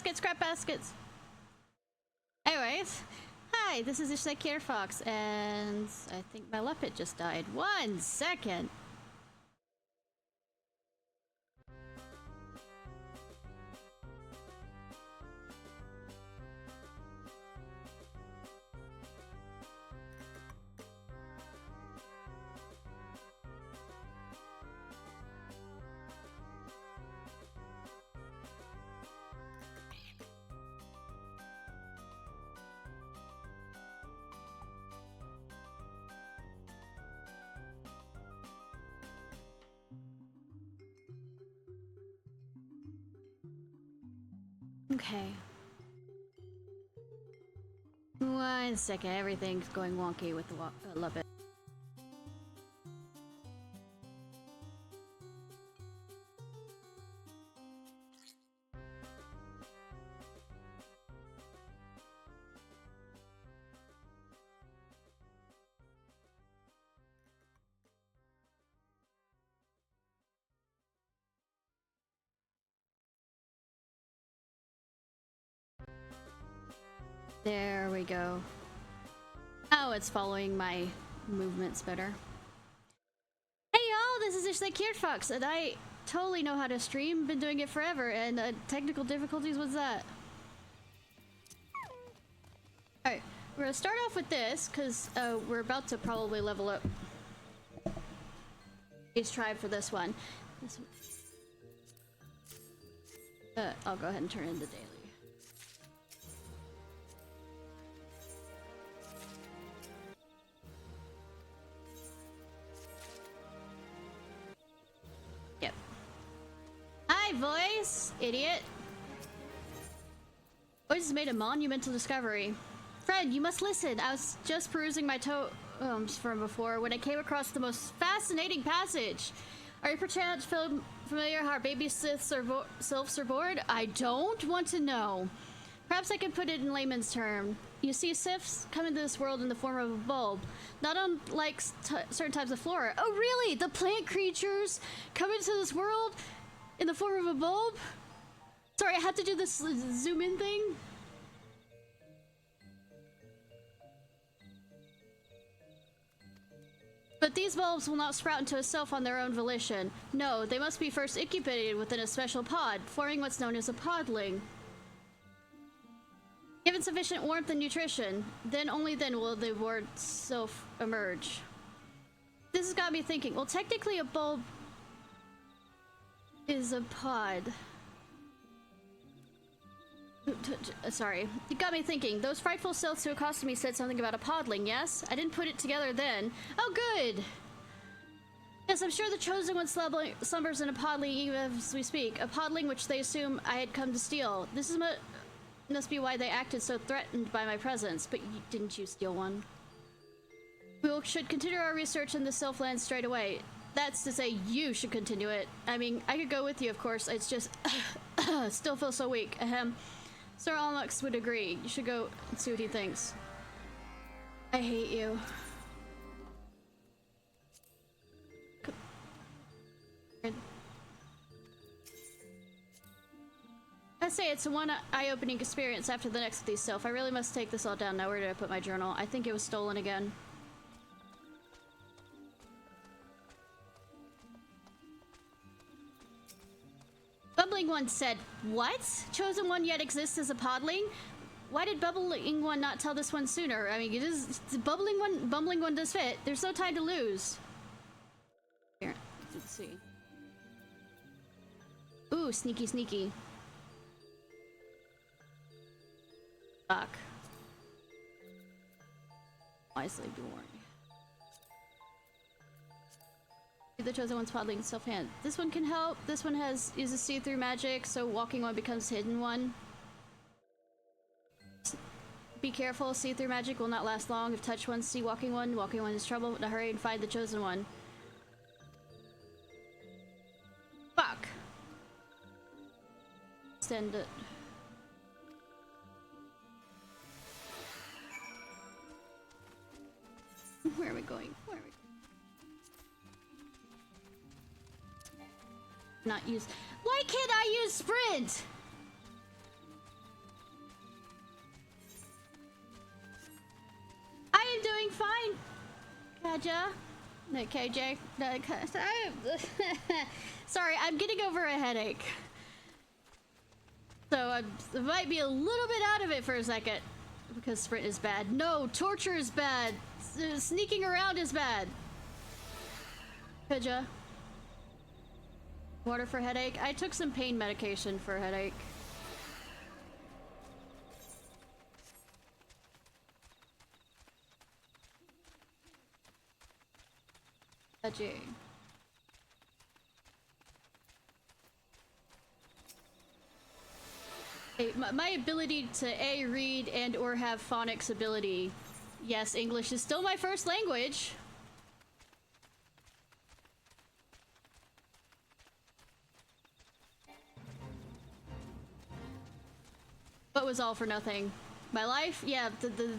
baskets, crap baskets. Anyways, hi, this is Ishnai Ciarfox, and I think my Leopard just died. 1 second. Okay. 1 second, everything's going wonky with the Leopard. There we go. Now it's following my movements better. Hey y'all, this is Ishnai Ciarfox, and I totally know how to stream. Been doing it forever, and technical difficulties, what's that? Alright, we're gonna start off with this, because we're about to probably level up Ace Tribe for this one. I'll go ahead and turn it into daily. Hi, voice! Idiot! Voice has made a monumental discovery. Friend, you must listen. I was just perusing my tomes from before when I came across the most fascinating passage. Are you perchance familiar how baby sylphs are born? I don't want to know. Perhaps I can put it in layman's term. You see, sylphs come into this world in the form of a bulb, not unlike certain types of flora. Oh really? The plant creatures come into this world in the form of a bulb? Sorry, I had to do this zoom in thing. But these bulbs will not sprout into a sylph on their own volition. No, they must be first incubated within a special pod, forming what's known as a podling. Given sufficient warmth and nutrition, then only then will the word sylph emerge. This has got me thinking, well, technically a bulb is a pod. Sorry. It got me thinking. Those frightful sylphs who accosted me said something about a podling, yes? I didn't put it together then. Oh, good! Yes, I'm sure the Chosen One slumbers in a podling even as we speak. A podling which they assume I had come to steal. This is must be why they acted so threatened by my presence. But didn't you steal one? We should continue our research in the Sylphland straight away. That's to say, you should continue it. I mean, I could go with you, of course. It's just... still feel so weak. Ahem. Sir Almux would agree. You should go and see what he thinks. I hate you. I say it's a one eye-opening experience after the next of these sylph. I really must take this all down. Now where did I put my journal? I think it was stolen again. Bubbling One said, what? Chosen One yet exists as a podling? Why did Bubbling One not tell this one sooner? I mean, it is Bubbling One does fit. There's no time to lose. Here, let's see. Ooh, sneaky, sneaky. Fuck. Wisely be warned. The Chosen One's podling self-hand. This one can help. This one uses see-through magic, so Walking One becomes Hidden One. Be careful, see-through magic will not last long. If touch one, see Walking One is trouble. Now hurry and find the Chosen One. Fuck. Send it. Where are we going? Where are we going? Not use. Why can't I use sprint? Kaja? No, KJ. No, sorry, I'm getting over a headache. So I might be a little bit out of it for a second. Because sprint is bad. No, torture is bad. Sneaking around is bad. Kaja. Water for headache. I took some pain medication for headache. Kaji. Hey, my ability to A, read and or have phonics ability. Yes, English is still my first language. But was all for nothing. My life? Yeah,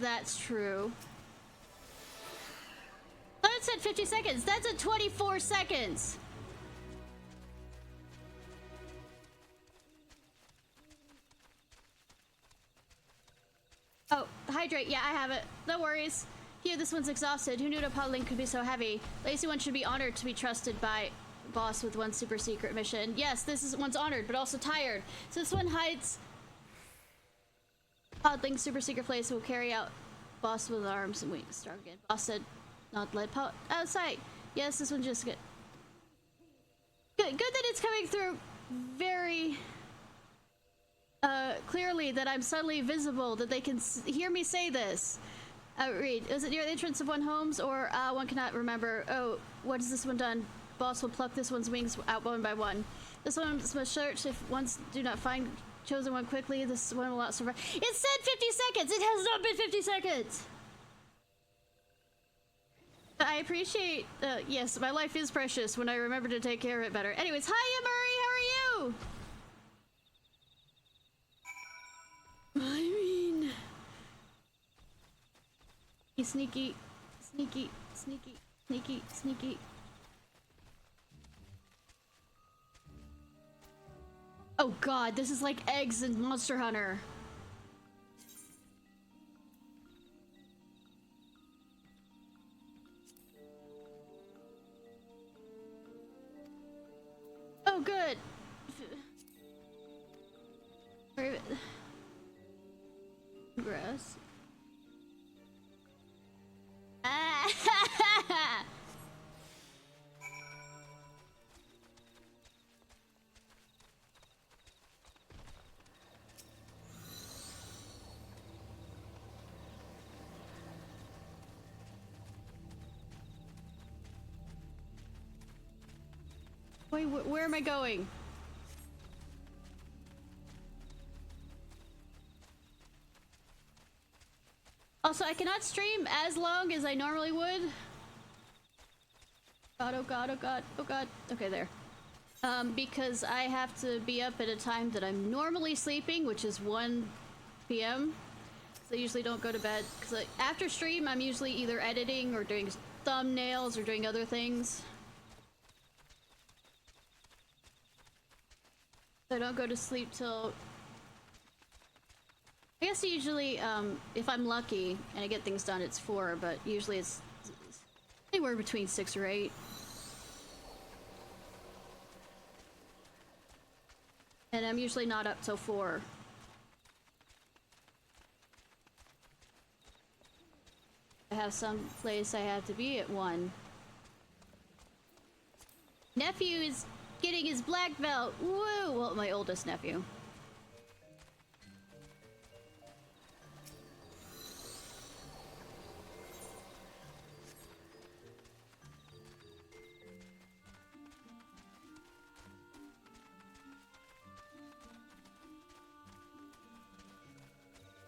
that's true. But it said 50 seconds. That's a 24 seconds. Oh, hydrate. Yeah, I have it. No worries. Here, this one's exhausted. Who knew a podling could be so heavy? Lazy one should be honored to be trusted by boss with one super secret mission. Yes, this one's honored, but also tired. So this one hides podling super secret place will carry out boss with arms and wings. Start again. Boss said, not let pod outside. Yes, this one just good. Good that it's coming through very clearly that I'm suddenly visible, that they can hear me say this. Read. Is it near the entrance of one homes, or one cannot remember? Oh, what has this one done? Boss will pluck this one's wings out one by one. This one must search. If ones do not find chosen one quickly, this one will not survive. It said 50 seconds! It has not been 50 seconds! I appreciate, yes, my life is precious when I remember to take care of it better. Anyways, hiya Murray, how are you? I mean... Sneaky, sneaky, sneaky, sneaky, sneaky. Oh god, this is like eggs in Monster Hunter. Oh good. Grass. Wait, where am I going? Also, I cannot stream as long as I normally would. God, oh god, oh god, oh god. Okay, there. Because I have to be up at a time that I'm normally sleeping, which is 1 p.m. So I usually don't go to bed. Because like, after stream, I'm usually either editing or doing thumbnails or doing other things. So I don't go to sleep till... I guess usually, if I'm lucky and I get things done, it's 4, but usually it's anywhere between 6 or 8. And I'm usually not up till 4. I have some place I have to be at 1. Nephew is getting his black belt. Woo! Well, my oldest nephew.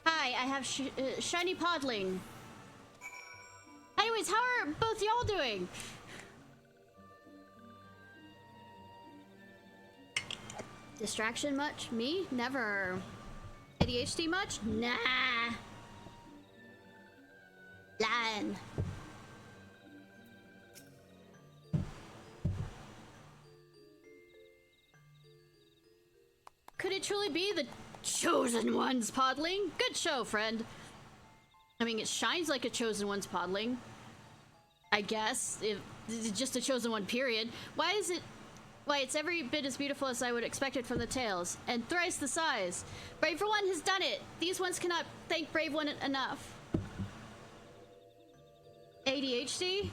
Hi, I have shiny podling. Anyways, how are both y'all doing? Distraction much? Me? Never. ADHD much? Nah. Lying. Could it truly be the Chosen One's podling? Good show, friend. I mean, it shines like a Chosen One's podling. I guess. If it's just a chosen one, period. Why is it... Why, it's every bit as beautiful as I would expect it from the tales, and thrice the size. Brave One has done it. These ones cannot thank Brave One enough. ADHD?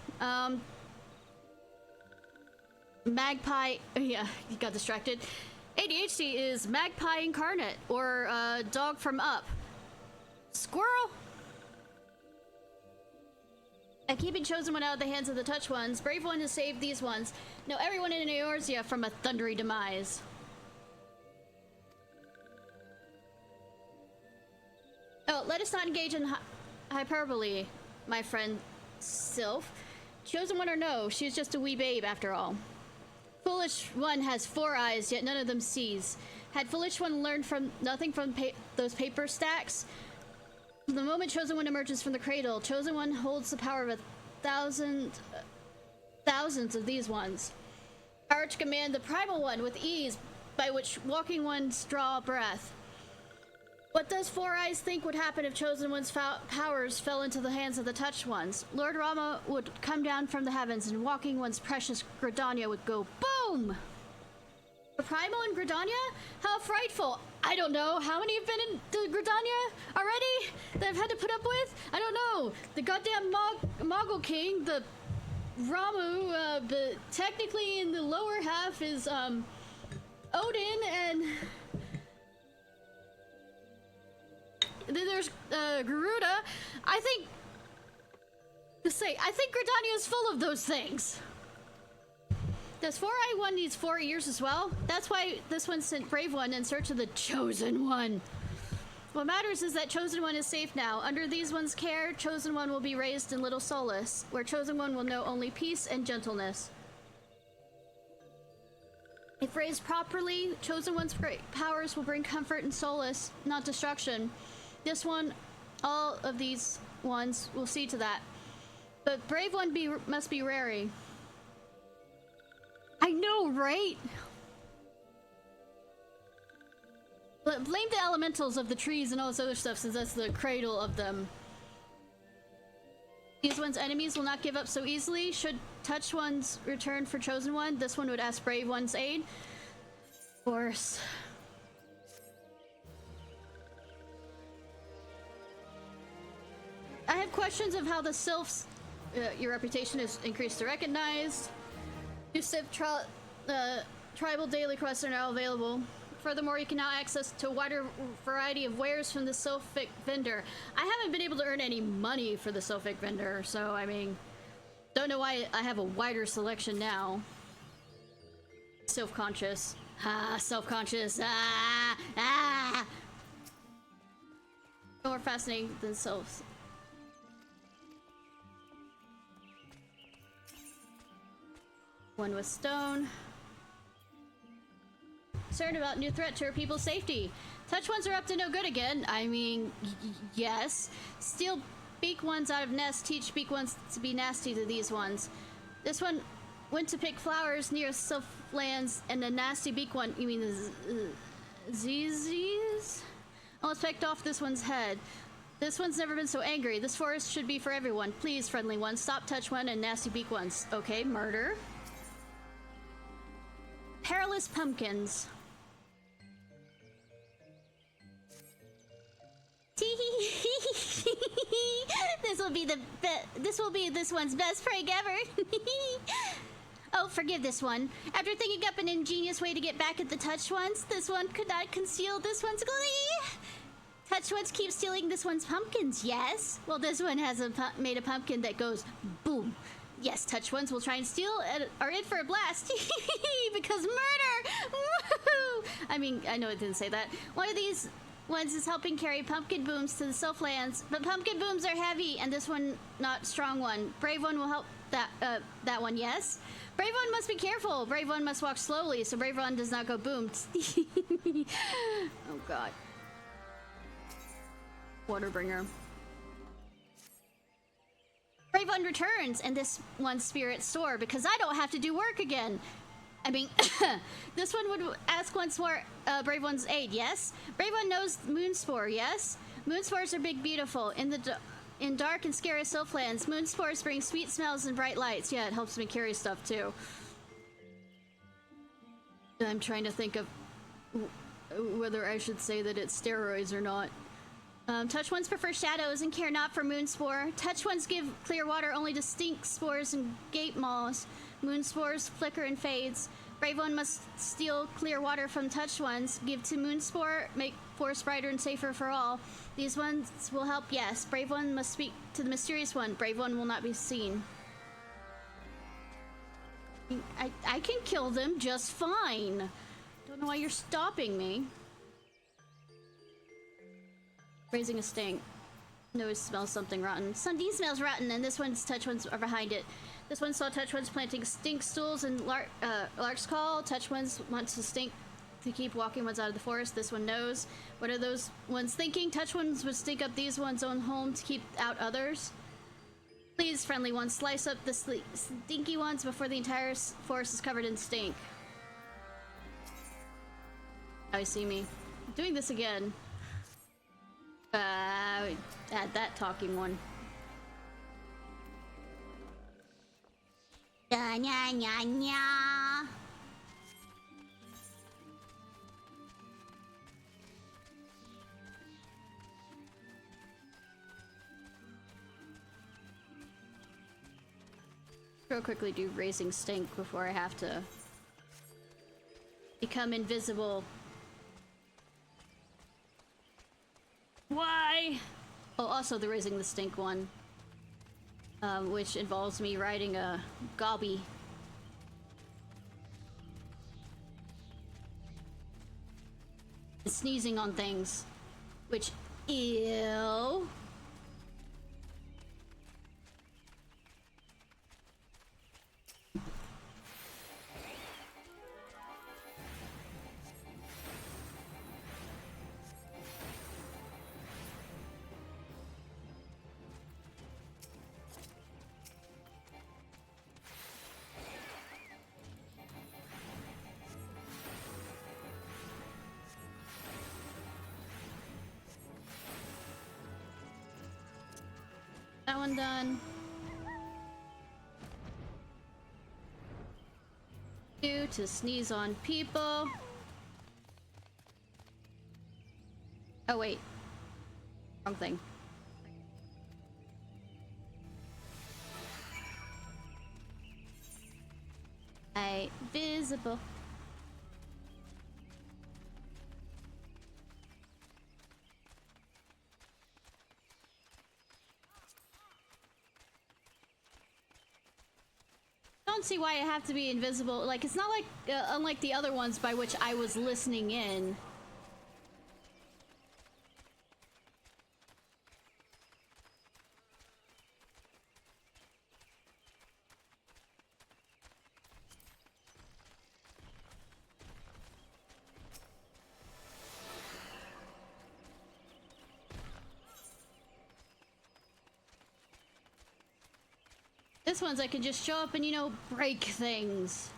Magpie... Yeah, you got distracted. ADHD is Magpie Incarnate, or Dog from Up. Squirrel? By keeping Chosen One out of the hands of the Touch Ones, Brave One has saved these ones. Now everyone in Eorzea from a thundery demise. Oh, let us not engage in hyperbole, my friend Sylph. Chosen One or no, she's just a wee babe after all. Foolish One has 4 eyes, yet none of them sees. Had Foolish One learned nothing from those paper stacks? The moment Chosen One emerges from the cradle, Chosen One holds the power of thousands of these ones. Power to command the Primal One with ease, by which walking ones draw breath. What does Four Eyes think would happen if Chosen One's powers fell into the hands of the Touched Ones? Lord Rama would come down from the heavens, and Walking One's precious Gridania would go boom! The Primal and Gridania? How frightful! I don't know. How many have been in the Gridania already that I've had to put up with? I don't know. The goddamn Mogul King, the Ramu, but technically in the lower half is Odin, and then there's Garuda. I think Gridania is full of those things. Does Four Eye One needs 4 ears as well? That's why this one sent Brave One in search of the Chosen One. What matters is that Chosen One is safe now. Under these one's care, Chosen One will be raised in Little Solace, where Chosen One will know only peace and gentleness. If raised properly, Chosen One's great powers will bring comfort and solace, not destruction. This one, all of these ones will see to that. But Brave One must be wary. I know, right? Blame the elementals of the trees and all this other stuff, since that's the cradle of them. These one's enemies will not give up so easily. Should Touch One's return for Chosen One, this one would ask Brave One's aid. Of course. I have questions of how the Sylphs, your reputation is increased to recognized. New Sylph tribal daily quests are now available. Furthermore, you can now access to a wider variety of wares from the Sylphic vendor. I haven't been able to earn any money for the Sylphic vendor, so I mean, don't know why I have a wider selection now. Self-conscious. Ah, self-conscious. Ah. More fascinating than Sylphs. One with stone. Concerned about new threat to our people's safety. Touch Ones are up to no good again. I mean, yes. Steal beak ones out of nests, teach beak ones to be nasty to these ones. This one went to pick flowers near Sylph lands, and the nasty beak one, you mean the Zzzs? Almost pecked off this one's head. This one's never been so angry. This forest should be for everyone. Please, friendly ones, stop Touch One and nasty beak ones. Okay, murder. Perilous pumpkins. This will be this one's best prank ever. Oh, forgive this one. After thinking up an ingenious way to get back at the Touch Ones, this one could not conceal this one's glee. Touch Ones keep stealing this one's pumpkins, yes? Well, this one has made a pumpkin that goes boom. Yes, Touch Ones will try and steal and are in for a blast. Because murder! Woohoo! I mean, I know it didn't say that. One of these ones is helping carry pumpkin booms to the Sylph lands, but pumpkin booms are heavy, and this one not strong one. Brave One will help that one, yes? Brave One must be careful. Brave One must walk slowly, so Brave One does not go boom. Oh god. Waterbringer. Brave One returns, and this one's spirits soar because I don't have to do work again. I mean, this one would ask once more Brave One's aid, yes? Brave One knows Moonspore, yes? Moonspores are big, beautiful. In in dark and scary sylphlands. Moon spores bring sweet smells and bright lights. Yeah, it helps me carry stuff too. I'm trying to think of whether I should say that it's steroids or not. Touch ones prefer shadows and care not for moon spore. Touch ones give clear water only to stink spores and gate moths. Moon spores flicker and fades. Brave one must steal clear water from touch ones. Give to moon spore, make forest brighter and safer for all. These ones will help, yes. Brave one must speak to the mysterious one. Brave one will not be seen. I can kill them just fine. Don't know why you're stopping me. Raising a stink. Nose smells something rotten. Sundin smells rotten, and this one's touch ones are behind it. This one saw touch ones planting stink stools and lark's call. Touch ones want to stink to keep walking ones out of the forest. This one knows. What are those ones thinking? Touch ones would stink up these ones' own home to keep out others. Please, friendly ones, slice up the stinky ones before the entire forest is covered in stink. Now you see me. I'm doing this again. Add that talking one. Da nya nya nya. Real quickly do raising stink before I have to become invisible. Why? Oh, also the raising the stink one, which involves me riding a gobby. And sneezing on things, which, ew. That one done. Do to sneeze on people. Oh wait. Wrong thing. Visible. Don't see why I have to be invisible. Like, it's not like unlike the other ones by which I was listening in. This one's I can just show up and, you know, break things.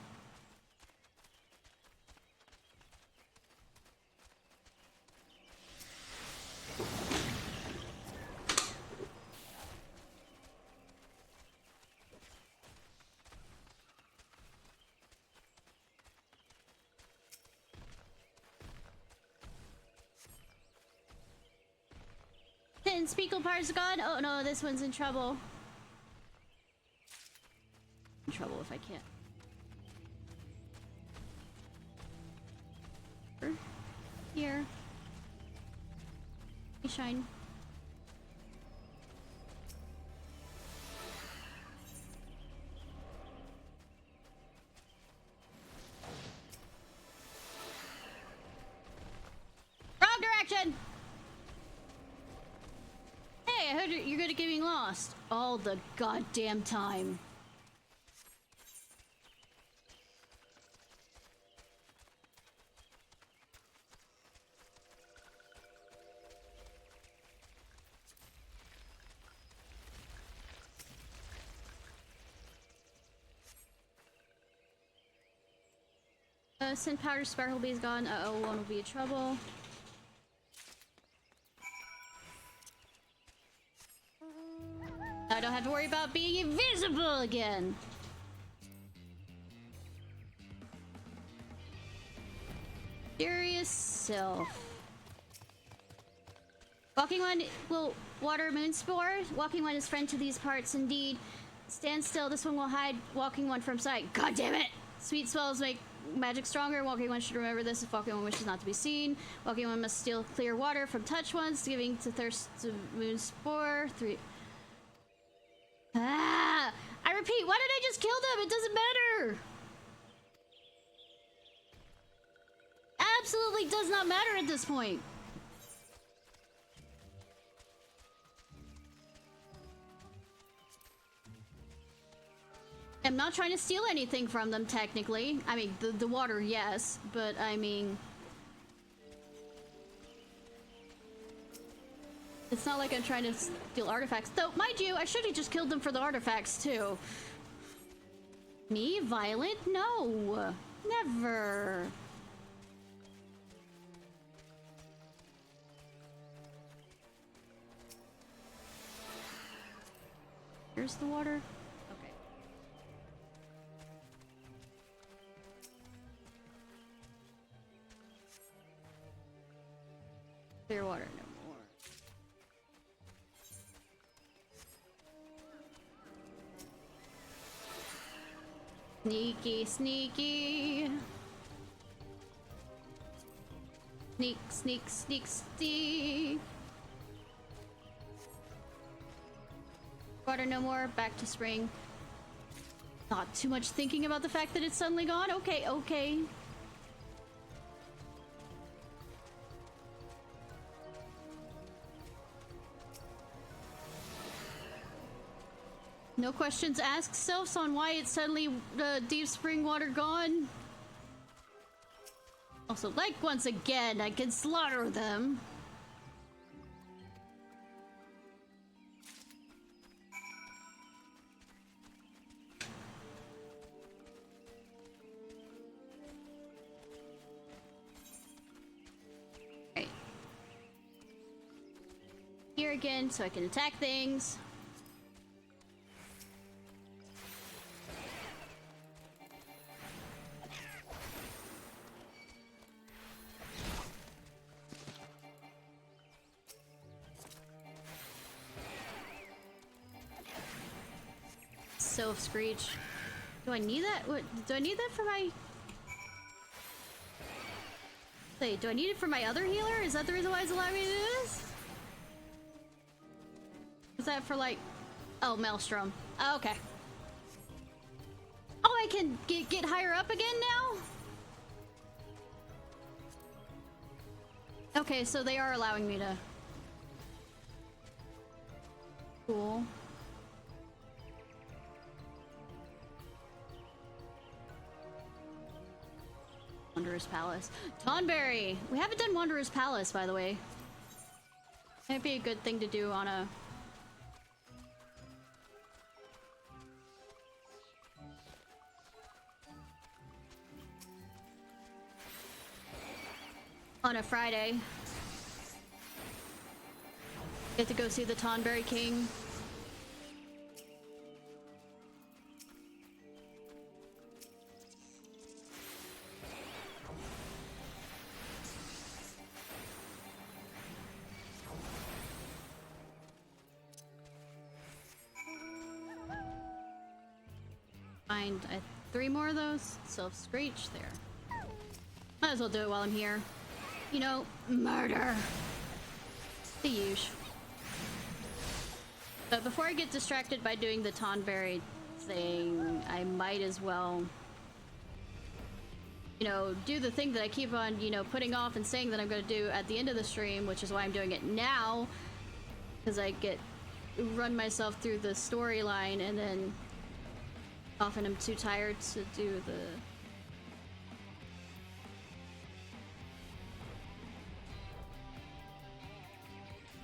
Ten Speakle parts gone. Oh no, this one's in trouble. In trouble if I can't. Here. Shine. Wrong direction! Hey, I heard you're good at getting lost. All the goddamn time. Send powder sparkle bees gone. Uh-oh, one will be in trouble. worry about being invisible again. Curious self. Walking One will water Moonspore. Walking One is friend to these parts indeed. Stand still, this one will hide Walking One from sight. God damn it! Sweet spells make magic stronger. Walking One should remember this if Walking One wishes not to be seen. Walking One must steal clear water from touch ones, giving to thirst to Moonspore. 3. Ah! I repeat, why did I just kill them? It doesn't matter! Absolutely does not matter at this point. I'm not trying to steal anything from them, technically. I mean, the water, yes, but I mean... It's not like I'm trying to steal artifacts. Though, mind you, I should have just killed them for the artifacts, too. Me? Violent? No. Never. Here's the water. Okay. Clear water, no more. Sneaky, sneaky. Sneak, sneak, sneak, sneak. Water no more, back to spring. Not too much thinking about the fact that it's suddenly gone. Okay, okay. No questions asked selves on why it's suddenly deep spring water gone. Also, like once again, I can slaughter them. Right. Here again, so I can attack things. Self Screech. Do I need that? What do I need that for my... Wait, do I need it for my other healer? Is that the reason why it's allowing me to do this? Is that for like... Oh, Maelstrom. Oh, okay. Oh, I can get higher up again now? Okay, so they are allowing me to... Cool. Wanderer's Palace. Tonberry! We haven't done Wanderer's Palace, by the way. Might be a good thing to do on a... on a Friday. Get to go see the Tonberry King. Find 3 more of those. Self-screech there. Might as well do it while I'm here. You know, murder. The usual. But before I get distracted by doing the Tonberry thing, I might as well, you know, do the thing that I keep on, you know, putting off and saying that I'm going to do at the end of the stream, which is why I'm doing it now. Because I run myself through the storyline and then often I'm too tired to do the...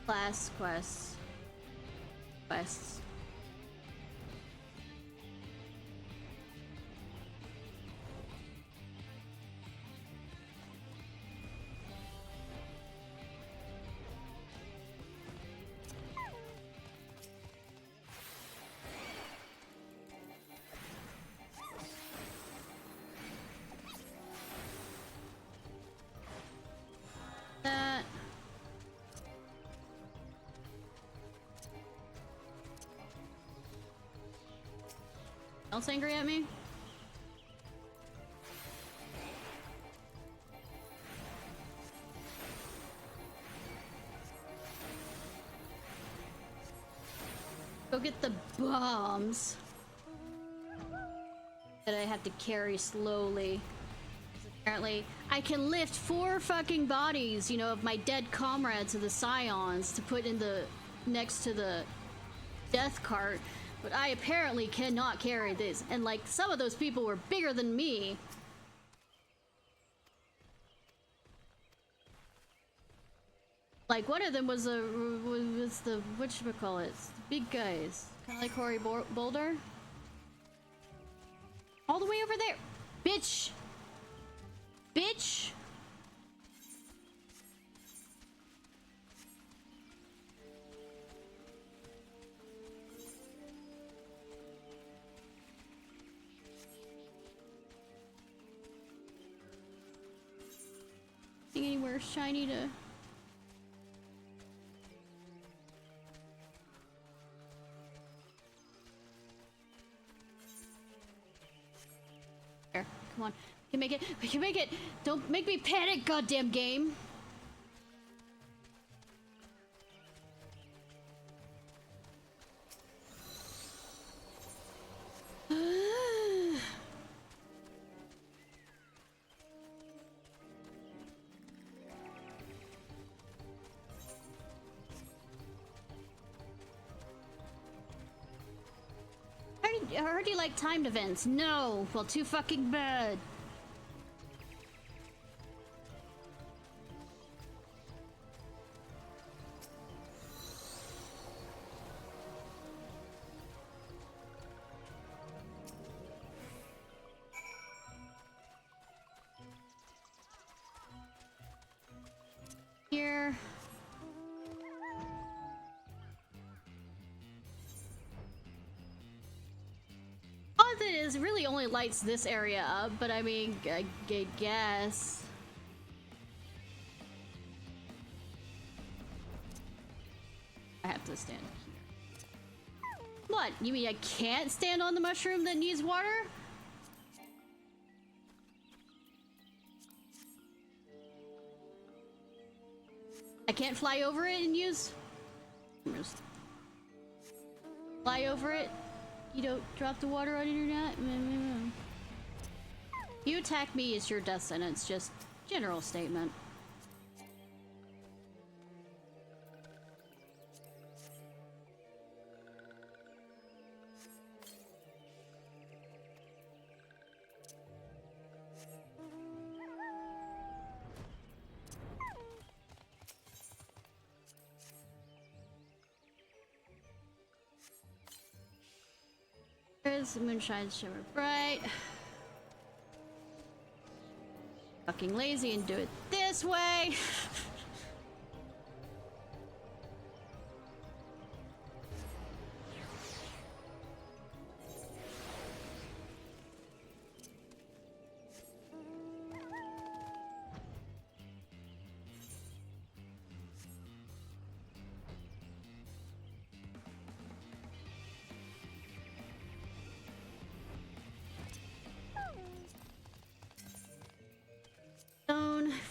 class quests. else angry at me? Go get the bombs that I have to carry slowly. Apparently, I can lift 4 fucking bodies, you know, of my dead comrades of the Scions to put in the next to the death cart, but I apparently cannot carry this. And like, some of those people were bigger than me. Like, one of them was the whatchamacallit, big guys, kind of like Cory Boulder. All the way over there, bitch. Bitch! Think anywhere shiny to... There, come on. We can make it! We can make it! Don't make me panic, goddamn game! I heard you like timed events. No! Well, too fucking bad. Here. All of it is really only lights this area up, but I mean, I guess. I have to stand here. What? You mean I can't stand on the mushroom that needs water? I can't fly over it and use... Just fly over it. You don't drop the water on your net. You attack me, it's your death sentence. Just general statement. There's moonshine shimmer bright. Fucking lazy and do it this way.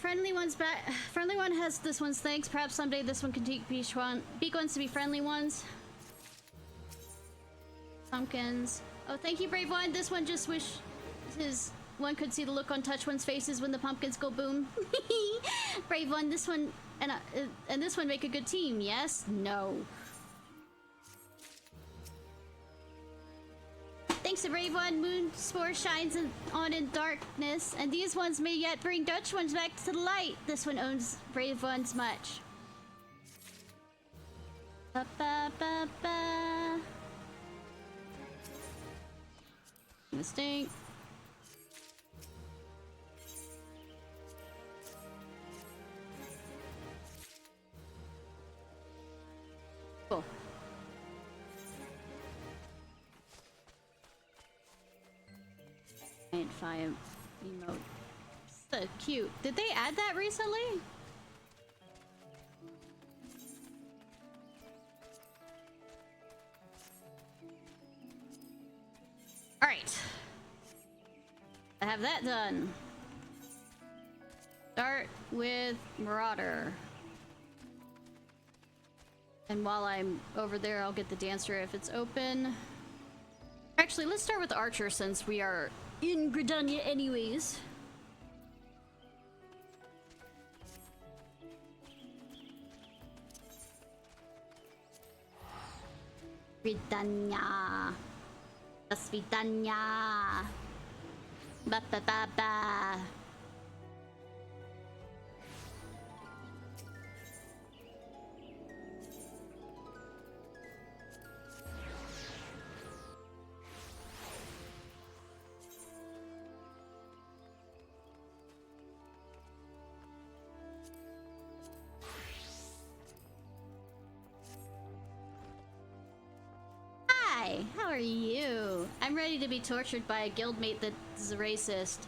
Friendly one's back. Friendly one has this one's thanks. Perhaps someday this one can take beach ones to be friendly ones. Pumpkins. Oh, thank you, Brave One. This one just wish one could see the look on Touch One's faces when the pumpkins go boom. Brave One. This one and this one make a good team. Yes. No. Thanks to Brave One, Moon Spore shines on in darkness, and these ones may yet bring Dutch ones back to the light. This one owns Brave Ones much. Ba ba ba ba. Mistake. Cool. Fire emote. So cute. Did they add that recently? Alright. I have that done. Start with Marauder. And while I'm over there, I'll get the dancer if it's open. Actually, let's start with Archer since we are in Gridania anyways. Gridania. До свидания. Ba-ba-ba-ba. Hi, how are you? I'm ready to be tortured by a guildmate that's a racist.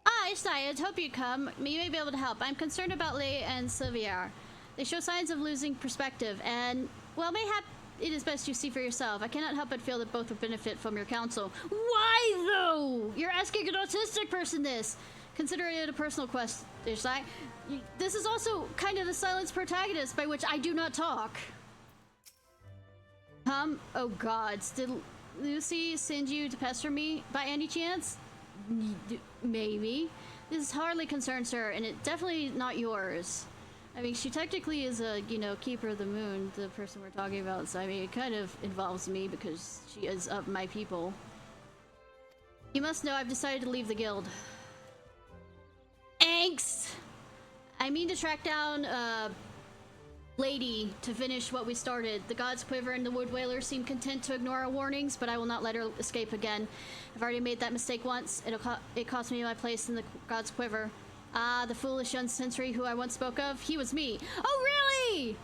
Ah, Ishnai, I hope you come. You may be able to help. I'm concerned about Lei and Sylvia. They show signs of losing perspective, and, well, mayhap it is best you see for yourself. I cannot help but feel that both would benefit from your counsel. Why, though? You're asking an autistic person this. Consider it a personal quest, Ishnai. This is also kind of the silence protagonist by which I do not talk. Oh gods, did Lucy send you to pester me by any chance? Maybe. This hardly concerns her, and it definitely not yours. I mean, she technically is a, you know, keeper of the moon, the person we're talking about, so I mean, it kind of involves me because she is of my people. You must know I've decided to leave the guild. Angst! I mean to track down, Lady to finish what we started. The God's Quiver and the Wood Whaler seem content to ignore our warnings, but I will not let her escape again. I've already made that mistake once. It cost me my place in the God's Quiver. Ah, the foolish young sentry who I once spoke of, he was me. Oh, really?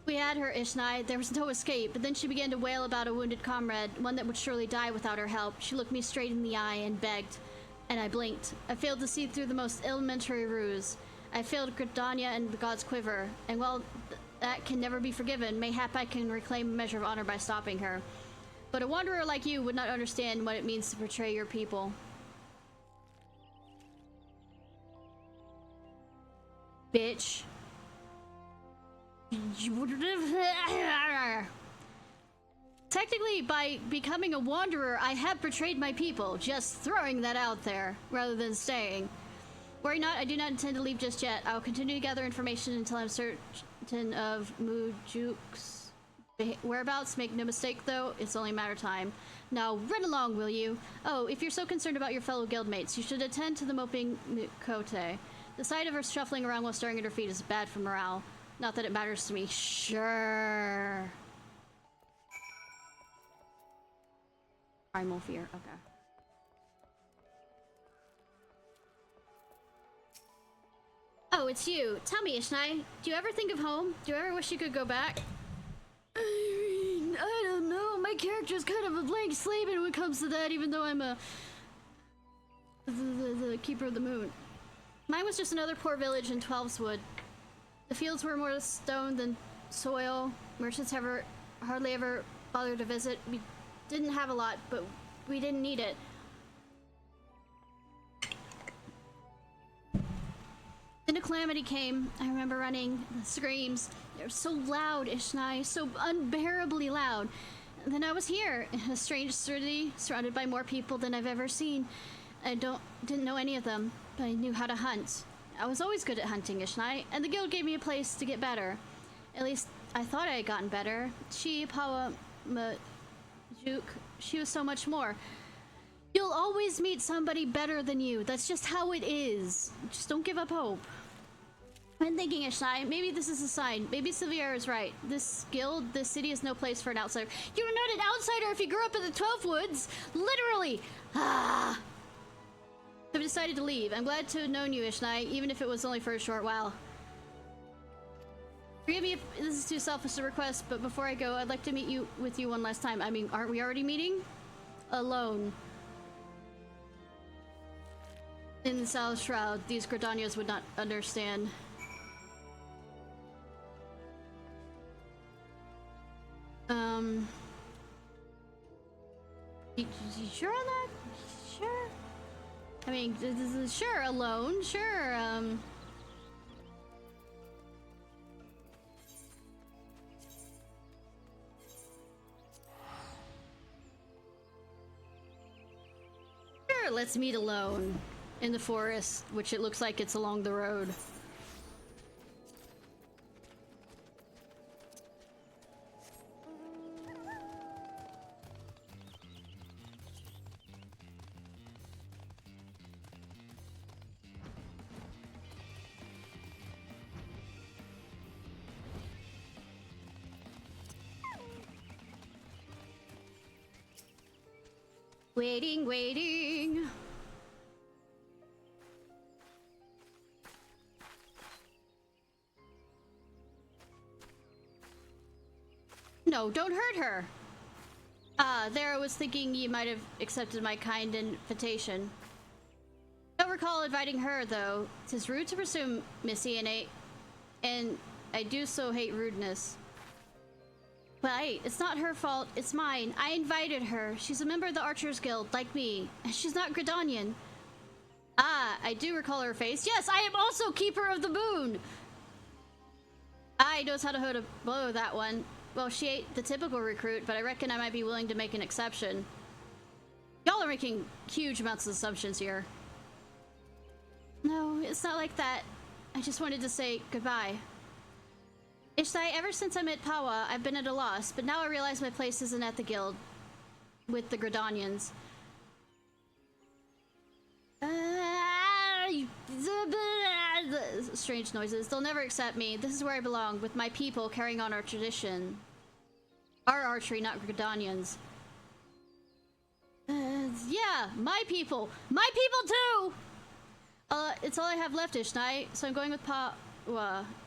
We had her, Ishnai. There was no escape, but then she began to wail about a wounded comrade, one that would surely die without her help. She looked me straight in the eye and begged, and I blinked. I failed to see through the most elementary ruse. I failed Gridania and the God's Quiver, and well, that can never be forgiven. Mayhap I can reclaim a measure of honor by stopping her. But a wanderer like you would not understand what it means to betray your people. Bitch. Technically, by becoming a wanderer, I have betrayed my people. Just throwing that out there, rather than staying. Worry not, I do not intend to leave just yet. I will continue to gather information until I'm certain of Mujuk's whereabouts. Make no mistake, though, it's only a matter of time. Now, run along, will you? Oh, if you're so concerned about your fellow guildmates, you should attend to the moping Kote. The sight of her shuffling around while staring at her feet is bad for morale. Not that it matters to me. Sure. Primal fear, okay. Oh, it's you. Tell me, Ishnai, do you ever think of home? Do you ever wish you could go back? I mean, I don't know. My character's kind of a blank slate when it comes to that, even though I'm the keeper of the moon. Mine was just another poor village in Twelveswood. The fields were more stone than soil. Merchants hardly ever bothered to visit. We didn't have a lot, but we didn't need it. Then a calamity came. I remember running. The screams. They were so loud, Ishnai. So unbearably loud. And then I was here, in a strange city, surrounded by more people than I've ever seen. I didn't know any of them, but I knew how to hunt. I was always good at hunting, Ishnai, and the guild gave me a place to get better. At least, I thought I had gotten better. She, Pawa, Majuk, she was so much more. You'll always meet somebody better than you. That's just how it is. Just don't give up hope. I'm thinking, Ishnai, maybe this is a sign. Maybe Sylvia is right. This guild, this city is no place for an outsider. You're not an outsider if you grew up in the 12 Woods! Literally! Ah! I've decided to leave. I'm glad to have known you, Ishnai, even if it was only for a short while. Forgive me if this is too selfish a request, but before I go, I'd like to meet with you one last time. I mean, aren't we already meeting? Alone. In the South Shroud, these Gridanias would not understand. You sure on that? Sure? I mean, sure, alone, sure, Sure, let's meet alone in the forest, which it looks like it's along the road. Waiting, waiting. No, don't hurt her. There I was thinking you might have accepted my kind invitation. Don't recall inviting her, though. 'Tis rude to presume, Missy, and I do so hate rudeness. But hey, it's not her fault, it's mine. I invited her. She's a member of the Archers Guild, like me. And she's not Gridanian. Ah, I do recall her face. Yes, I am also Keeper of the Moon! I knows how to hold a blow, that one. Well, she ain't the typical recruit, but I reckon I might be willing to make an exception. Y'all are making huge amounts of assumptions here. No, it's not like that. I just wanted to say goodbye. Ishnai, ever since I met Pawa, I've been at a loss, but now I realize my place isn't at the guild with the Gridanians. Strange noises. They'll never accept me. This is where I belong, with my people carrying on our tradition. Our archery, not Gridanians. Yeah, my people! My people too! It's all I have left, Ishnai, so I'm going with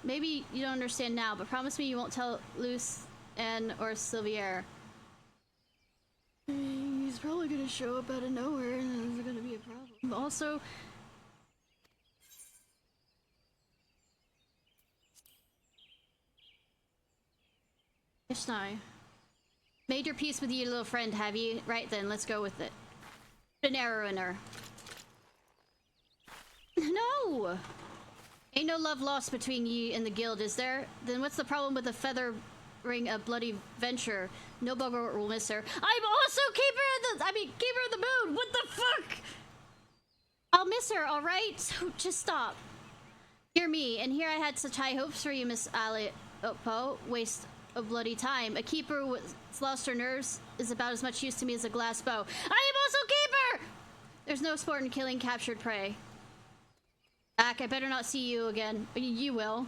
maybe you don't understand now, but promise me you won't tell Luce and or Sylvier. He's probably gonna show up out of nowhere and there's gonna be a problem. Also, Ishnai, made your peace with your little friend, have you? Right then, let's go with it. Put an arrow in her. No! Ain't no love lost between ye and the guild, is there? Then what's the problem with the feathering a bloody venture? No bugger will miss her. I'm also Keeper of the Moon! What the fuck? I'll miss her, alright? So just stop. Dear me, and here I had such high hopes for you, Miss Poe. Waste of bloody time. A keeper who's lost her nerves is about as much use to me as a glass bow. I am also Keeper! There's no sport in killing captured prey. Ack, I better not see you again. You will. In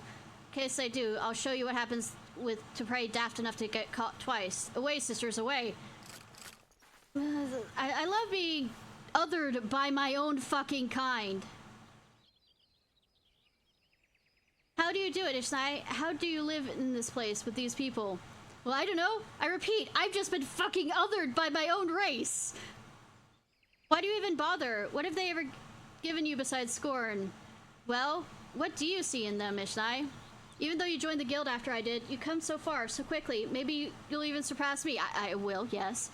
case I do, I'll show you what happens to prey daft enough to get caught twice. Away, sisters, away. I love being othered by my own fucking kind. How do you do it, Ishnai? How do you live in this place with these people? Well, I don't know. I repeat, I've just been fucking othered by my own race. Why do you even bother? What have they ever given you besides scorn? Well, what do you see in them, Ishnai? Even though you joined the guild after I did, you come so far, so quickly. Maybe you'll even surpass me. I will, yes.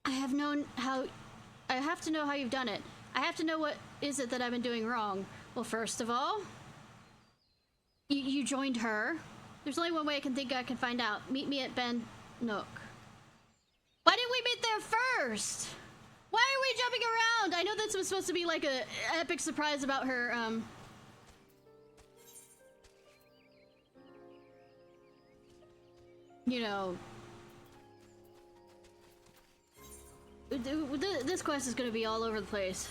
I have to know how you've done it. I have to know what is it that I've been doing wrong. Well, first of all, you joined her. There's only one way I can think I can find out. Meet me at Ben Nook. Why didn't we meet there first? Why are we jumping around? I know this was supposed to be like a epic surprise about her, you know. This quest is gonna be all over the place.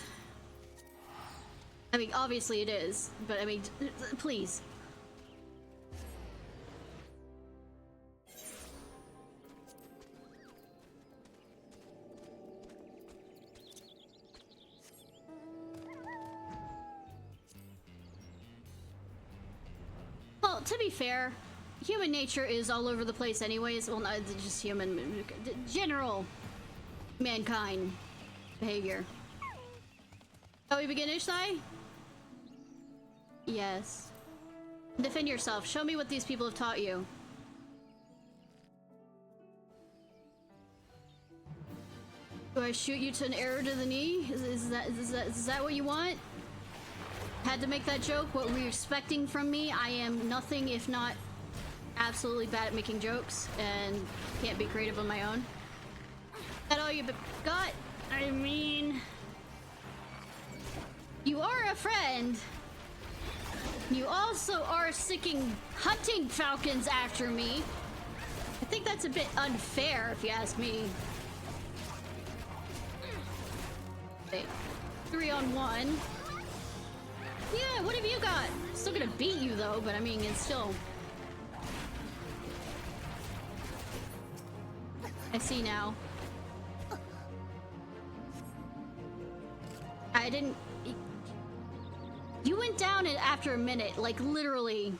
I mean, obviously it is, but I mean, please. Well, to be fair, human nature is all over the place anyways. Well, not just human, general mankind behavior. Shall we begin, Ishnai? Yes. Defend yourself. Show me what these people have taught you. Do I shoot you to an arrow to the knee? Is that what you want? Had to make that joke. What were you expecting from me? I am nothing if not absolutely bad at making jokes and can't be creative on my own. Is that all you got? I mean, you are a friend. You also are sicking hunting falcons after me. I think that's a bit unfair if you ask me. Wait, 3-on-1. Yeah, what have you got? Still gonna beat you though, but I mean, it's still... I see now. I didn't... You went down after a minute, like literally.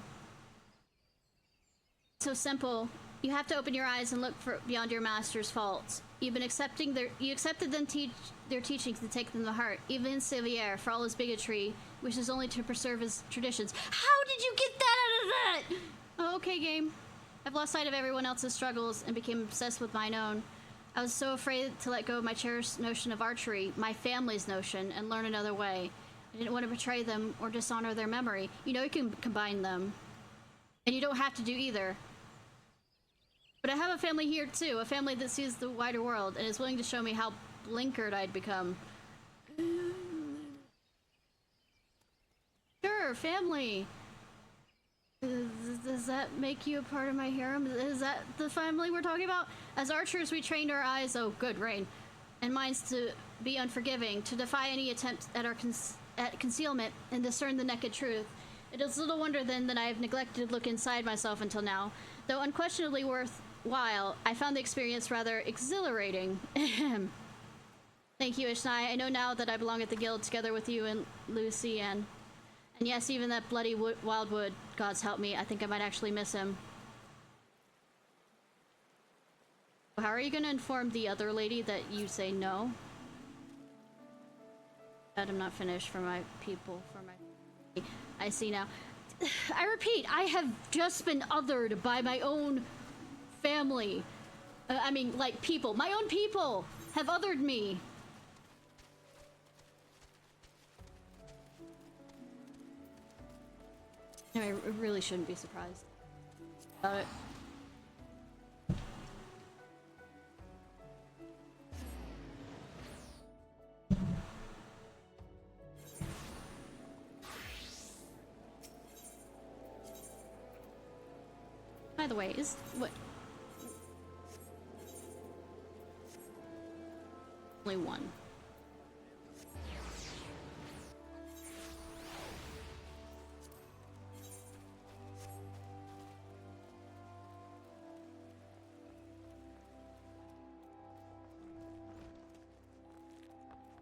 So simple. You have to open your eyes and look beyond your master's faults. You accepted their teachings to take them to heart. Even Sevier, for all his bigotry, wishes only to preserve his traditions. How did you get that out of that? Oh, okay, game. I've lost sight of everyone else's struggles and became obsessed with mine own. I was so afraid to let go of my cherished notion of archery, my family's notion, and learn another way. I didn't want to betray them or dishonor their memory. You know you can combine them. And you don't have to do either. But I have a family here too, a family that sees the wider world and is willing to show me how blinkered I'd become. Sure, family. Does that make you a part of my harem? Is that the family we're talking about? As archers, we trained our eyes, oh good, rain, and minds to be unforgiving, to defy any attempt at concealment and discern the naked truth. It is little wonder then that I have neglected to look inside myself until now. Though unquestionably worthwhile, I found the experience rather exhilarating. Thank you, Ishnai. I know now that I belong at the guild together with you and Lucy and yes, even that bloody wildwood, gods help me, I think I might actually miss him. How are you going to inform the other lady that you say no? That I'm not finished for my people, I see now. I repeat, I have just been othered by my own family. I mean, like, people. My own people have othered me. I really shouldn't be surprised about it. By the way, is what? Only one.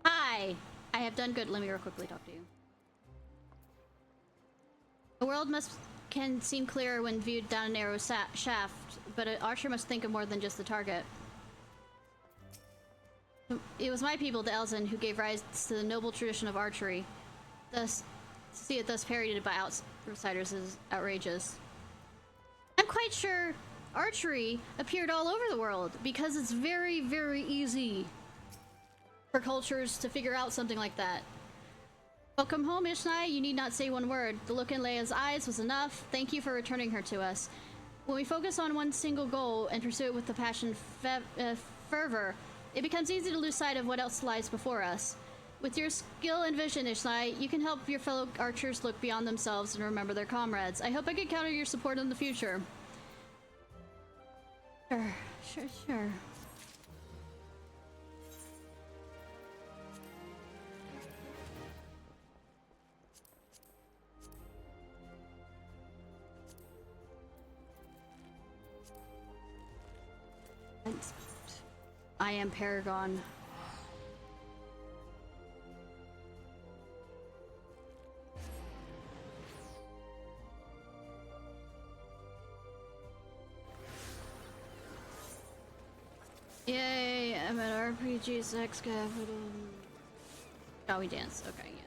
Hi! I have done good. Let me real quickly talk to you. The world can seem clearer when viewed down a narrow shaft, but an archer must think of more than just the target. It was my people, the Elzen, who gave rise to the noble tradition of archery. Thus, to see it thus parodied by outsiders is outrageous. I'm quite sure archery appeared all over the world, because it's very, very easy for cultures to figure out something like that. Welcome home, Ishnai. You need not say one word. The look in Leia's eyes was enough. Thank you for returning her to us. When we focus on one single goal and pursue it with the passion fervor, it becomes easy to lose sight of what else lies before us. With your skill and vision, Ishnai, you can help your fellow archers look beyond themselves and remember their comrades. I hope I can count on your support in the future. Sure. I am Paragon. Yay, I'm at RPG sex capital. Shall we dance? Okay, yeah.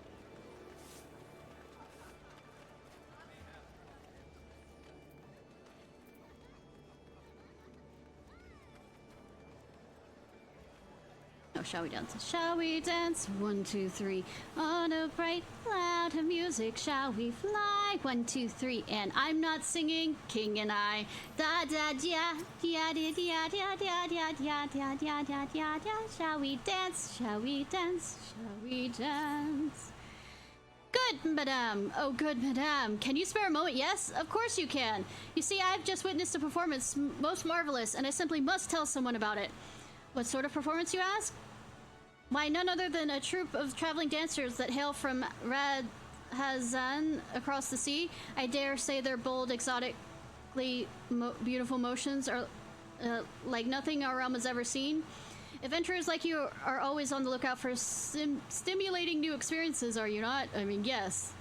Oh shall we dance? Shall we dance? 1, 2, 3. On a bright cloud of music, shall we fly? 1, 2, 3. And I'm not singing, King and I. Da da da da da da da da da da da da da da da. Shall we dance? Shall we dance? Shall we dance? Good, madame. Oh, good, madame. Can you spare a moment? Yes, of course you can. You see, I've just witnessed a performance most marvelous, and I simply must tell someone about it. What sort of performance, you ask? Why, none other than a troupe of traveling dancers that hail from Radhazan across the sea. I dare say their bold, exotically beautiful motions are like nothing our realm has ever seen. Adventurers like you are always on the lookout for stimulating new experiences, are you not? I mean, yes.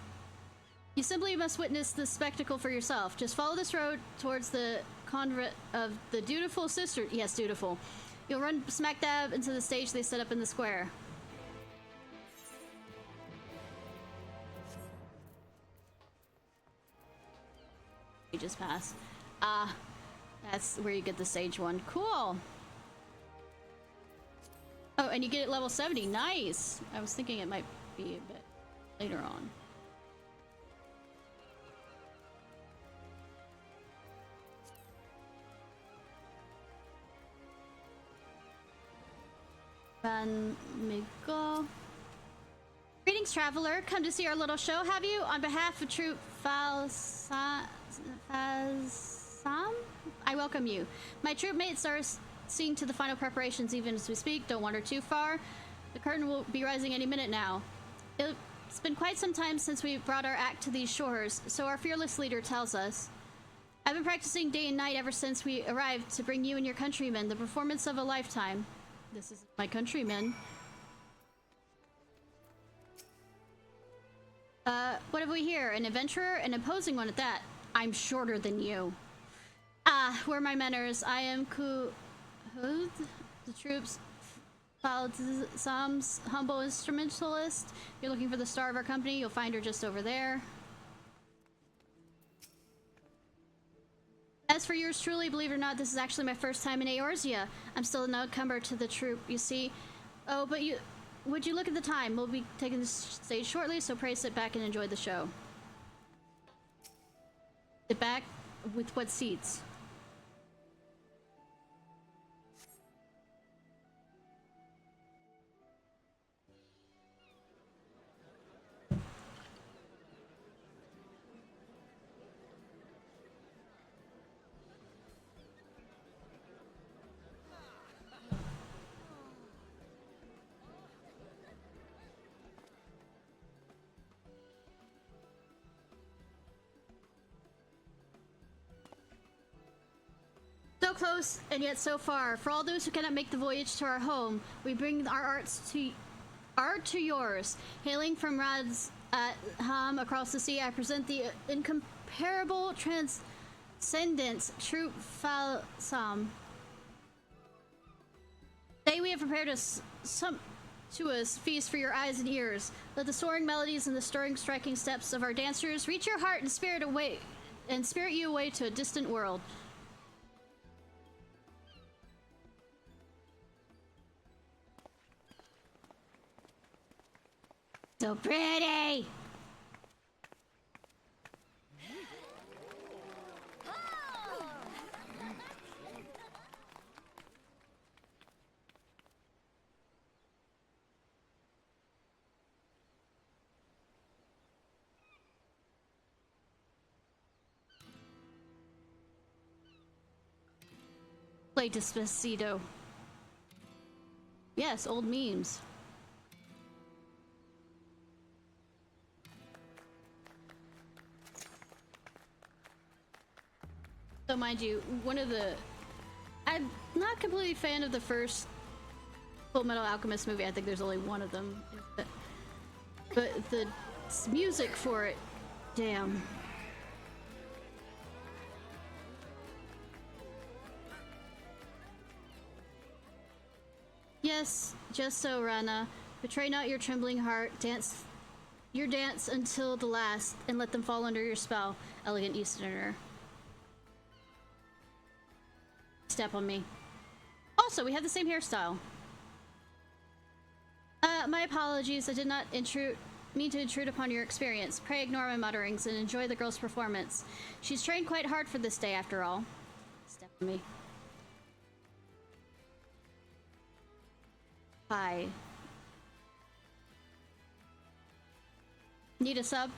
You simply must witness this spectacle for yourself. Just follow this road towards the convent of the dutiful sister. Yes, dutiful. You'll run smack dab into the stage they set up in the square. Just pass. That's where you get the sage one. Cool. Oh, and you get it level 70. Nice. I was thinking it might be a bit later on. Van Miguel. Greetings, traveler. Come to see our little show, have you? On behalf of Troop Falsam, I welcome you. My troop mates are seeing to the final preparations even as we speak. Don't wander too far. The curtain will be rising any minute now. It's been quite some time since we brought our act to these shores, so our fearless leader tells us. I've been practicing day and night ever since we arrived to bring you and your countrymen the performance of a lifetime. This is my countrymen. What have we here? An adventurer? An imposing one at that. I'm shorter than you. We're my manners. I am the troops Sam's humble instrumentalist. If you're looking for the star of our company, you'll find her just over there. As for yours truly, believe it or not, this is actually my first time in Eorzea. I'm still a newcomer to the troop, you see. Oh, but would you look at the time? We'll be taking the stage shortly, so pray sit back and enjoy the show. Sit back with what seats? So close and yet so far. For all those who cannot make the voyage to our home, we bring our art to yours. Hailing from Rad's Ham across the sea, I present the incomparable transcendence Troop Falsam. Today we have prepared us sumptuous feast for your eyes and ears. Let the soaring melodies and the stirring, striking steps of our dancers reach your heart and spirit you away to a distant world. So pretty! Play Despacito. Yes, old memes. So mind you, I'm not completely a fan of the first Full Metal Alchemist movie. I think there's only one of them. But the music for it, damn. Yes, just so, Rana. Betray not your trembling heart. Dance your dance until the last, and let them fall under your spell, elegant Easterner. Step on me. Also, we have the same hairstyle. My apologies. I did not mean to intrude upon your experience. Pray ignore my mutterings and enjoy the girl's performance. She's trained quite hard for this day, after all. Step on me. Bye. Need a sub?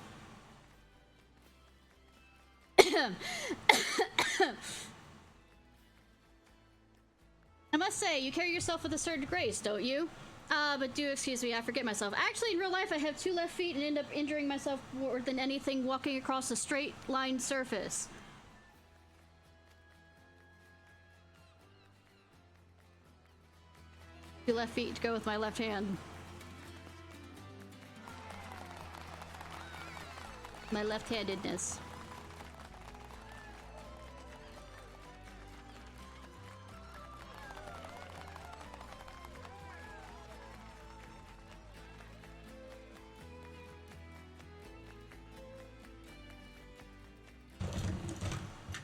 I must say, you carry yourself with a certain grace, don't you? But do excuse me, I forget myself. Actually, in real life, I have 2 left feet and end up injuring myself more than anything walking across a straight line surface. Two left feet to go with my left hand. My left-handedness.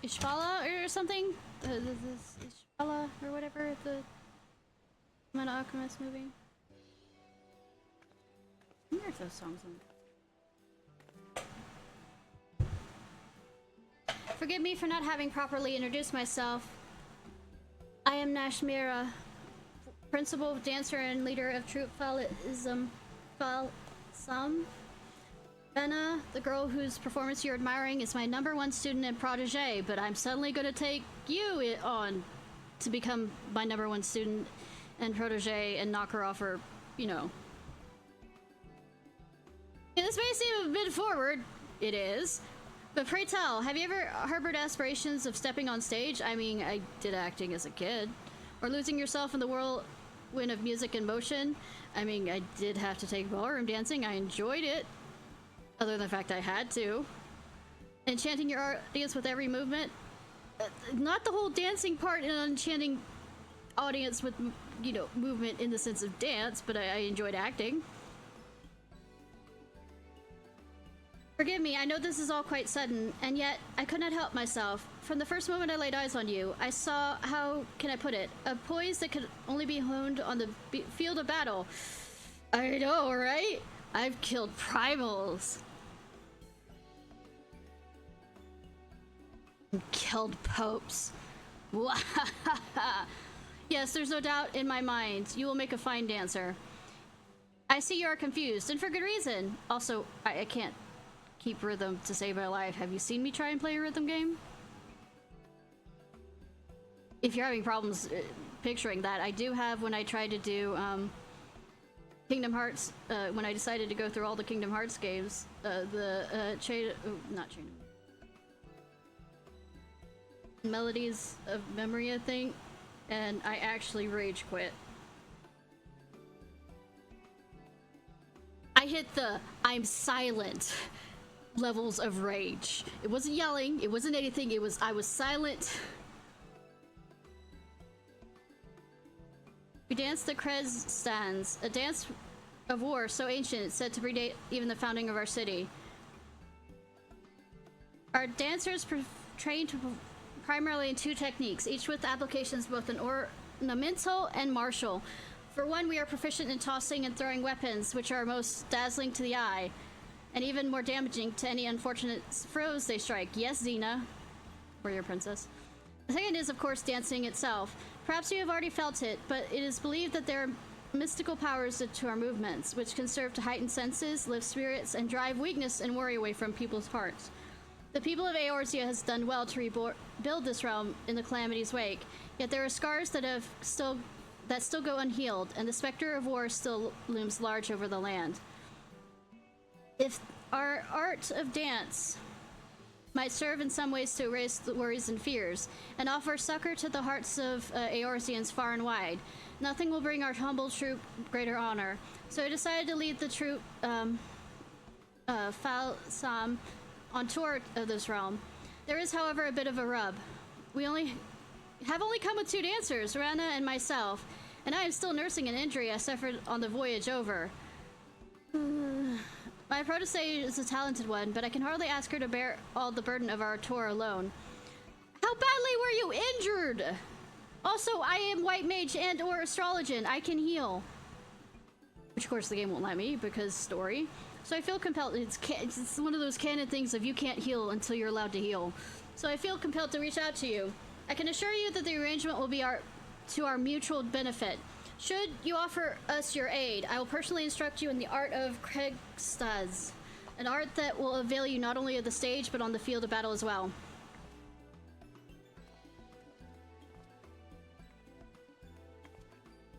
Ishvala or something? Ishvala or whatever, the Fullmetal Alchemist movie. I wonder if those songs on. Forgive me for not having properly introduced myself. I am Nashmira, principal dancer and leader of Troop Falsam. Benna, the girl whose performance you're admiring, is my #1 student and protege, but I'm suddenly going to take you on to become my #1 student and protege and knock her off her, you know. Yeah, this may seem a bit forward. It is. But pray tell, have you ever harbored aspirations of stepping on stage? I mean, I did acting as a kid. Or losing yourself in the whirlwind of music and motion? I mean, I did have to take ballroom dancing. I enjoyed it. Other than the fact I had to. Enchanting your audience with every movement. Not the whole dancing part in an enchanting audience with, you know, movement in the sense of dance, but I enjoyed acting. Forgive me, I know this is all quite sudden, and yet I could not help myself. From the first moment I laid eyes on you, I saw, how can I put it, a poise that could only be honed on the field of battle. I know, right? I've killed primals. Killed popes. Yes, there's no doubt in my mind. You will make a fine dancer. I see you are confused, and for good reason. Also, I can't keep rhythm to save my life. Have you seen me try and play a rhythm game? If you're having problems picturing that, I do have when I tried to do Kingdom Hearts, when I decided to go through all the Kingdom Hearts games, Melodies of Memory, I think, and I actually rage quit. I hit the I'm silent levels of rage. It wasn't yelling, it wasn't anything, it was I was silent. We danced the Krez stands, a dance of war so ancient it's said to predate even the founding of our city. Our dancers trained primarily in 2 techniques, each with applications both in ornamental and martial. For one, we are proficient in tossing and throwing weapons, which are most dazzling to the eye, and even more damaging to any unfortunate foes they strike. Yes, Xena, warrior princess. The second is, of course, dancing itself. Perhaps you have already felt it, but it is believed that there are mystical powers to our movements, which can serve to heighten senses, lift spirits, and drive weakness and worry away from people's hearts. The people of Eorzea has done well to rebuild this realm in the Calamity's wake, yet there are scars that still go unhealed, and the specter of war still looms large over the land. If our art of dance might serve in some ways to erase the worries and fears, and offer succor to the hearts of Eorzeans far and wide, nothing will bring our humble troop greater honor. So I decided to lead the troop, Falsam, on tour of this realm. There is, however, a bit of a rub. We have only come with 2 dancers, Rana and myself, and I am still nursing an injury I suffered on the voyage over. My protege is a talented one, but I can hardly ask her to bear all the burden of our tour alone. How badly were you injured? Also, I am white mage and or astrologian. I can heal. Which of course the game won't let me because story. So I feel compelled. It's one of those canon things of you can't heal until you're allowed to heal. So I feel compelled to reach out to you. I can assure you that the arrangement will be to our mutual benefit. Should you offer us your aid, I will personally instruct you in the art of Kriegstaz, an art that will avail you not only at the stage but on the field of battle as well.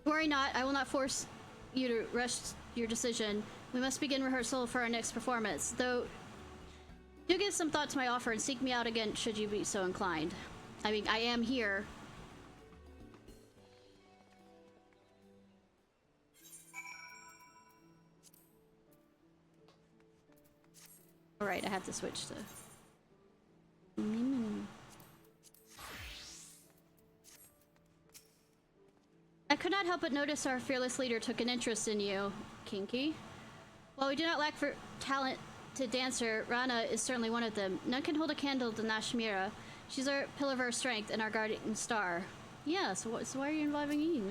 Worry not, I will not force you to rush your decision. We must begin rehearsal for our next performance, though do give some thought to my offer and seek me out again should you be so inclined. I mean, I am here. Alright, I have to switch to... I could not help but notice our fearless leader took an interest in you, Kinky. While we do not lack for talented dancer, Rana is certainly one of them. None can hold a candle to Nashmira. She's our pillar of our strength and our guardian star. Yeah, so why are you involving me?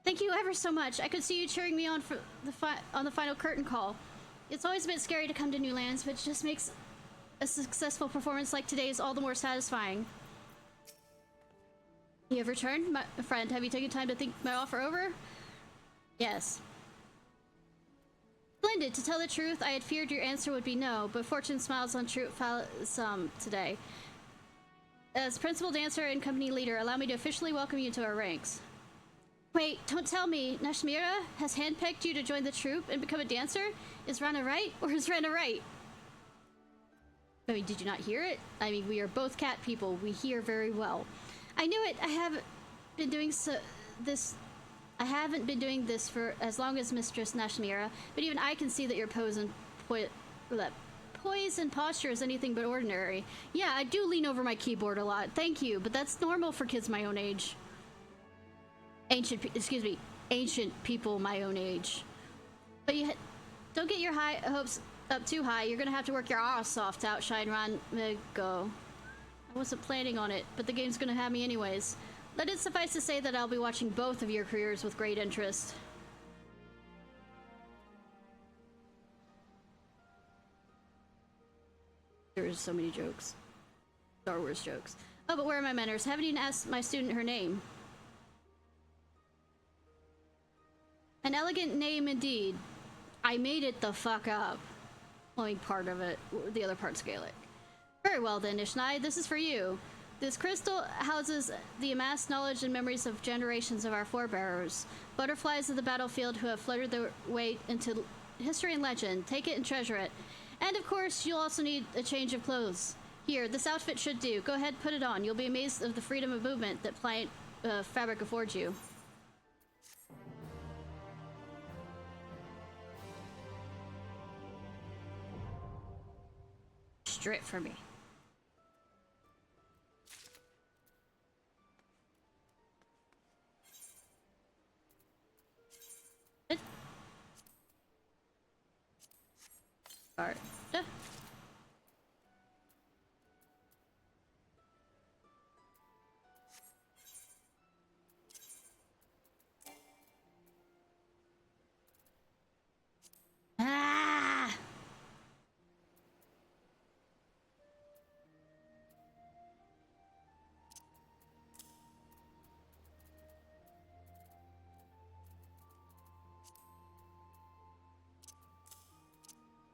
Thank you ever so much. I could see you cheering me on for the final curtain call. It's always a bit scary to come to new lands, but it just makes a successful performance like today's all the more satisfying. You have returned, my friend. Have you taken time to think my offer over? Yes. Splendid. To tell the truth, I had feared your answer would be no, but fortune smiles on true some today. As principal dancer and company leader, allow me to officially welcome you to our ranks. Wait, don't tell me. Nashmira has handpicked you to join the troupe and become a dancer? Is Rana right, or is Rana right? I mean, did you not hear it? I mean, we are both cat people. We hear very well. I knew it. I haven't been doing this for as long as Mistress Nashmira, but even I can see that your poise and posture is anything but ordinary. Yeah, I do lean over my keyboard a lot. Thank you, but that's normal for kids my own age. Ancient people my own age. But you don't get your hopes up too high. You're gonna have to work your ass off to outshine Ranmigo. I wasn't planning on it, but the game's gonna have me anyways. Let it suffice to say that I'll be watching both of your careers with great interest. There's so many jokes. Star Wars jokes. Oh, but where are my manners? Haven't even asked my student her name. An elegant name indeed. I made it the fuck up. Only part of it. The other part's Gaelic. Very well then, Ishnai. This is for you. This crystal houses the amassed knowledge and memories of generations of our forebearers. Butterflies of the battlefield who have fluttered their way into history and legend. Take it and treasure it. And of course, you'll also need a change of clothes. Here, this outfit should do. Go ahead, put it on. You'll be amazed of the freedom of movement that pliant fabric affords you. Strip for me. Start. Ah!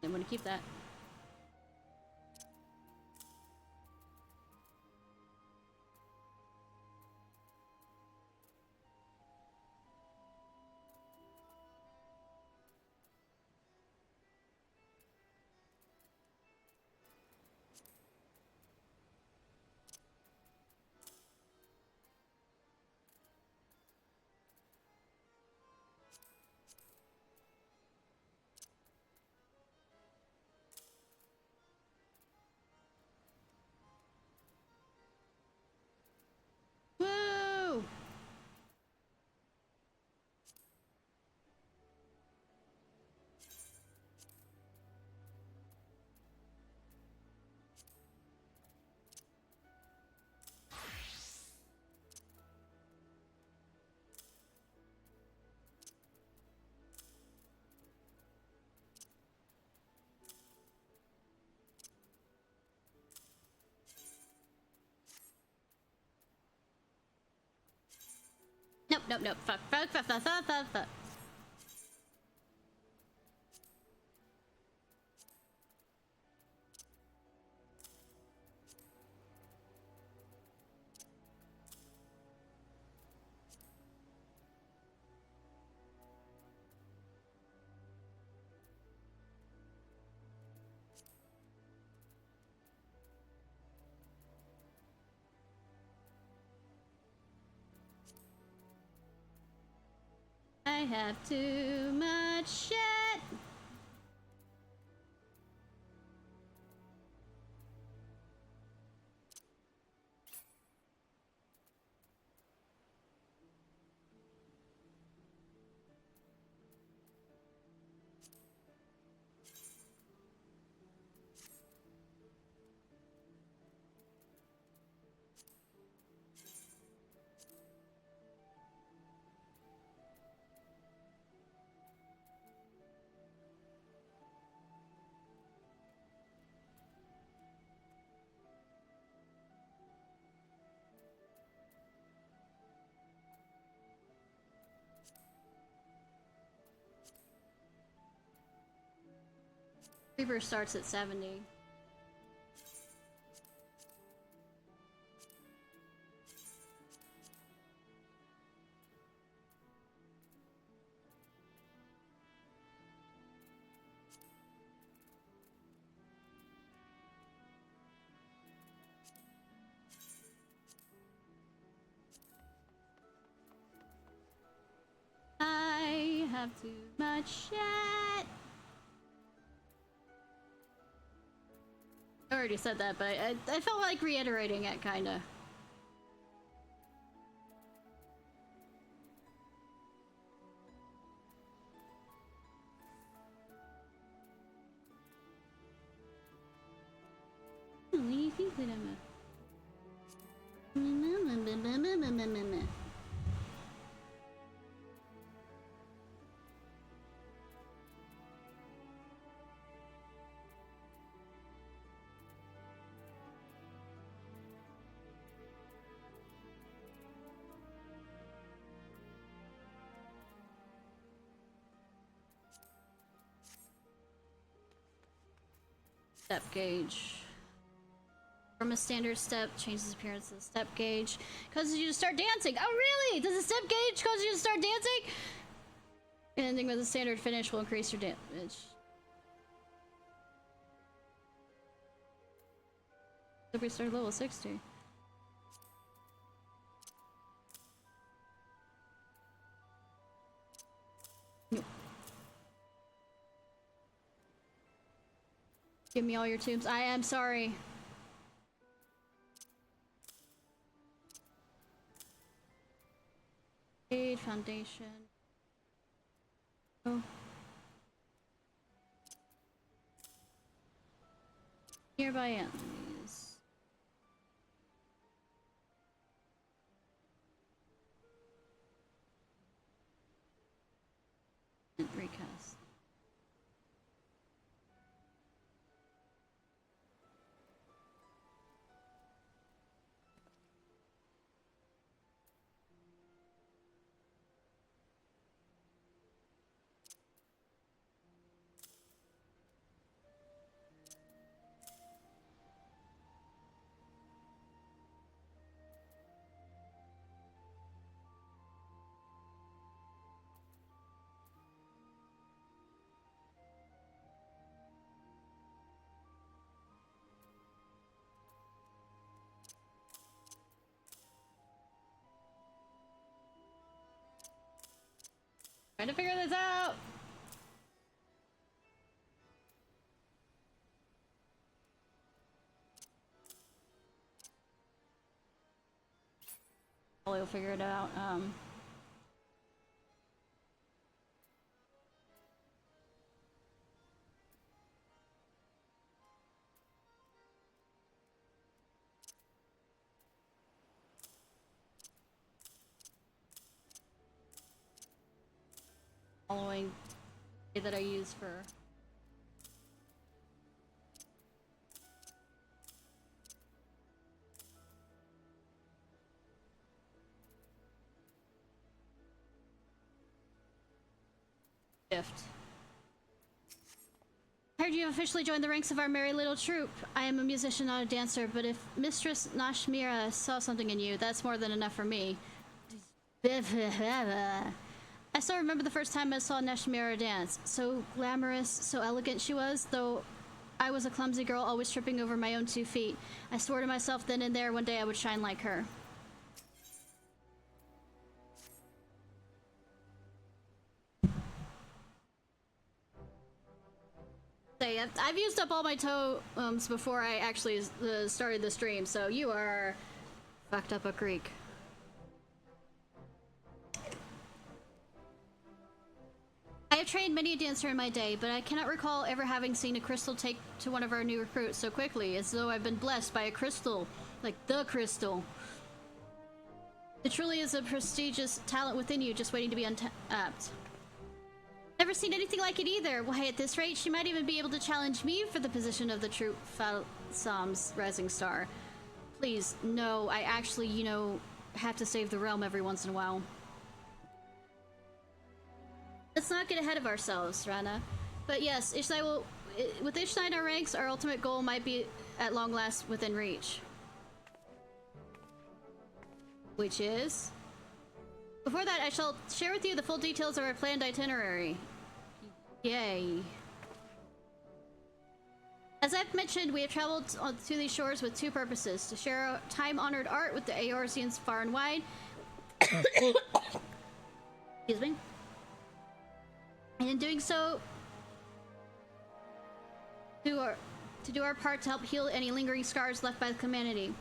I'm gonna keep that. nope. Fuck. I have too much shit. Reaper starts at 70. I have too much shit. I already said that, but I felt like reiterating it, kinda. What do you think that I'm a... Step gauge. From a standard step, changes appearance of the step gauge. Causes you to start dancing. Oh really? Does the step gauge cause you to start dancing? Ending with a standard finish will increase your damage. So we start level 60. Nope. Give me all your tombs. I am sorry. Aid, foundation. Oh. Nearby enemies. And recast. Trying to figure this out! We'll figure it out. Following that I use for Gift. I heard you have officially joined the ranks of our merry little troupe. I am a musician, not a dancer, but if Mistress Nashmira saw something in you, that's more than enough for me. I still remember the first time I saw Nashmira dance. So glamorous, so elegant she was, though I was a clumsy girl, always tripping over my own 2 feet. I swore to myself then and there one day I would shine like her. I've used up all my tomes before I actually started the stream, so you are fucked up a creek. I have trained many a dancer in my day, but I cannot recall ever having seen a crystal take to one of our new recruits so quickly, as though I've been blessed by a crystal, like the crystal. It truly is a prestigious talent within you, just waiting to be untapped. Never seen anything like it either. Why, at this rate, she might even be able to challenge me for the position of the Troop Falsam's Rising Star. Please, no, I actually, you know, have to save the realm every once in a while. Let's not get ahead of ourselves, Rana. But yes, Ishnai will... With Ishnai in our ranks, our ultimate goal might be, at long last, within reach. Which is... Before that, I shall share with you the full details of our planned itinerary. Yay. As I've mentioned, we have traveled to these shores with 2 purposes. To share our time-honored art with the Eorzeans far and wide. Excuse me. And in doing so, to do our part to help heal any lingering scars left by the calamity.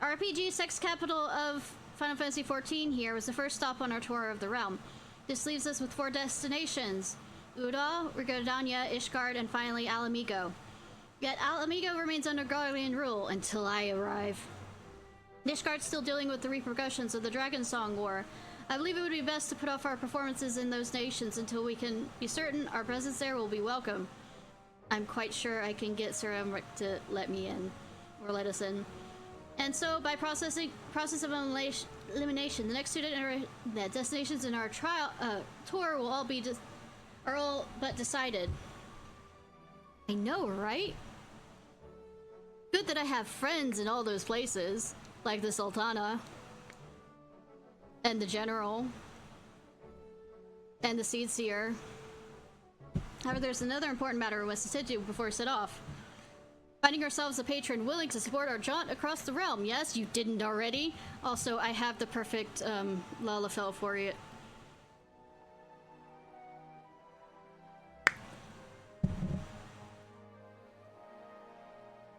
RPG sex capital of Final Fantasy XIV here was the first stop on our tour of the realm. This leaves us with 4 destinations: Udal, Rigodania, Ishgard, and finally Alamigo. Yet Alamigo remains under Guardian rule until I arrive. Ishgard's still dealing with the repercussions of the Dragon Song War. I believe it would be best to put off our performances in those nations until we can be certain our presence there will be welcome. I'm quite sure I can get Sir Emric to let me in, or let us in. And so, by process of elimination, the next 2 destinations in our tour will all be are all but decided. I know, right? Good that I have friends in all those places, like the Sultana, and the General, and the Seed Seer. However, there's another important matter we must attend to before we set off. Finding ourselves a patron willing to support our jaunt across the realm. Yes, you didn't already. Also, I have the perfect Lalafell for you.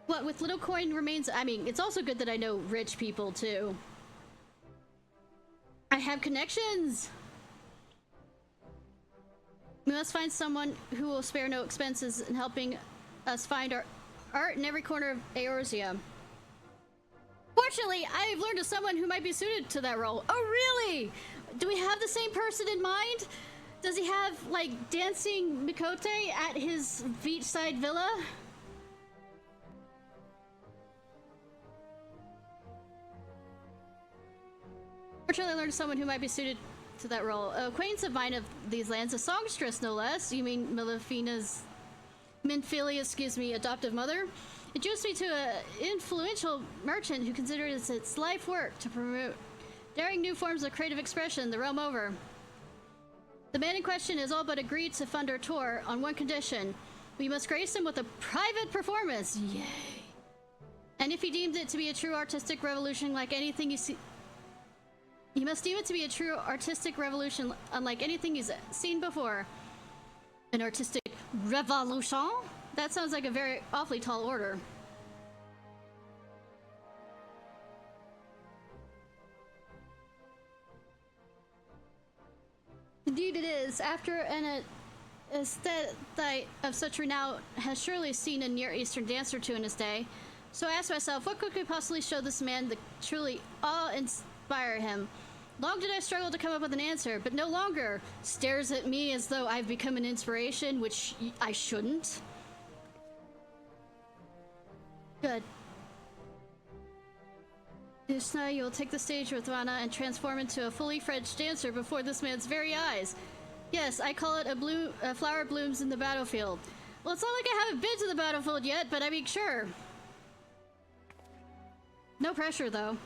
What with little coin remains, I mean, it's also good that I know rich people too. I have connections. We must find someone who will spare no expenses in helping us find our art in every corner of Eorzea. Fortunately, I've learned of someone who might be suited to that role. Oh, really? Do we have the same person in mind? Does he have, like, dancing Mikote at his beachside villa? Fortunately, I learned of someone who might be suited to that role. Acquaintance of mine of these lands, a songstress, no less. You mean Minfilia's, adoptive mother, introduced me to an influential merchant who considers its life work to promote daring new forms of creative expression the realm over. The man in question has all but agreed to fund our tour on one condition: we must grace him with a private performance. Yay! And if he deemed it to be a true artistic revolution like anything you see, he must deem it to be a true artistic revolution unlike anything he's seen before. An artistic revolution? That sounds like a very awfully tall order. Indeed it is. After an aesthete of such renown has surely seen a Near Eastern dance or 2 in his day. So I asked myself, what could possibly show this man that truly awe-inspire him? Long did I struggle to come up with an answer, but no longer stares at me as though I've become an inspiration, which I shouldn't. Good. Ishnai, you'll take the stage with Rana and transform into a fully fledged dancer before this man's very eyes. Yes, I call it a flower blooms in the battlefield. Well, it's not like I haven't been to the battlefield yet, but I mean, sure. No pressure, though.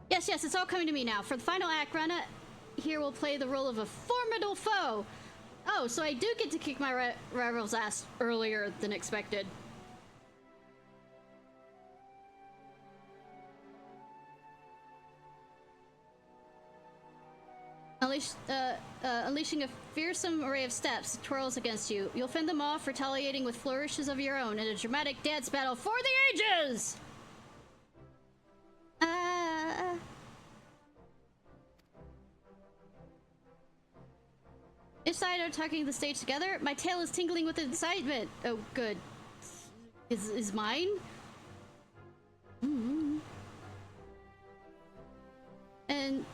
Yes, yes, it's all coming to me now. For the final act, Rana here will play the role of a formidable foe. Oh, so I do get to kick my rival's ass earlier than expected. Unleashing a fearsome array of steps twirls against you. You'll fend them off, retaliating with flourishes of your own in a dramatic dance battle for the ages! Ishnai are tucking the stage together. My tail is tingling with excitement. Oh, good. Is mine? Mm-hmm. And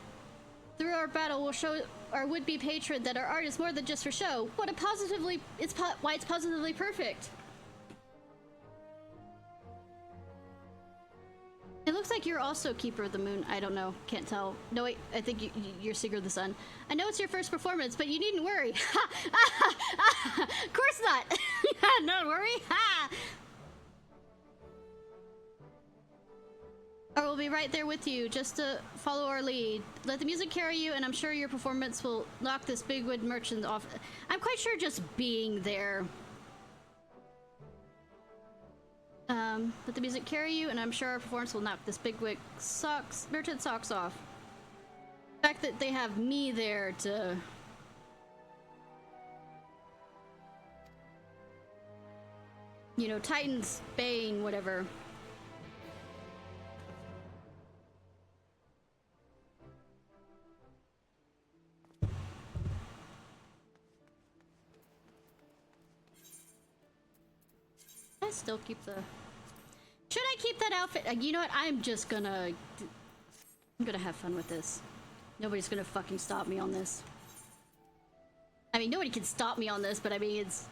through our battle, we'll show our would-be patron that our art is more than just for show. Why it's positively perfect. It looks like you're also Keeper of the Moon. I don't know. Can't tell. No, wait. I think you're Seeker of the Sun. I know it's your first performance, but you needn't worry. Of course not. Don't worry. Or we'll be right there with you, just to follow our lead. Let the music carry you, and I'm sure your performance will knock this bigwig merchant off. I'm quite sure just being there. Let the music carry you, and I'm sure our performance will knock this bigwig merchant socks off. The fact that they have me there to... You know, Titan's Bane, whatever. I still keep the... Should I keep that outfit? You know what? I'm gonna have fun with this. Nobody's gonna fucking stop me on this. I mean, nobody can stop me on this, but I mean, it's...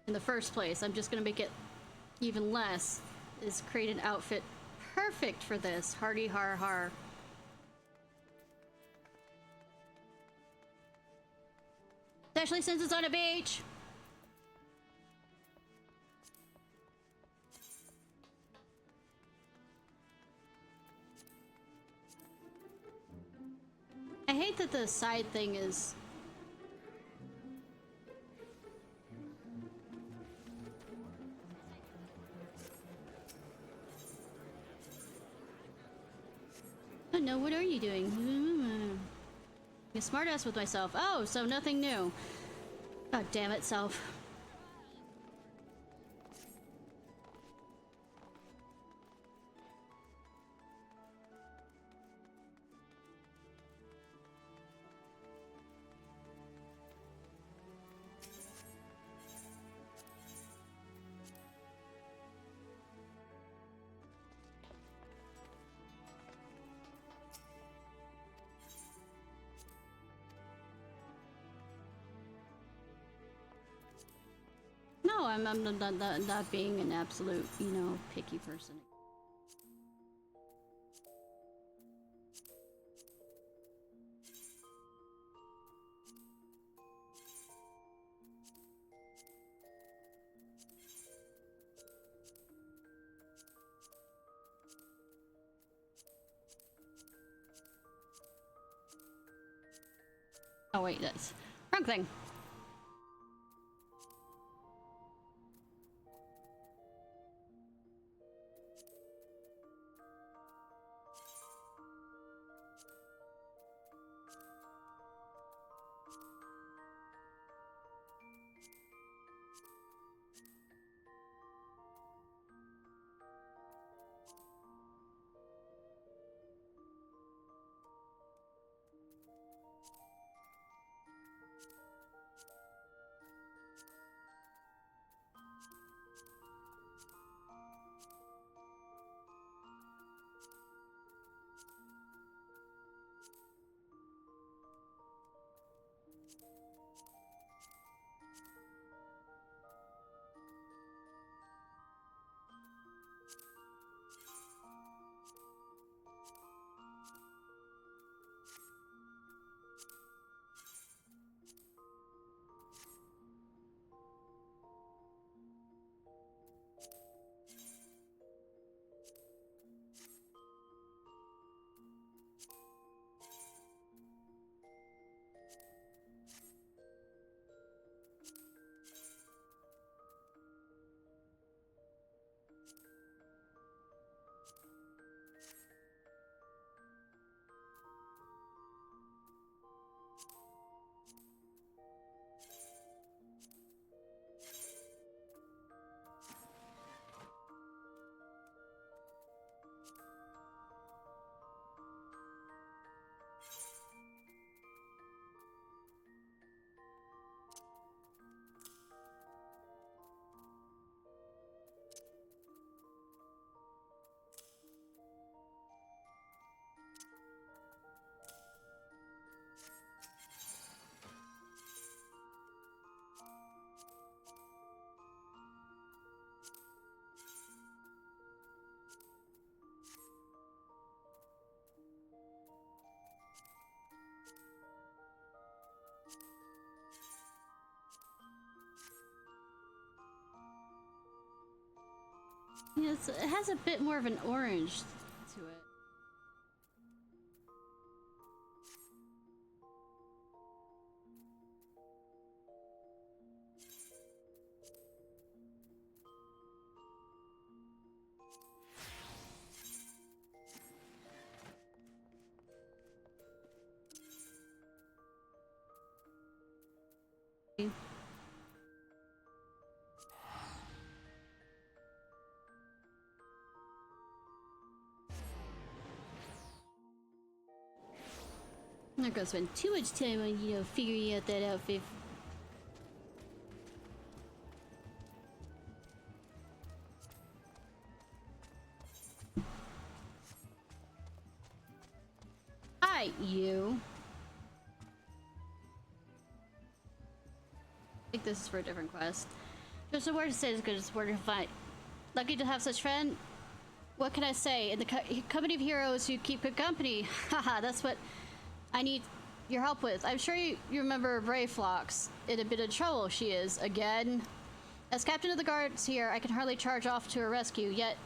In the first place, I'm just gonna make it even less. Is create an outfit perfect for this. Hardy har har. Especially since it's on a beach. I hate that the side thing is... Oh no, what are you doing? A smartass with myself. Oh, so nothing new. God damn it, self. No, I'm not being an absolute, you know, picky person. Oh wait, that's wrong thing. Yeah, it has a bit more of an orange to it. I'm not gonna spend too much time on, you know, figuring out that outfit. Hi, you. I think this is for a different quest. Just a word to say as good as a word to find. Lucky to have such friend. What can I say? In the company of heroes who keep good company. Haha, that's what I need your help with. I'm sure you remember Ciarfox. In a bit of trouble, she is. Again. As captain of the guards here, I can hardly charge off to her rescue, yet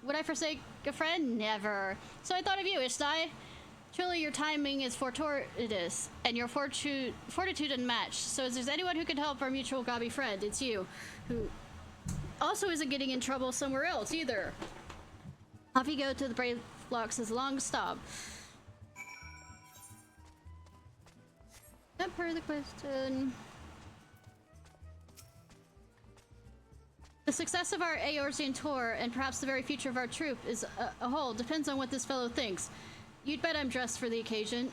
would I forsake a friend? Never. So I thought of you, Ishnai. Truly, your timing is fortuitous, and your fortitude unmatched. So if there's anyone who can help our mutual gobby friend, it's you, who also isn't getting in trouble somewhere else, either. Off you go to the brave blocks as a long stop. Not per the question. The success of our Eorzean tour, and perhaps the very future of our troop, is a whole, depends on what this fellow thinks. You'd bet I'm dressed for the occasion.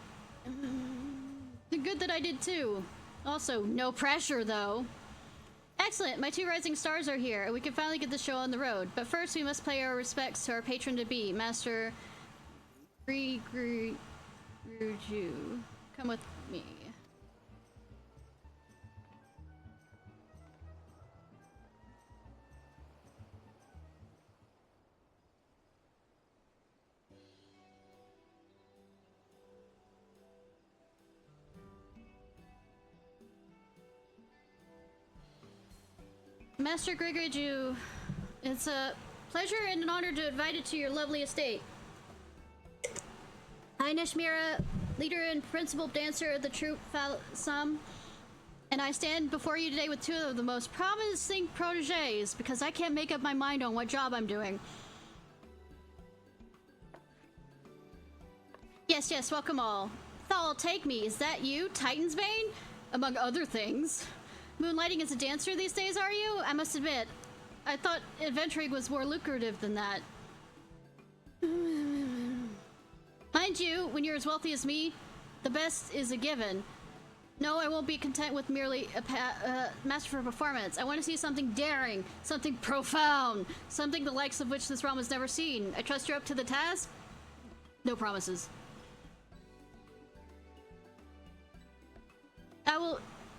Good that I did too. Also, no pressure though. Excellent, my 2 rising stars are here, and we can finally get the show on the road. But first, we must pay our respects to our patron-to-be, Master Ruju. Come with me. Master Grigoriju, it's a pleasure and an honor to invite you to your lovely estate. I, Neshmira, leader and principal dancer of the troupe Sam, and I stand before you today with 2 of the most promising proteges because I can't make up my mind on what job I'm doing. Yes, yes, welcome all. Thal, take me. Is that you, Titan's Bane? Among other things. Moonlighting as a dancer these days, are you? I must admit, I thought adventuring was more lucrative than that. Mind you, when you're as wealthy as me, the best is a given. No, I won't be content with merely a masterful performance. I want to see something daring, something profound, something the likes of which this realm has never seen. I trust you're up to the task? No promises.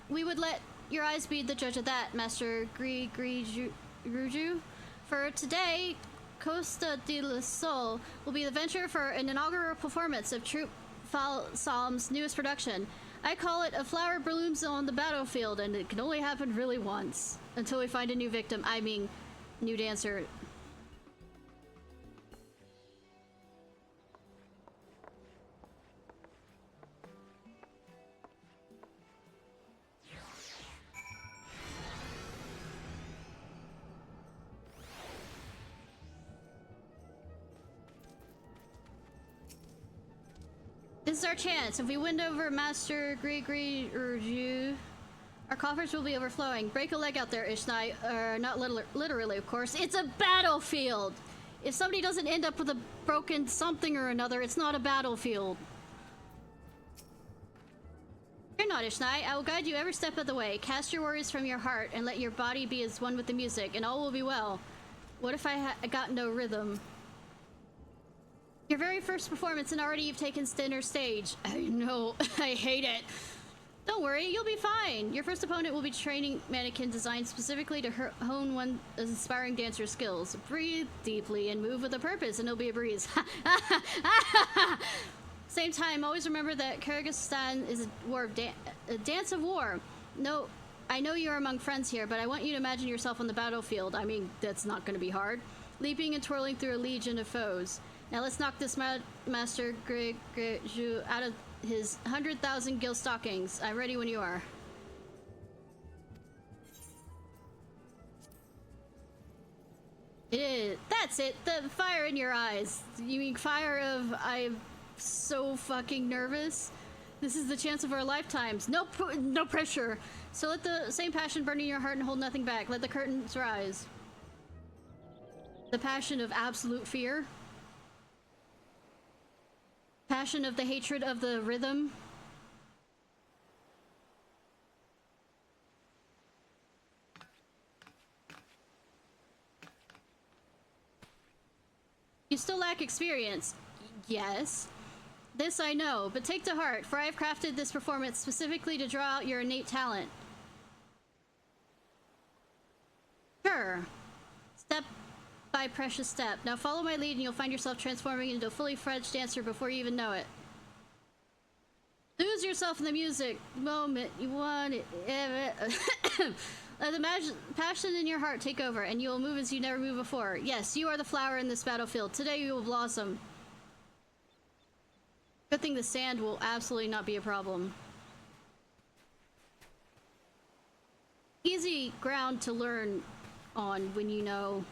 We would let your eyes be the judge of that, Master Ruju. For today, Costa del Sol will be the venture for an inaugural performance of Troupe Salm's newest production. I call it A Flower Blooms on the Battlefield, and it can only happen really once. Until we find a new victim, I mean, new dancer. This is our chance. If we win over Master Grigoriju, our coffers will be overflowing. Break a leg out there, Ishnai. Not literally, of course. It's a battlefield! If somebody doesn't end up with a broken something or another, it's not a battlefield. Fear not, Ishnai. I will guide you every step of the way. Cast your worries from your heart and let your body be as one with the music, and all will be well. What if I got no rhythm? Your very first performance, and already you've taken center stage. I know, I hate it. Don't worry, you'll be fine. Your first opponent will be training mannequin designed specifically to hone one's inspiring dancer skills. Breathe deeply and move with a purpose, and it'll be a breeze. Same time, always remember that Kyrgyzstan is a dance of war. No, I know you're among friends here, but I want you to imagine yourself on the battlefield. I mean, that's not going to be hard. leaping and twirling through a legion of foes. Now let's knock this Master Greju out of his 100,000 gil stockings. I'm ready when you are. It is. That's it. The fire in your eyes. You mean fire of I'm so fucking nervous? This is the chance of our lifetimes. No pressure. So let the same passion burn in your heart and hold nothing back. Let the curtains rise. The passion of absolute fear. Passion of the hatred of the rhythm. You still lack experience. Yes. This I know, but take to heart, for I have crafted this performance specifically to draw out your innate talent. Sure. Step by precious step. Now follow my lead and you'll find yourself transforming into a fully fledged dancer before you even know it. Lose yourself in the music moment you want it. Let the passion in your heart take over, and you will move as you never moved before. Yes, you are the flower in this battlefield. Today you will blossom. Good thing the sand will absolutely not be a problem. Easy ground to learn on when you know.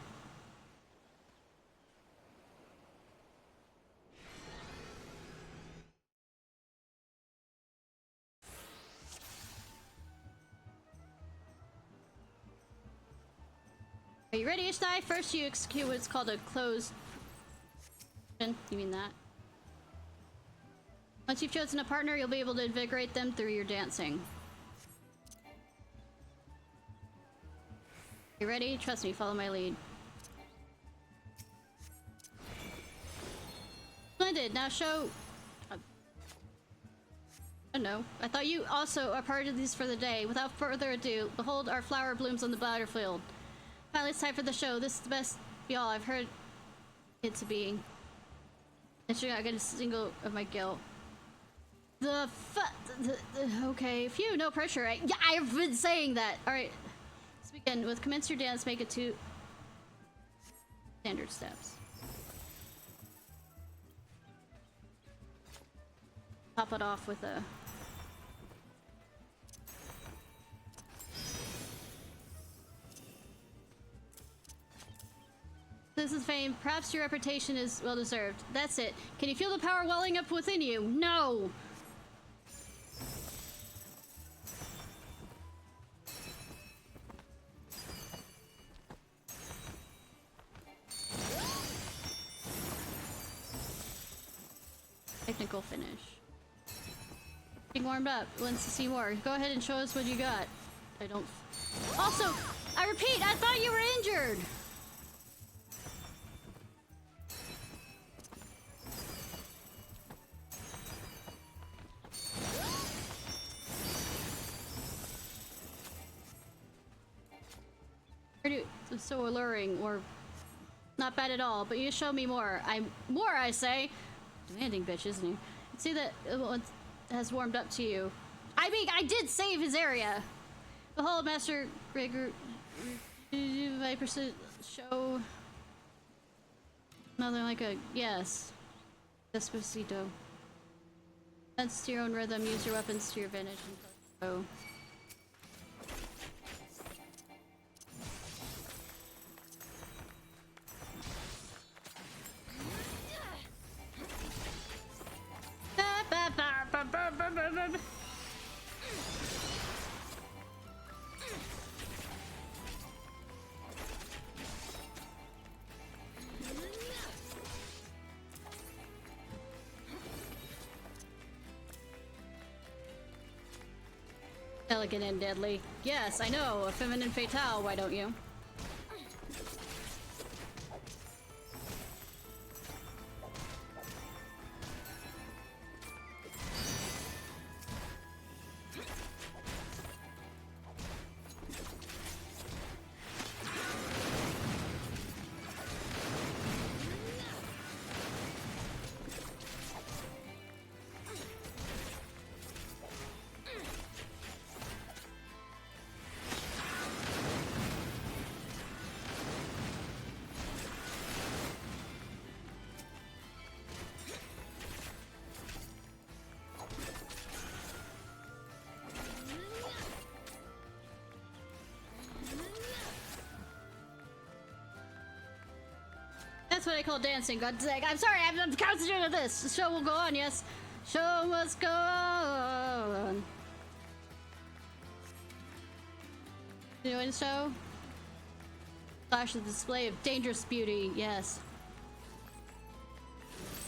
Are you ready, Ishnai? First you execute what's called a closed... You mean that? Once you've chosen a partner, you'll be able to invigorate them through your dancing. You ready? Trust me, follow my lead. Splendid, now show... Oh no, I thought you also are part of these for the day. Without further ado, behold our flower blooms on the battlefield. Finally, it's time for the show. This is the best y'all I've heard it to be. And sure, I get a single of my guilt. Okay, phew, no pressure. Yeah, I've been saying that. Alright, let's begin with commence your dance, make it 2 standard steps. Top it off with a... This is fame. Perhaps your reputation is well deserved. That's it. Can you feel the power welling up within you? No! Technical finish. Getting warmed up. Wants to see more. Go ahead and show us what you got. I don't... Also, I repeat, I thought you were injured! It's so alluring, or not bad at all, but you show me more. I say. Demanding bitch, isn't he? See that it has warmed up to you. I mean, I did save his area. Behold, Master Gregor, Viper show. Nothing like a yes. Despacito. Dance to your own rhythm. Use your weapons to your advantage. And elegant and deadly. Yes, I know. A feminine fatale, why don't you? That's what I call dancing. God dang. I'm sorry, I'm concentrating on this. The show will go on, yes. Show must go on. You know, in show? Flash the display of dangerous beauty, yes.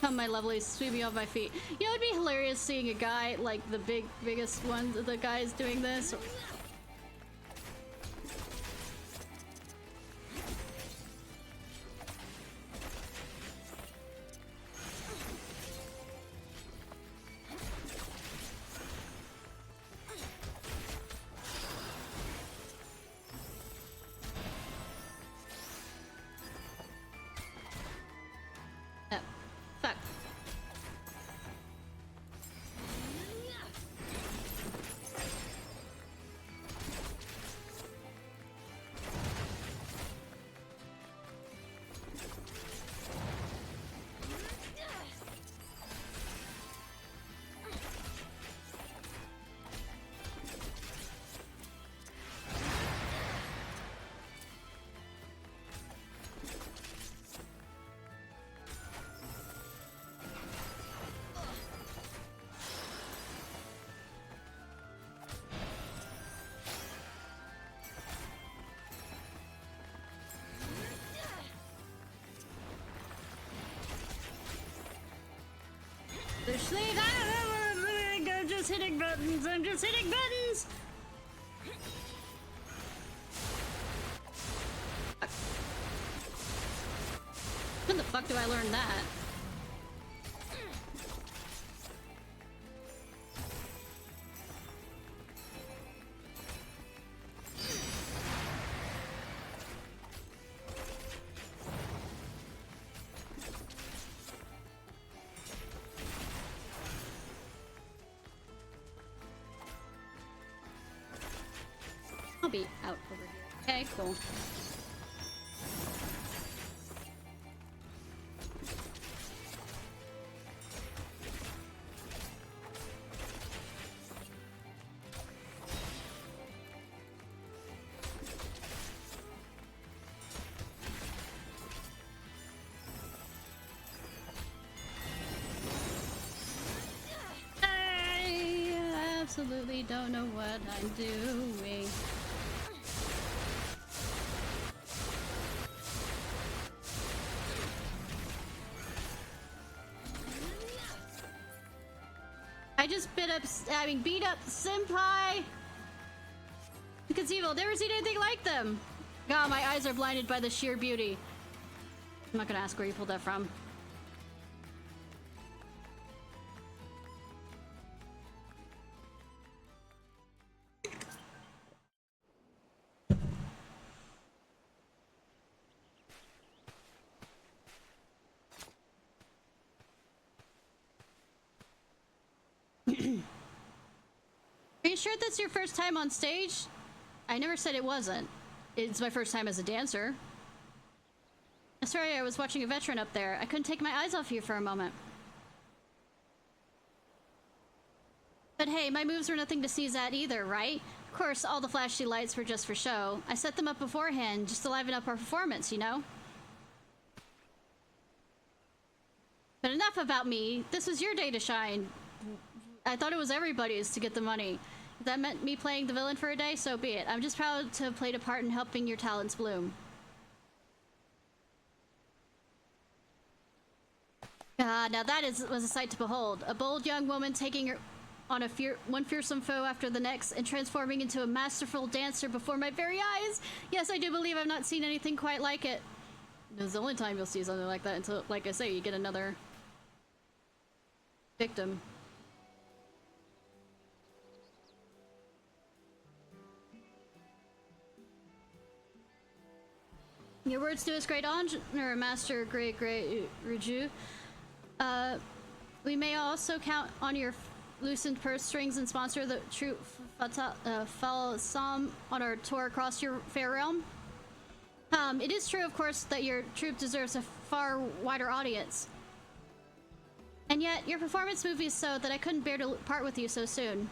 Come, my lovelies, sweep me off my feet. You know, it'd be hilarious seeing a guy, like the biggest one, the guys doing this. I'm just hitting buttons. I'm just hitting buttons. When the fuck do I learn that? I'll be out over here. Okay, cool. I absolutely don't know what I'm doing. Beat up Senpai! Inconceivable, never seen anything like them! God, my eyes are blinded by the sheer beauty. I'm not gonna ask where you pulled that from. Are you sure that's your first time on stage? I never said it wasn't. It's my first time as a dancer. Sorry, I was watching a veteran up there. I couldn't take my eyes off you for a moment. But hey, my moves were nothing to sneeze at either, right? Of course, all the flashy lights were just for show. I set them up beforehand, just to liven up our performance, you know? But enough about me. This was your day to shine. I thought it was everybody's to get the money. If that meant me playing the villain for a day, so be it. I'm just proud to have played a part in helping your talents bloom. Ah, now that was a sight to behold. A bold young woman taking on one fearsome foe after the next and transforming into a masterful dancer before my very eyes. Yes, I do believe I've not seen anything quite like it. This is the only time you'll see something like that until, like I say, you get another victim. Your words do us great honor, Master Great Raju. We may also count on your loosened purse strings and sponsor the troop Falsam on our tour across your fair realm. It is true, of course, that your troop deserves a far wider audience. And yet, your performance moved me so that I couldn't bear to part with you so soon.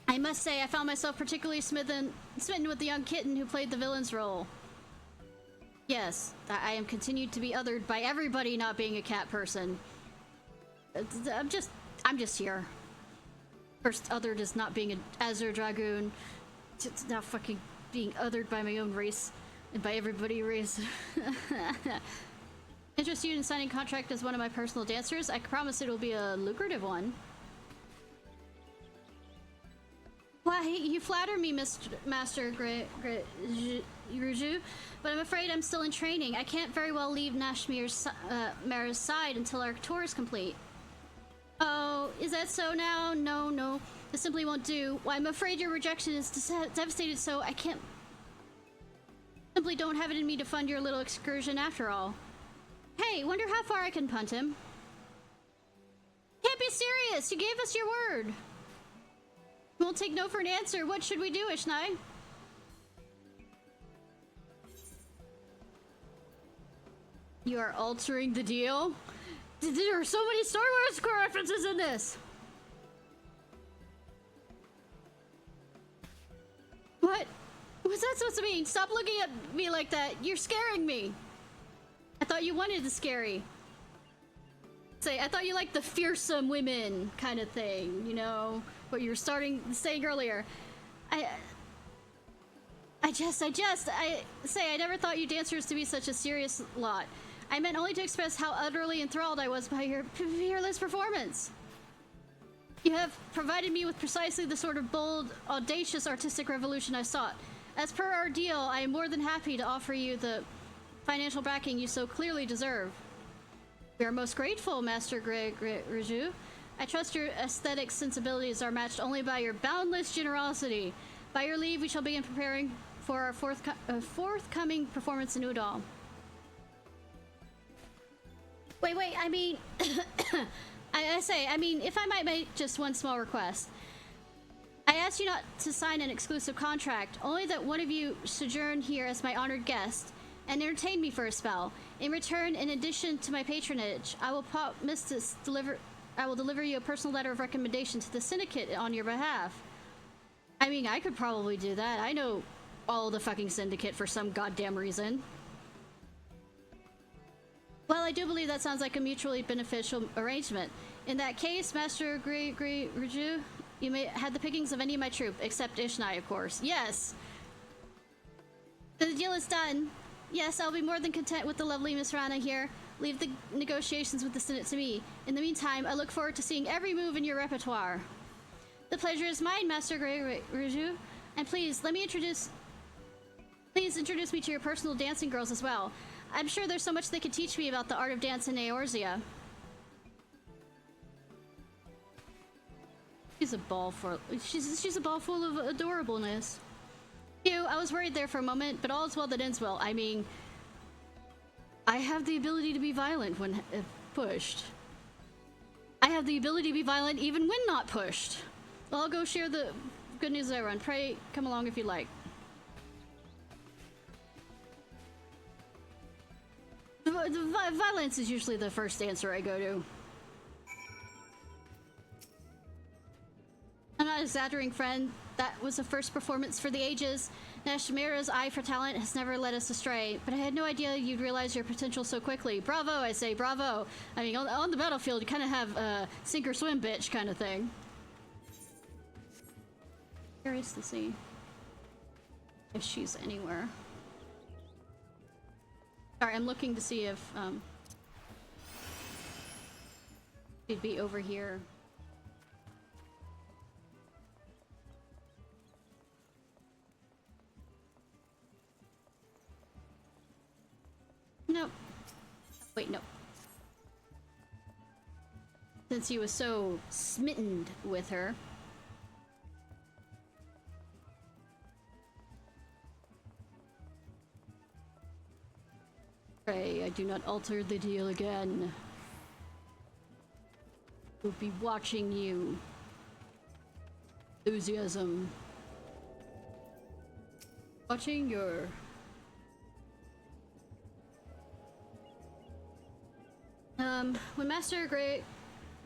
I must say, I found myself particularly smitten with the young kitten who played the villain's role. Yes, I am continued to be othered by everybody not being a cat person. I'm just here. First othered as not being an Azure Dragoon. Now fucking being othered by my own race. And by everybody race. Interested in signing a contract as one of my personal dancers? I promise it will be a lucrative one. Why, you flatter me, Master Ruju, but I'm afraid I'm still in training. I can't very well leave Nashmir's side until our tour is complete. Oh, is that so now? No. This simply won't do. Why, I'm afraid your rejection is devastated, so I can't... Simply don't have it in me to fund your little excursion after all. Hey, wonder how far I can punt him. Can't be serious! You gave us your word! Won't take no for an answer. What should we do, Ishnai? You are altering the deal? There are so many Star Wars references in this! What? What's that supposed to mean? Stop looking at me like that. You're scaring me. I thought you wanted the scary. Say, I thought you liked the fearsome women kind of thing, you know? What you were saying earlier. I never thought you dancers to be such a serious lot. I meant only to express how utterly enthralled I was by your fearless performance. You have provided me with precisely the sort of bold, audacious artistic revolution I sought. As per our deal, I am more than happy to offer you the financial backing you so clearly deserve. We are most grateful, Master Raju. I trust your aesthetic sensibilities are matched only by your boundless generosity. By your leave, we shall begin preparing for our forthcoming performance in Udall. Wait, I mean... I mean, if I might make just one small request. I asked you not to sign an exclusive contract, only that one of you sojourn here as my honored guest and entertain me for a spell. In return, in addition to my patronage, I will deliver you a personal letter of recommendation to the syndicate on your behalf. I mean, I could probably do that. I know all the fucking syndicate for some goddamn reason. Well, I do believe that sounds like a mutually beneficial arrangement. In that case, Master Raju, you may have the pickings of any of my troop, except Ishnai, of course. Yes! The deal is done. Yes, I'll be more than content with the lovely Miss Rana here. Leave the negotiations with the Senate to me. In the meantime, I look forward to seeing every move in your repertoire. The pleasure is mine, Master Raju. And please introduce me to your personal dancing girls as well. I'm sure there's so much they could teach me about the art of dance in Eorzea. She's a ball full of adorableness. I was worried there for a moment, but all is well that ends well. I mean, I have the ability to be violent when pushed. I have the ability to be violent even when not pushed. Well, I'll go share the good news with everyone. Pray, come along if you like. The violence is usually the first answer I go to. I'm not exaggerating, friend. That was the first performance for the ages. Nashmira's eye for talent has never led us astray, but I had no idea you'd realize your potential so quickly. Bravo, I say, bravo. I mean, on the battlefield, you kind of have a sink or swim bitch kind of thing. Curious to see if she's anywhere. Sorry, I'm looking to see if she'd be over here. Nope. Wait, no. Since he was so smitten with her. Pray I do not alter the deal again. We'll be watching you. Enthusiasm. Watching your... When Master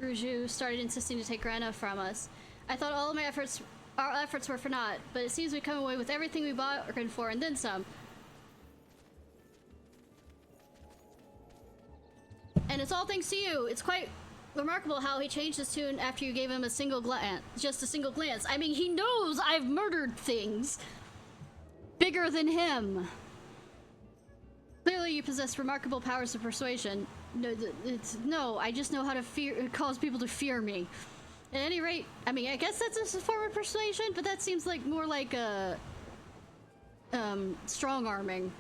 Raju started insisting to take Grana from us, I thought all of our efforts were for naught, but it seems we come away with everything we bargained for and then some. It's all thanks to you. It's quite remarkable how he changed his tune after you gave him a single glance. Just a single glance. I mean, he knows I've murdered things bigger than him. Clearly, you possess remarkable powers of persuasion. No, I just know how to cause people to fear me. At any rate, I mean, I guess that's a form of persuasion, but that seems like more like a strong arming.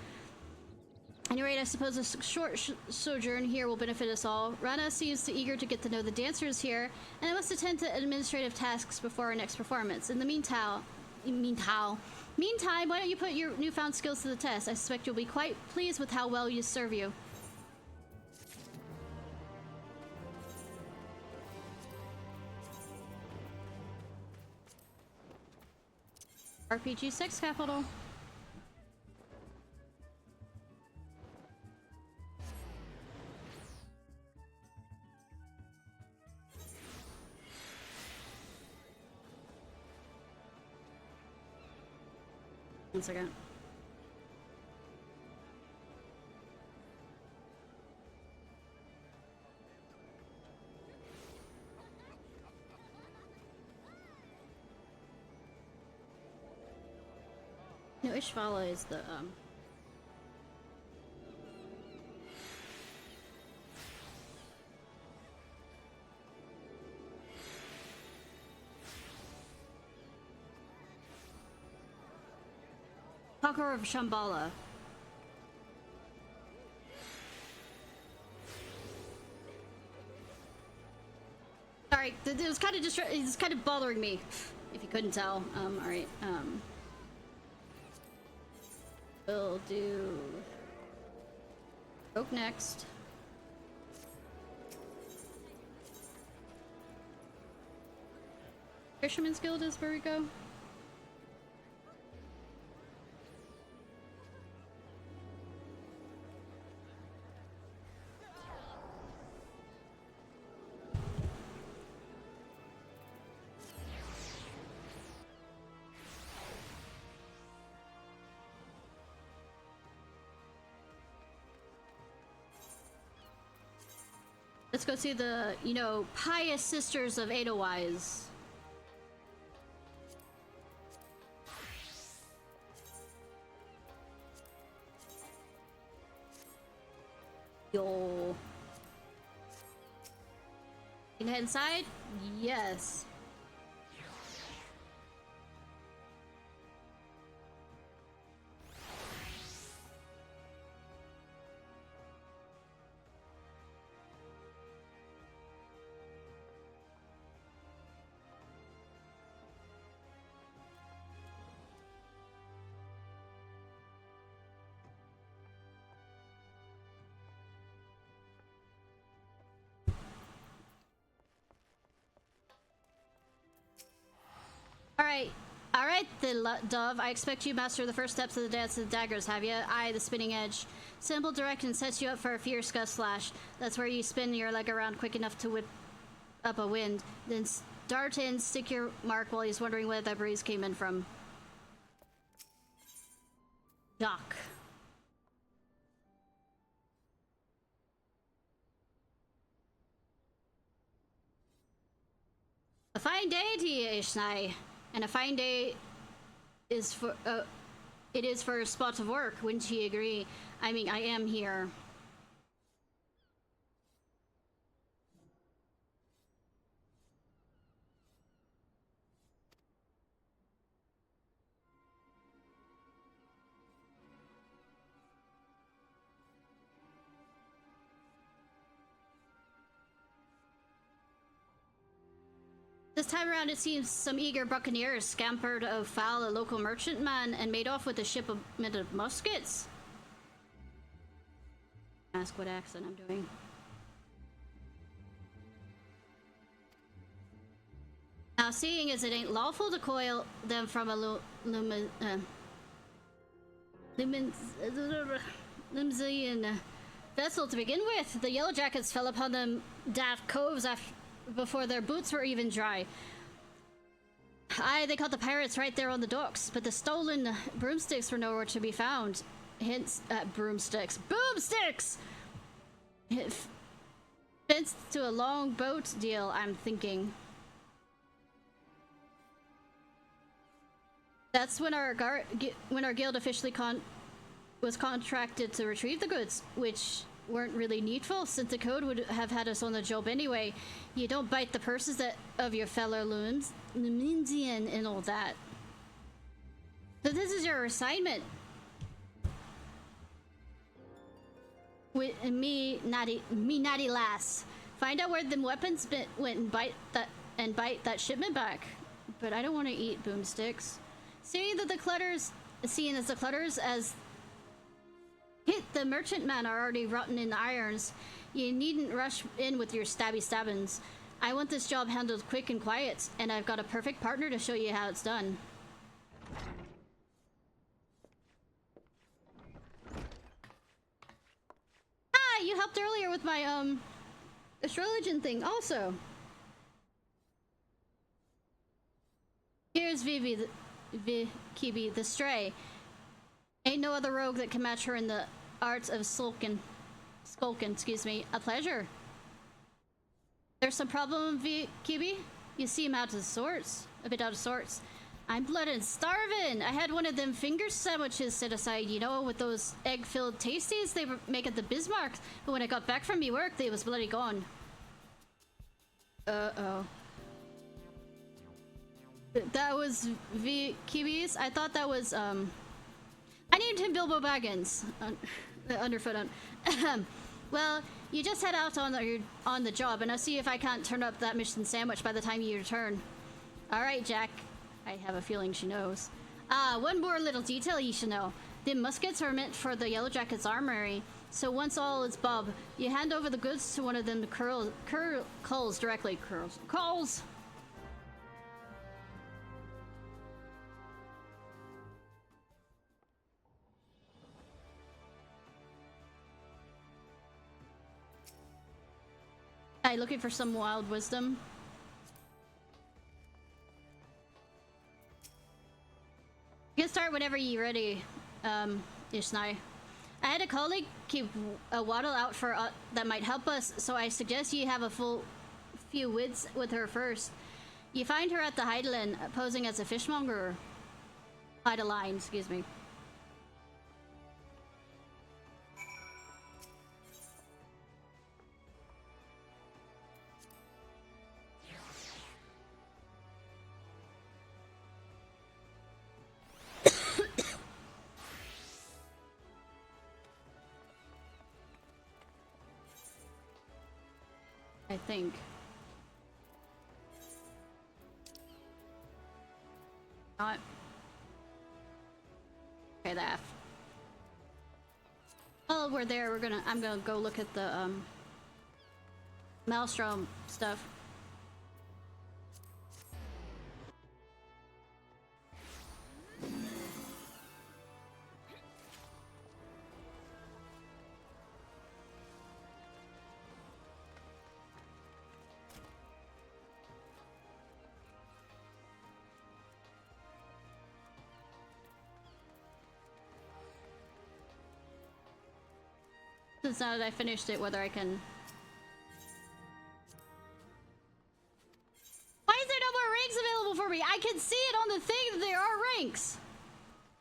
At any rate, I suppose a short sojourn here will benefit us all. Rana seems eager to get to know the dancers here, and I must attend to administrative tasks before our next performance. In the meantime, why don't you put your newfound skills to the test? I suspect you'll be quite pleased with how well you serve you. RPG sex capital. One second. No, Ishvala is the Conqueror of Shambhala. Sorry, it was kind of it's kind of bothering me, if you couldn't tell. All right. We'll do Oak next. Fisherman's Guild is where we go. Let's go see the, you know, pious sisters of Edelweiss. Yo. Can you head inside? Yes. Alright, the dove. I expect you master the first steps of the dance of the daggers, have you? Aye, the spinning edge. Simple, direct, and sets you up for a fierce gust slash. That's where you spin your leg around quick enough to whip up a wind. Then dart in, stick your mark while he's wondering where that breeze came in from. Jock. A fine day to you, Ishnai. And a fine day is for it is for a spot of work, wouldn't you agree? I mean, I am here. This time around, it seems some eager buccaneers scampered afoul a local merchantman and made off with a shipment of muskets. Ask what accent I'm doing. Now, seeing as it ain't lawful to coil them from a Limsian vessel to begin with, the Yellow Jackets fell upon them daft coves before their boots were even dry. Aye, they caught the pirates right there on the docks, but the stolen broomsticks were nowhere to be found. Hence, broomsticks. Boomsticks! Hence to a long boat deal, I'm thinking. That's when our guild officially was contracted to retrieve the goods, which weren't really needful since the code would have had us on the job anyway. You don't bite the purses of your fellow Luminsian and all that. So this is your assignment. With me naughty lass. Find out where them weapons went and bite that shipment back. But I don't want to eat boomsticks. Seeing as the clutters as hit the merchantman are already rotten in the irons, you needn't rush in with your stabbins. I want this job handled quick and quiet, and I've got a perfect partner to show you how it's done. Ah, you helped earlier with my astrologian thing also. Here's Kibi the Stray. Ain't no other rogue that can match her in the arts of skulkin, excuse me. A pleasure. There's some problem, Kibi? You seem out of sorts. A bit out of sorts. I'm blood and starving. I had one of them finger sandwiches set aside, you know, with those egg-filled tasties they make at the Bismarck. But when I got back from me work, they was bloody gone. Uh-oh. That was Kibi's? I thought that was, I named him Bilbo Baggins. Underfoot on. Well, you just head out on the job, and I'll see if I can't turn up that mission sandwich by the time you return. Alright, Jack. I have a feeling she knows. One more little detail you should know. The muskets are meant for the Yellow Jacket's armory, so once all is bob, you hand over the goods to one of them culls directly. Culls! Looking for some wild wisdom. You can start whenever you're ready, Ishnai. I had a colleague keep a waddle out for that might help us, so I suggest you have a full few wits with her first. You find her at the Heidelin, posing as a fishmonger. Heideline, excuse me. I think. Not. Okay, the F. Well, we're there. I'm gonna go look at the Maelstrom stuff. Since now that I finished it, whether I can... Why is there no more ranks available for me? I can see it on the thing that there are ranks!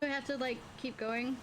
Do I have to, like, keep going?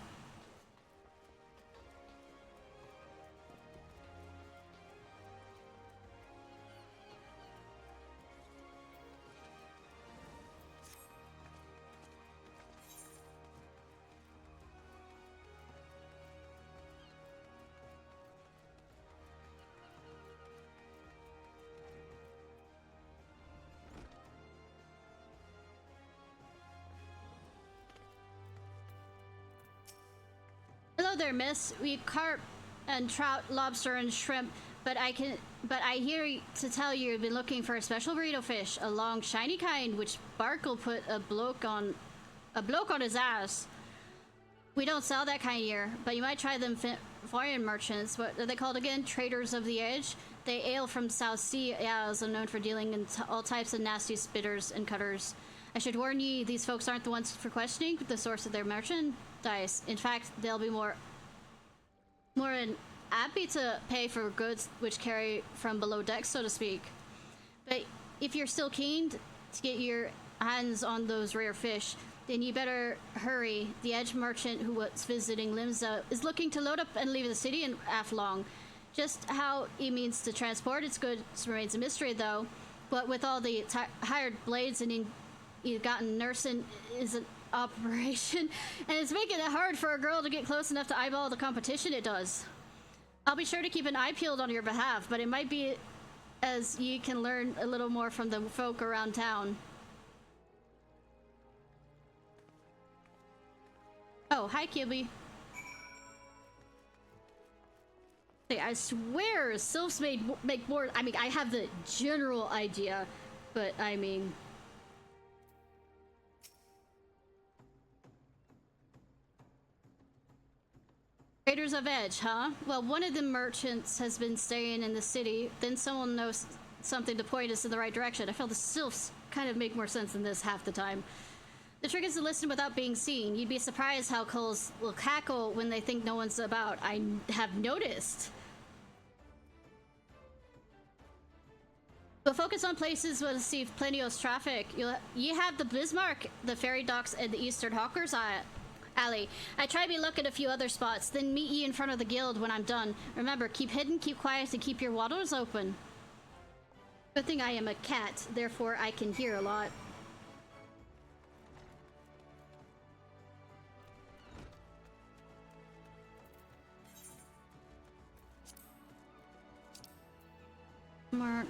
Hello there, miss. We carp and trout, lobster and shrimp, but I hear to tell you've been looking for a special burrito fish, a long shiny kind which Bark'll put a bloke on his ass. We don't sell that kind here, but you might try them foreign merchants. What are they called again? Traders of the Edge? They hail from South Sea Isles and known for dealing in all types of nasty spitters and cutters. I should warn you, these folks aren't the ones for questioning the source of their merchandise. In fact, they'll be more an happy to pay for goods which carry from below deck, so to speak. But if you're still keen to get your hands on those rare fish, then you better hurry. The edge merchant who was visiting Limsa is looking to load up and leave the city in long. Just how he means to transport its goods remains a mystery, though. But with all the hired blades and you've gotten nursing is an operation, and it's making it hard for a girl to get close enough to eyeball the competition it does. I'll be sure to keep an eye peeled on your behalf, but it might be as you can learn a little more from the folk around town. Oh, hi, Kibby. Hey, I swear sylphs make more. I mean, I have the general idea, but I mean. Traders of Edge, huh? Well, one of the merchants has been staying in the city. Then someone knows something to point us in the right direction. I feel the sylphs kind of make more sense than this half the time. The trick is to listen without being seen. You'd be surprised how culls will cackle when they think no one's about. I have noticed. We'll focus on places where we'll see plenty of traffic. You have the Bismarck, the ferry docks, and the Eastern Hawkers Alley. I try to be looking at a few other spots, then meet you in front of the guild when I'm done. Remember, keep hidden, keep quiet, and keep your waddles open. Good thing I am a cat, therefore I can hear a lot. Mark.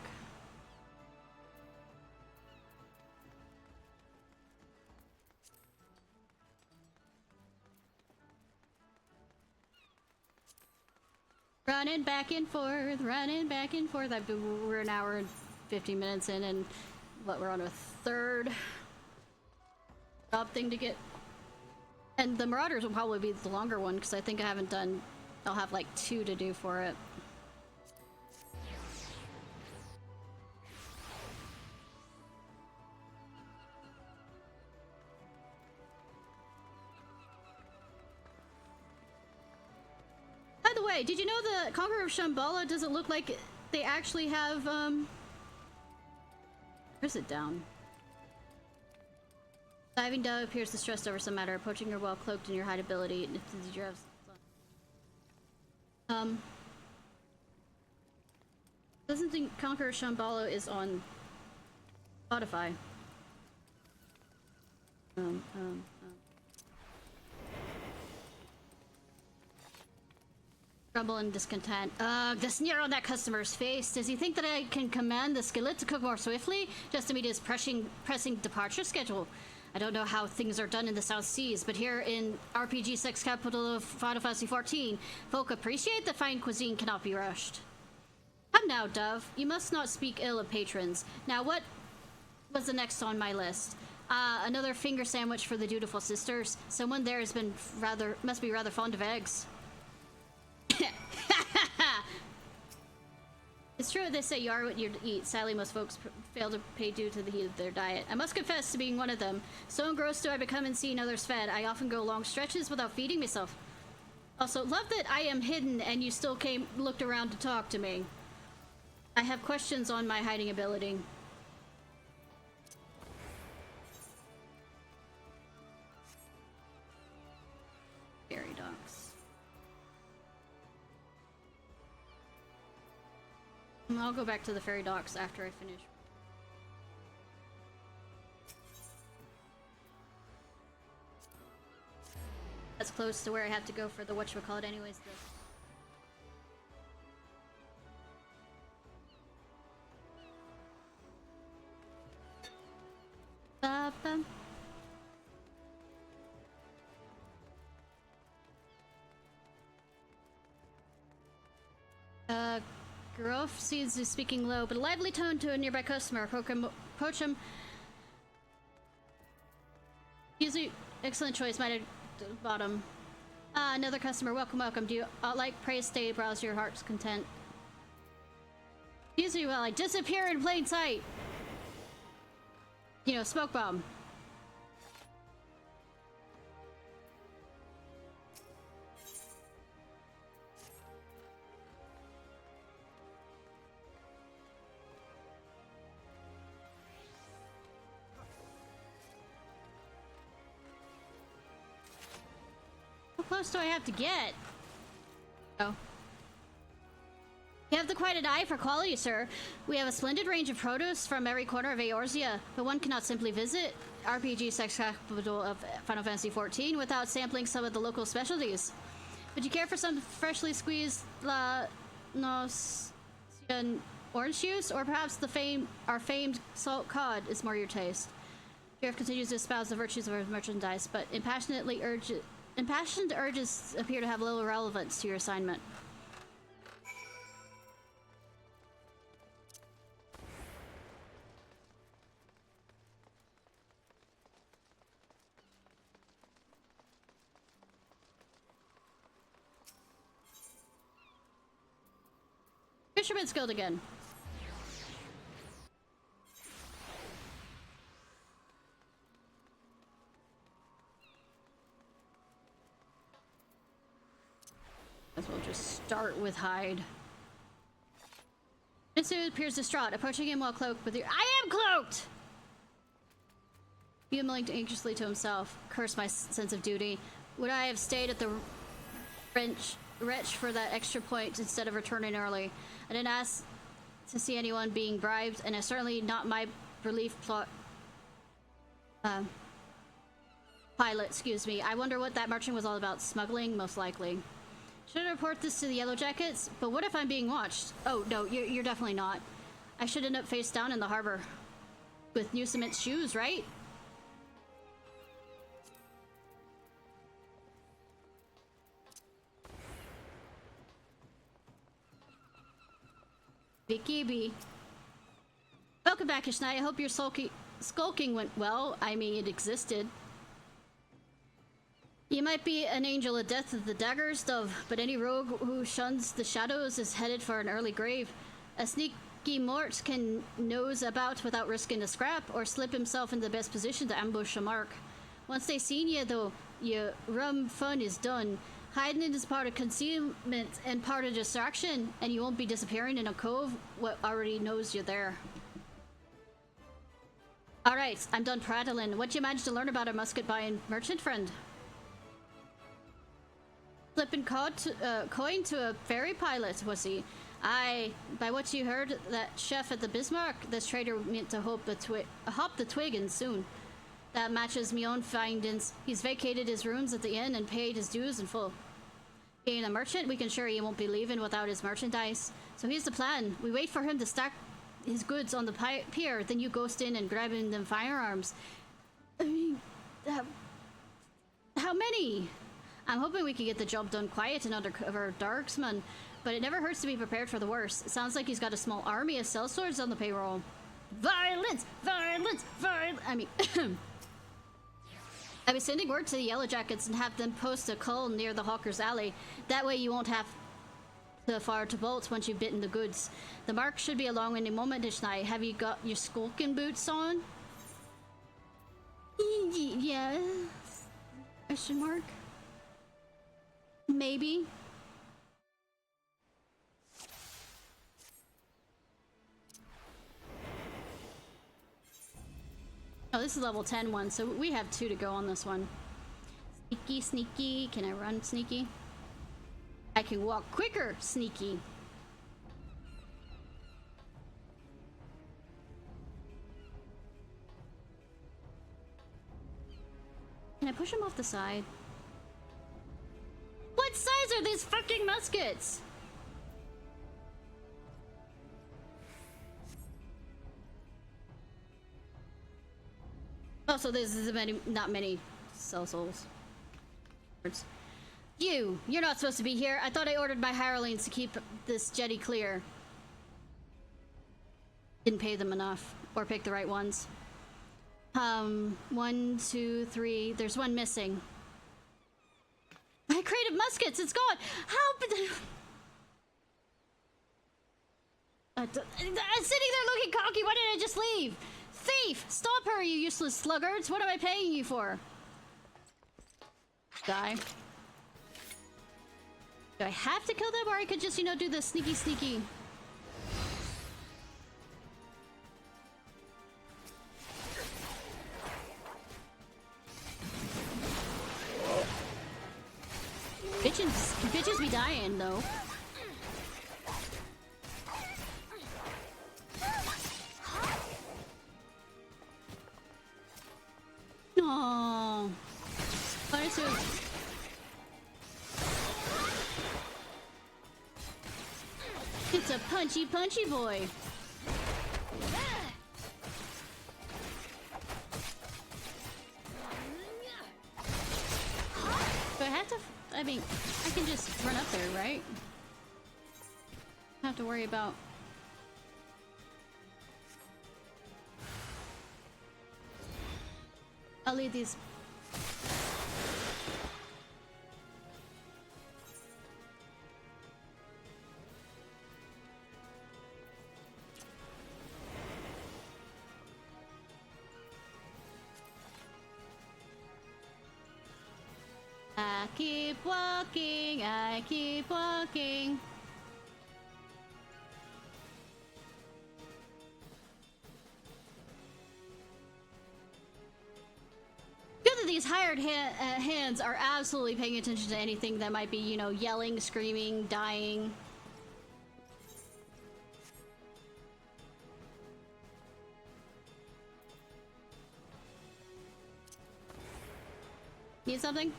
Running back and forth, running back and forth. We're an hour and 50 minutes in, and what, we're on a third job thing to get. And the Marauders will probably be the longer one, because I think I haven't done, I'll have like 2 to do for it. By the way, did you know the Conqueror of Shambhala doesn't look like they actually have, where's it down? Diving Dove appears distressed over some matter, approaching her well cloaked in your hideability. Doesn't think Conqueror of Shambhala is on Spotify. Trouble and discontent. The sneer on that customer's face. Does he think that I can command the skillet to cook more swiftly just to meet his pressing departure schedule? I don't know how things are done in the South Seas, but here in RPG sex capital of Final Fantasy XIV, folk appreciate that fine cuisine cannot be rushed. Come now, Dove. You must not speak ill of patrons. Now, what was the next on my list? Another finger sandwich for the dutiful sisters. Someone there must be rather fond of eggs. It's true they say you are what you eat. Sadly, most folks fail to pay due to the heat of their diet. I must confess to being one of them. So engrossed do I become in seeing others fed, I often go long stretches without feeding myself. Also, love that I am hidden and you still looked around to talk to me. I have questions on my hiding ability. Fairy docks. I'll go back to the ferry docks after I finish. That's close to where I have to go for the whatchamacallit anyways. Ba-bum. Groff seems to be speaking low, but a lively tone to a nearby customer. Approach him. Usually, excellent choice, might have bottom. Another customer. Welcome, welcome. Do you like praise? Stay, browse to your heart's content. Usually, well, I disappear in plain sight. You know, smoke bomb. close do I have to get? Oh. You have quite an eye for quality, sir. We have a splendid range of produce from every corner of Eorzea, but one cannot simply visit RPG sex capital of Final Fantasy XIV without sampling some of the local specialties. Would you care for some freshly squeezed orange juice, or perhaps our famed salt cod is more your taste? Sheriff continues to espouse the virtues of our merchandise, but impassioned urges appear to have little relevance to your assignment. Fisherman's Guild again. As well just start with Hyde. Mitsu appears distraught, approaching him while cloaked with your— I am cloaked! Mumling anxiously to himself. Curse my sense of duty. Would I have stayed at the Wretch for that extra point instead of returning early? I didn't ask to see anyone being bribed, and it's certainly not my relief plot. Pilot, excuse me. I wonder what that merchant was all about. Smuggling, most likely. Should I report this to the Yellow Jackets? But what if I'm being watched? Oh, no, you're definitely not. I should end up face down in the harbor. With new cement shoes, right? Vicky B. Welcome back, Ishnai. I hope your skulking went well. I mean, it existed. You might be an angel of death with the dagger stuff, but any rogue who shuns the shadows is headed for an early grave. A sneaky mort can nose about without risking a scrap, or slip himself in the best position to ambush a mark. Once they seen you, though, your rum fun is done. Hiding is part of concealment and part of distraction, and you won't be disappearing in a cove what already knows you're there. Alright, I'm done prattling. What'd you manage to learn about our musket-buying merchant friend? Flipping coin to a ferry pilot, was he? Aye, by what you heard, that chef at the Bismarck, this trader meant to hop the twig in soon. That matches me own findings. He's vacated his rooms at the inn and paid his dues in full. Being a merchant, we can sure he won't be leaving without his merchandise. So here's the plan. We wait for him to stack his goods on the pier, then you ghost in and grab in them firearms. I mean, how many? I'm hoping we can get the job done quiet and undercover darksman, but it never hurts to be prepared for the worst. It sounds like he's got a small army of sellswords on the payroll. Violence! Violence! Violence! I mean... I'll be sending word to the Yellow Jackets and have them post a cull near the Hawker's Alley. That way you won't have to fire to bolts once you've bitten the goods. The mark should be along any moment, Ishnai. Have you got your skulking boots on? Yeah. Question mark? Maybe. Oh, this is level 10 one, so we have 2 to go on this one. Sneaky, sneaky. Can I run sneaky? I can walk quicker, sneaky. Can I push him off the side? What size are these fucking muskets? Oh, so there's not many cell souls. You're not supposed to be here. I thought I ordered my hirelings to keep this jetty clear. Didn't pay them enough, or pick the right ones. 1, 2, 3. There's one missing. My crate of muskets, it's gone. How? I'm sitting there looking cocky. Why didn't I just leave? Thief! Stop her, you useless sluggards! What am I paying you for? Die. Do I have to kill them, or I could just, you know, do the sneaky sneaky? Bitches be dying though. Oh, it's a punchy boy. Do I have to? I mean, I can just run up there, right? Don't have to worry about. I'll leave these. I keep walking, I keep walking. Good that these hired hands are absolutely paying attention to anything that might be, you know, yelling, screaming, dying. Need something?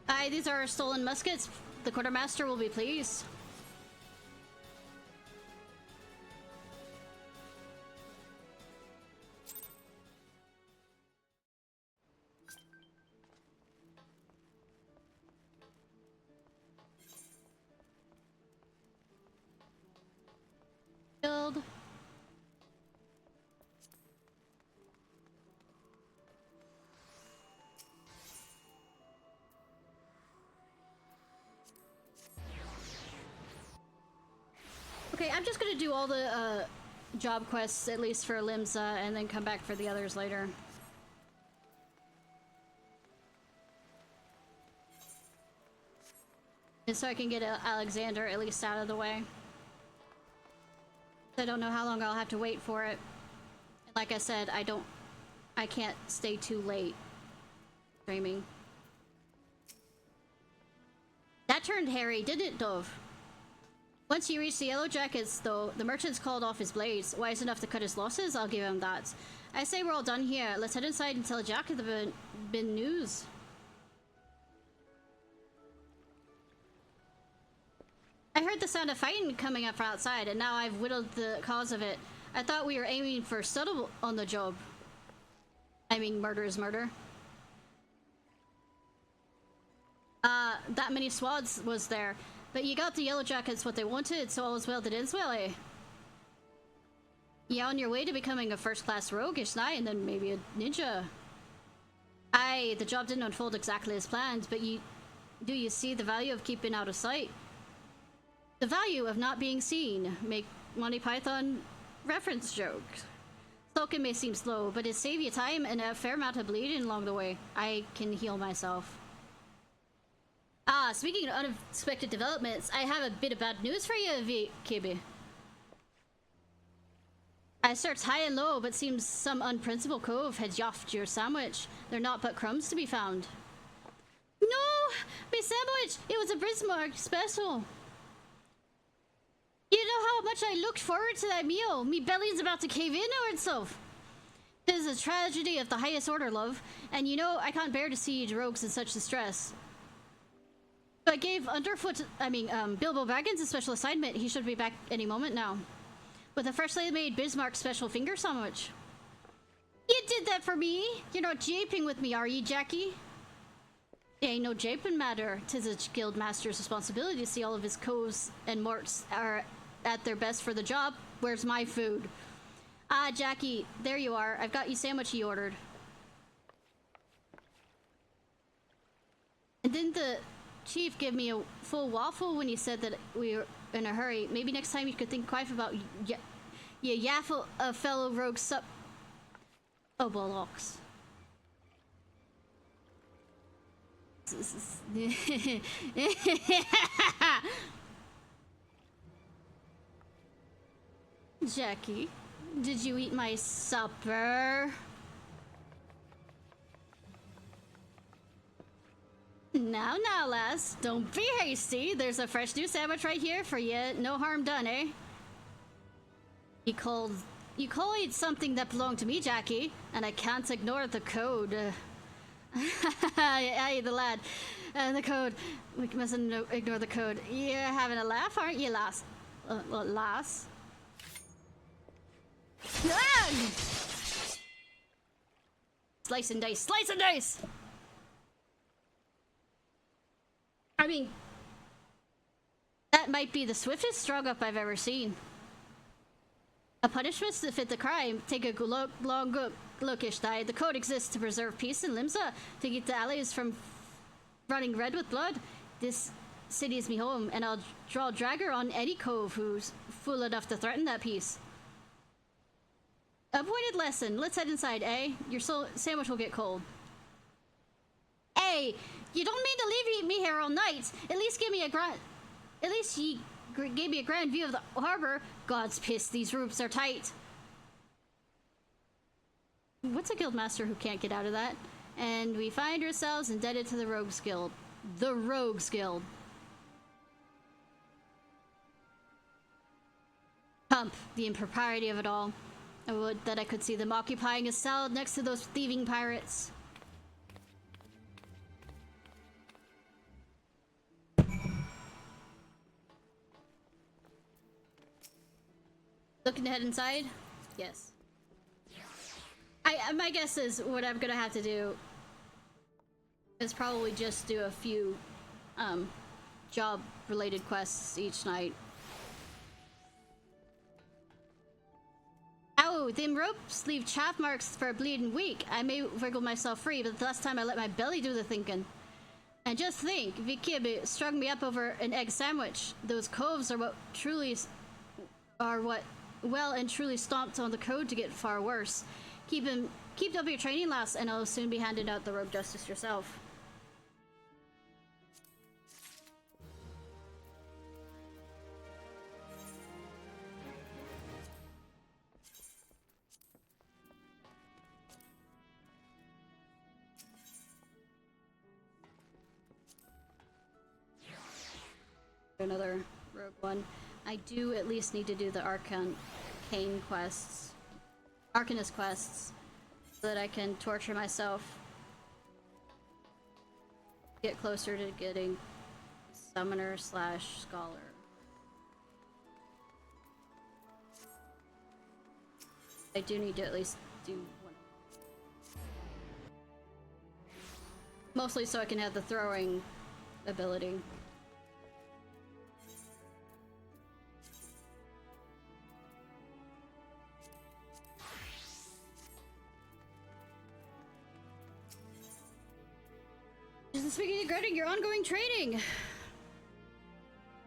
Aye, these are stolen muskets. The quartermaster will be pleased. Build. Okay, I'm just gonna do all the job quests, at least for Limsa, and then come back for the others later. And so I can get Alexander at least out of the way. I don't know how long I'll have to wait for it. And like I said, I can't stay too late streaming. That turned hairy, didn't it, Dove? Once you reach the Yellow Jackets, though, the merchant's called off his blades. Wise enough to cut his losses? I'll give him that. I say we're all done here. Let's head inside and tell Jack the bin news. I heard the sound of fighting coming up from outside, and now I've whittled the cause of it. I thought we were aiming for subtle on the job. I mean, murder is murder. That many swads was there. But you got the Yellow Jackets what they wanted, so all's well that ends well, eh? You're on your way to becoming a first-class rogue, Ishnai, and then maybe a ninja. Aye, the job didn't unfold exactly as planned, but do you see the value of keeping out of sight? The value of not being seen. Make Monty Python reference jokes. Sulking may seem slow, but it saves you time and a fair amount of bleeding along the way. I can heal myself. Ah, speaking of unexpected developments, I have a bit of bad news for you, KB. I searched high and low, but seems some unprincipled cove had yoffed your sandwich. They're not but crumbs to be found. No! My sandwich! It was a Bismarck special! You know how much I looked forward to that meal? Me belly's about to cave in on itself. This is a tragedy of the highest order, love. And you know, I can't bear to see rogues in such distress. I gave Bilbo Baggins a special assignment. He should be back any moment now. With a freshly made Bismarck special finger sandwich. You did that for me? You're not japing with me, are you, Jackie? It ain't no japing matter. 'Tis a guild master's responsibility to see all of his coves and morts are at their best for the job. Where's my food? Ah, Jackie, there you are. I've got you sandwich you ordered. And didn't the chief give me a full waffle when he said that we were in a hurry? Maybe next time you could think twice about yaffle a fellow rogue sup. Oh, bollocks. Jackie, did you eat my supper? Now, lass. Don't be hasty. There's a fresh new sandwich right here for you. No harm done, eh? You called it something that belonged to me, Jackie, and I can't ignore the code. Aye, the lad. The code. We mustn't ignore the code. You're having a laugh, aren't you, lass? Lass? Ah! Slice and dice. Slice and dice! I mean, that might be the swiftest strung up I've ever seen. A punishment to fit the crime. Take a long look, Ishnai. The code exists to preserve peace in Limsa, to keep the alleys from running red with blood. This city is me home, and I'll draw dragger on any cove who's fool enough to threaten that peace. Appointed lesson. Let's head inside, eh? Your sandwich will get cold. Hey, you don't mean to leave me here all night. At least give me a grand. At least ye gave me a grand view of the harbor. God's pissed. These ropes are tight. What's a guildmaster who can't get out of that? And we find ourselves indebted to the Rogues Guild. The Rogues Guild. Pump. The impropriety of it all. I would that I could see them occupying a cell next to those thieving pirates. Looking to head inside? Yes. My guess is what I'm gonna have to do is probably just do a few job related quests each night. Ow, them ropes leave chaff marks for a bleeding week. I may wriggle myself free, but the last time I let my belly do the thinking. And just think, Vtuber strung me up over an egg sandwich. Those coves are what well and truly stomped on the code to get far worse. Keep up your training, lass, and I'll soon be handing out the rogue justice yourself. Another rogue one. I do at least need to do the Arcanist quests, so that I can torture myself. Get closer to getting Summoner / Scholar. I do need to at least do one. Mostly so I can have the throwing ability. Speaking of regretting your ongoing training,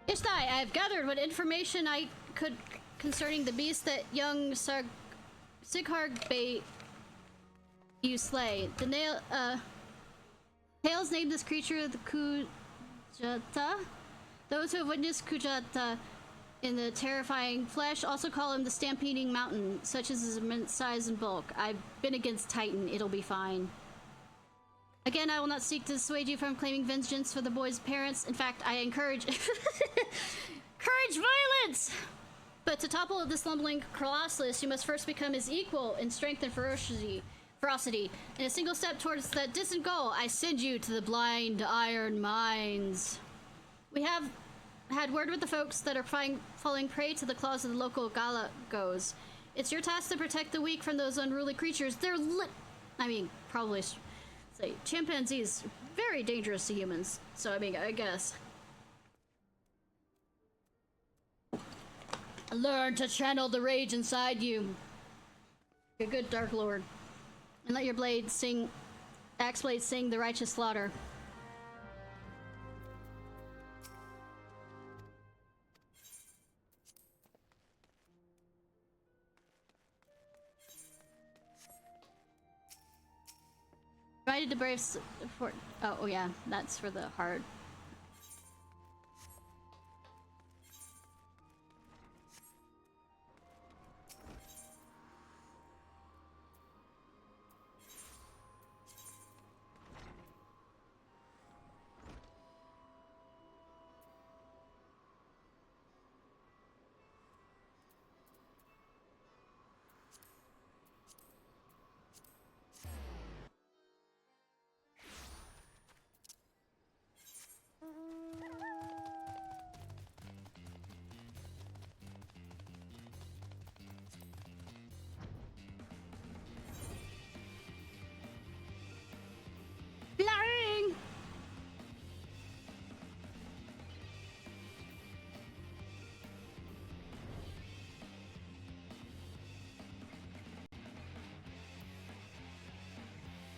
Ishnai, I have gathered what information I could concerning the beast that young Sigharg bait you slay. The tales name this creature the Kujata. Those who have witnessed Kujata in the terrifying flesh also call him the Stampeding Mountain, such as his immense size and bulk. I've been against Titan. It'll be fine. Again, I will not seek to dissuade you from claiming vengeance for the boy's parents. In fact, I encourage violence! But to topple this lumbering colossus, you must first become his equal in strength and ferocity. In a single step towards that distant goal, I send you to the blind iron mines. We have had word with the folks that are falling prey to the claws of the local galagos. It's your task to protect the weak from those unruly creatures. They're probably... say, chimpanzees, very dangerous to humans. So, I mean, I guess. Learn to channel the rage inside you. You're a good Dark Lord. And let your axe blade sing the righteous slaughter. Invited to brave for oh yeah, that's for the hard.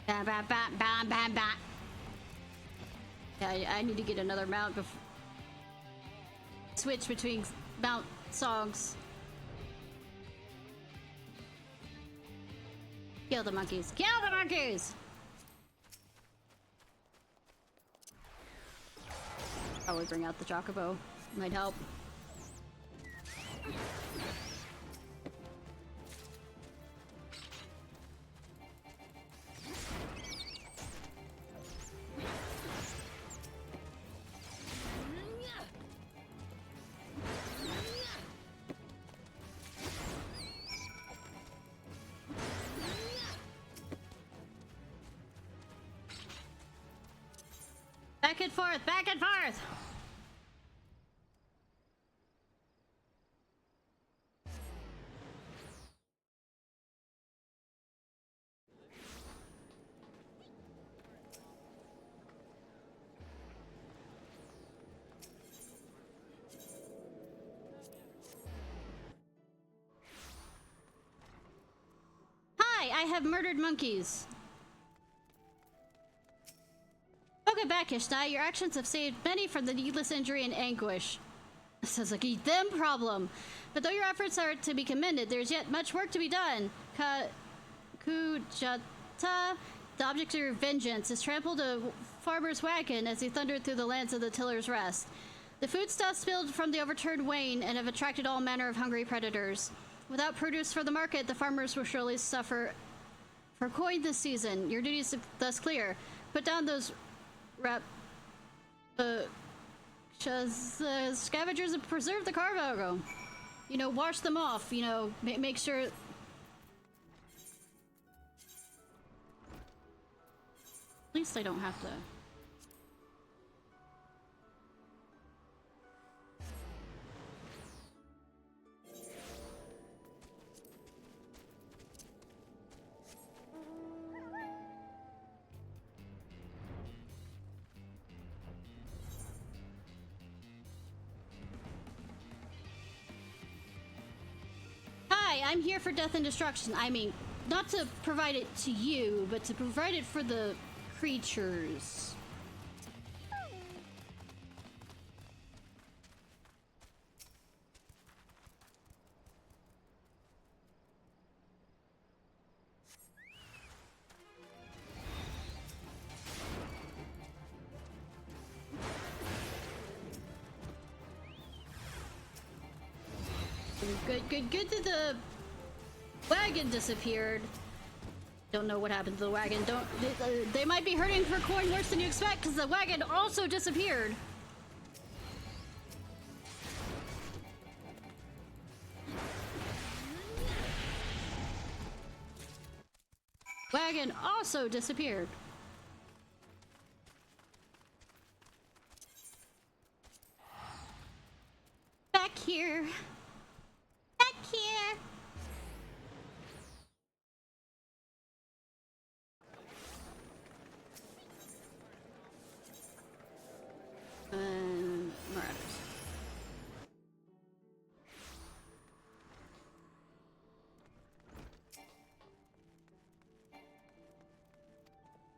Bam, bam, bam, bam, bam, bam. Yeah, I need to get another mount before. Switch between mount songs. Kill the monkeys. Kill the monkeys! Probably bring out the chocobo. Might help. Back and forth, back and forth! Hi, I have murdered monkeys. Welcome back, Ishnai. Your actions have saved many from the needless injury and anguish. Sounds like a them problem. But though your efforts are to be commended, there's yet much work to be done. Kujata, the object of your vengeance, has trampled a farmer's wagon as he thundered through the lands of the Tiller's Rest. The foodstuffs spilled from the overturned wain and have attracted all manner of hungry predators. Without produce for the market, the farmers will surely suffer for coin this season. Your duty is thus clear. Put down those scavengers and preserve the cargo. You know, wash them off. You know, make sure. At least I don't have to. I'm here for death and destruction. I mean, not to provide it to you, but to provide it for the creatures. Good that the wagon disappeared. Don't know what happened to the wagon. They might be hurting for coin worse than you expect because the wagon also disappeared. Wagon also disappeared. Back here. Back here. Marauders.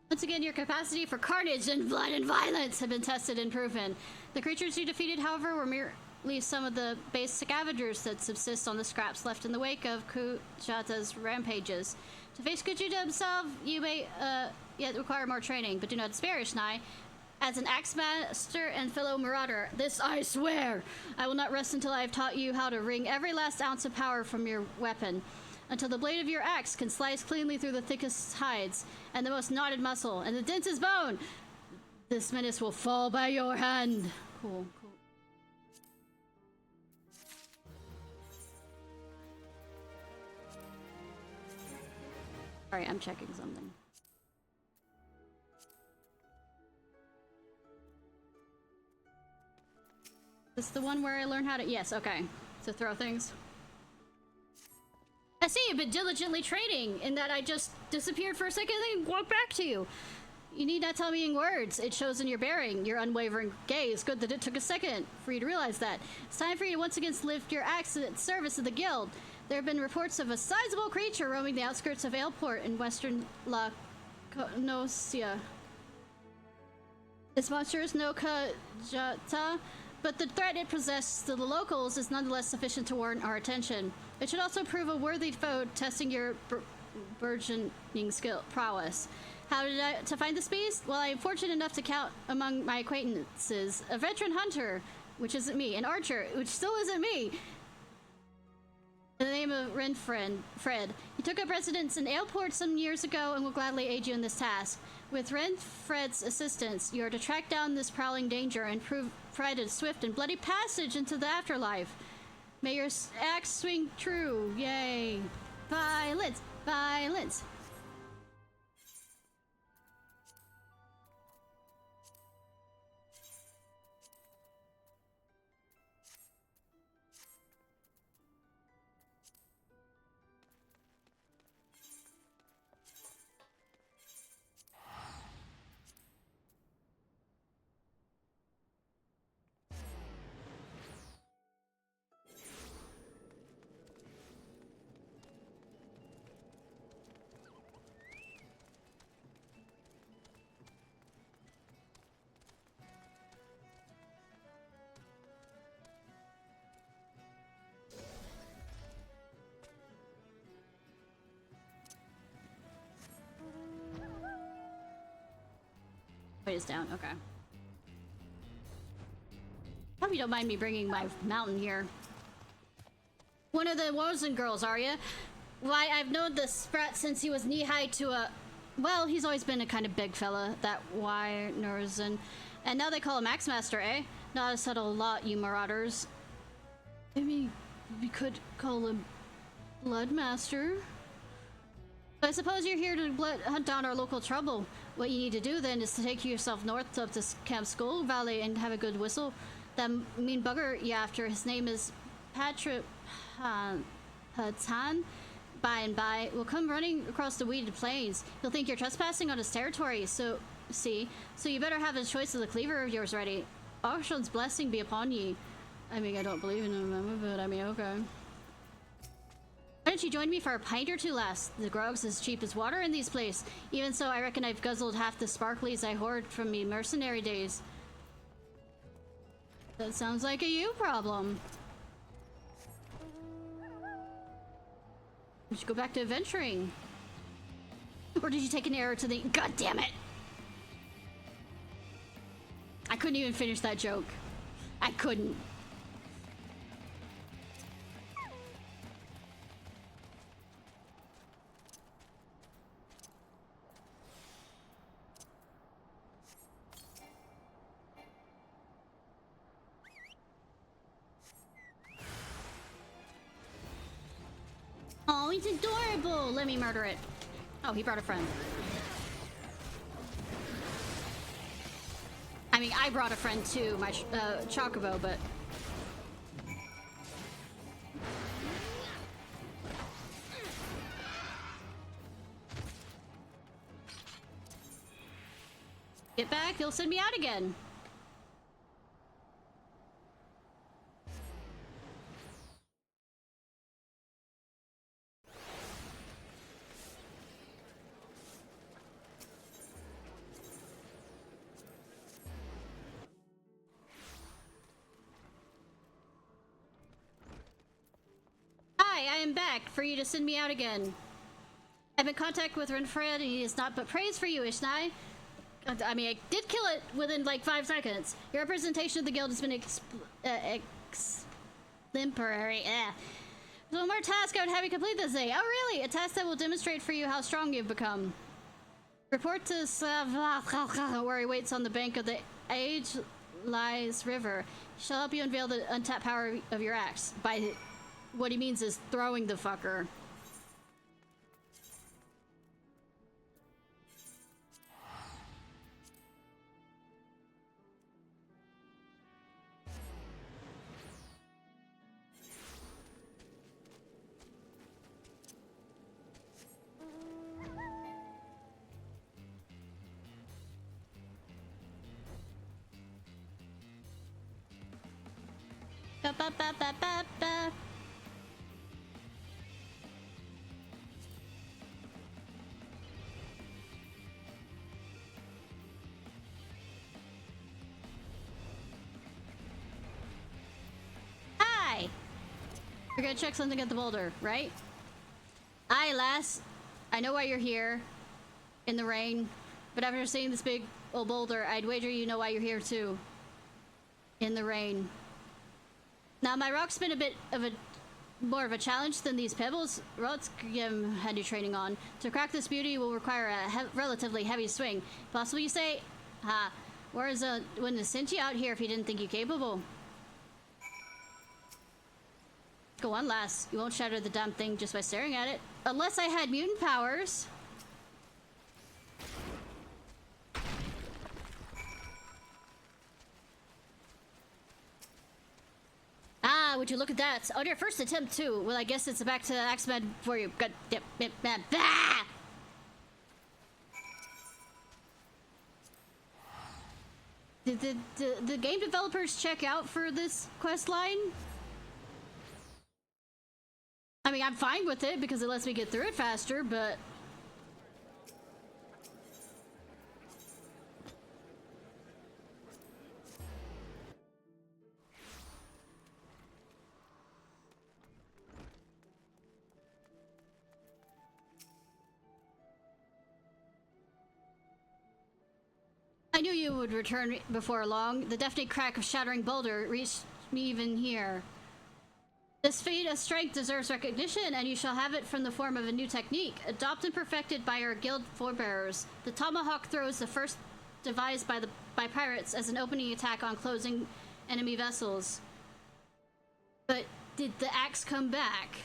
Once again, your capacity for carnage and blood and violence have been tested and proven. The creatures you defeated, however, were merely some of the base scavengers that subsist on the scraps left in the wake of Kujata's rampages. To face Kujuta himself, you may yet require more training, but do not despair, Ishnai. As an axe master and fellow marauder, this I swear! I will not rest until I have taught you how to wring every last ounce of power from your weapon, until the blade of your axe can slice cleanly through the thickest hides, and the most knotted muscle, and the densest bone! This menace will fall by your hand! Cool, cool. Alright, I'm checking something. This is the one where I learn how to... Yes, okay. To throw things. I see you've been diligently trading in that I just disappeared for a second and then walked back to you. You need not tell me in words. It shows in your bearing, your unwavering gaze. Good that it took a second for you to realize that. It's time for you to once again lift your axe in service of the guild. There have been reports of a sizable creature roaming the outskirts of Aleport in western La Nosia. This monster is no Kajata, but the threat it possesses to the locals is nonetheless sufficient to warrant our attention. It should also prove a worthy foe, testing your burgeoning skill prowess. How did I to find this beast? Well, I am fortunate enough to count among my acquaintances a veteran hunter, which isn't me, an archer, which still isn't me. In the name of Fred. He took up residence in Aleport some years ago and will gladly aid you in this task. With Fred's assistance, you are to track down this prowling danger and provide a swift and bloody passage into the afterlife. May your axe swing true. Yay. Violence! Violence! Is down, okay. Hope you don't mind me bringing my mountain here. One of the Wozen girls, are you? Why, I've known the sprat since he was knee-high to a... Well, he's always been a kind of big fella, that Nerzen. And now they call him Axemaster, eh? Not a subtle lot, you marauders. I mean, we could call him Bloodmaster. I suppose you're here to hunt down our local trouble. What you need to do then is to take yourself north up to Camp Skull Valley and have a good whistle. That mean bugger you after, his name is Patrick Hatan. By and by, will come running across the weeded plains. He'll think you're trespassing on his territory, so you better have a choice of the cleaver of yours ready. Arshon's blessing be upon ye. I mean, I don't believe in him, but I mean, okay. Why don't you join me for a pint or two, lass? The grog's as cheap as water in these places. Even so, I reckon I've guzzled half the sparklies I hoard from me mercenary days. That sounds like a you problem. We should go back to adventuring. Or did you take an arrow to the... God damn it! I couldn't even finish that joke. I couldn't. Oh, he's adorable! Let me murder it. Oh, he brought a friend. I mean, I brought a friend too, my Chocobo, but... Get back, he'll send me out again. I am back for you to send me out again. I'm in contact with Renfred and he is not but praise for you, Ishnai. I mean, I did kill it within like 5 seconds. Your representation of the guild has been exemplary. One more task I would have you complete this day. Oh really? A task that will demonstrate for you how strong you've become. Report to where he waits on the bank of the Age Lies River. He shall help you unveil the untapped power of your axe. By what he means is throwing the fucker. Ba ba ba ba ba ba. We're gonna check something at the boulder, right? Aye, lass. I know why you're here. In the rain. But after seeing this big old boulder, I'd wager you know why you're here too. In the rain. Now, my rock's been a bit of a more of a challenge than these pebbles Rotsgrim had you training on. To crack this beauty will require a relatively heavy swing. Possible, you say? Ha. Whereas wouldn't have sent you out here if he didn't think you capable. Go on, lass. You won't shatter the damn thing just by staring at it. Unless I had mutant powers. Ah, would you look at that? On your first attempt, too. Well, I guess it's back to Axeman for you. God, bah! Did the game developers check out for this quest line? I mean, I'm fine with it because it lets me get through it faster, but... I knew you would return before long. The deafening crack of shattering boulder reached me even here. This feat of strength deserves recognition, and you shall have it from the form of a new technique, adopted and perfected by our guild forebearers. The tomahawk throw is the first devised by pirates as an opening attack on closing enemy vessels. But did the axe come back?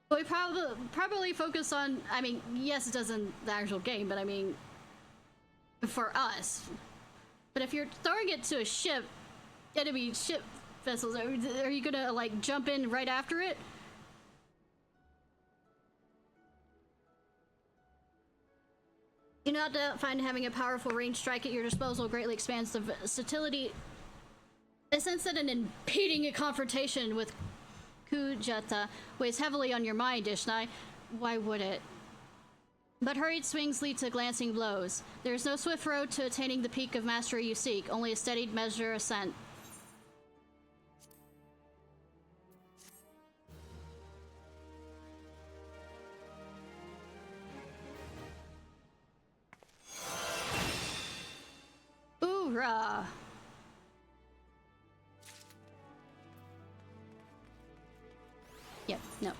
Well, we probably focus on, I mean, yes, it does in the actual game, but I mean, for us. But if you're throwing it to a ship, enemy ship vessels, are you gonna like jump in right after it? You not find having a powerful range strike at your disposal greatly expands the versatility. I sense that an impeding confrontation with Kujata weighs heavily on your mind, Ishnai. Why would it? But hurried swings lead to glancing blows. There is no swift road to attaining the peak of mastery you seek, only a steady measure ascent. Hoorah! Yep, no.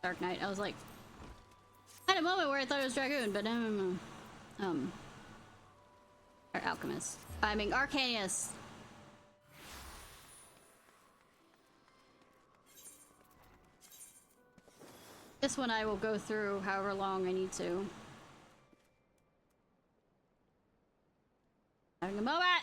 Dark Knight. I was like, I had a moment where I thought it was Dragoon, but or Alchemist. I mean, Arcanius. This one I will go through however long I need to. Having a moment!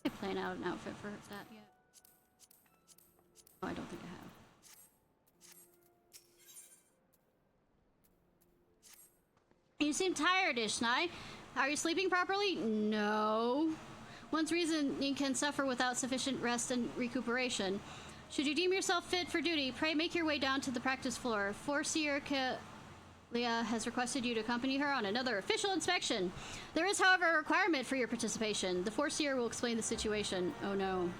I plan out an outfit for that yet? Oh, I don't think I have. You seem tired, Ishnai. Are you sleeping properly? No. One's reasoning can suffer without sufficient rest and recuperation. Should you deem yourself fit for duty, pray make your way down to the practice floor. Foreseer Leah has requested you to accompany her on another official inspection. There is, however, a requirement for your participation. The Foreseer will explain the situation. Oh no.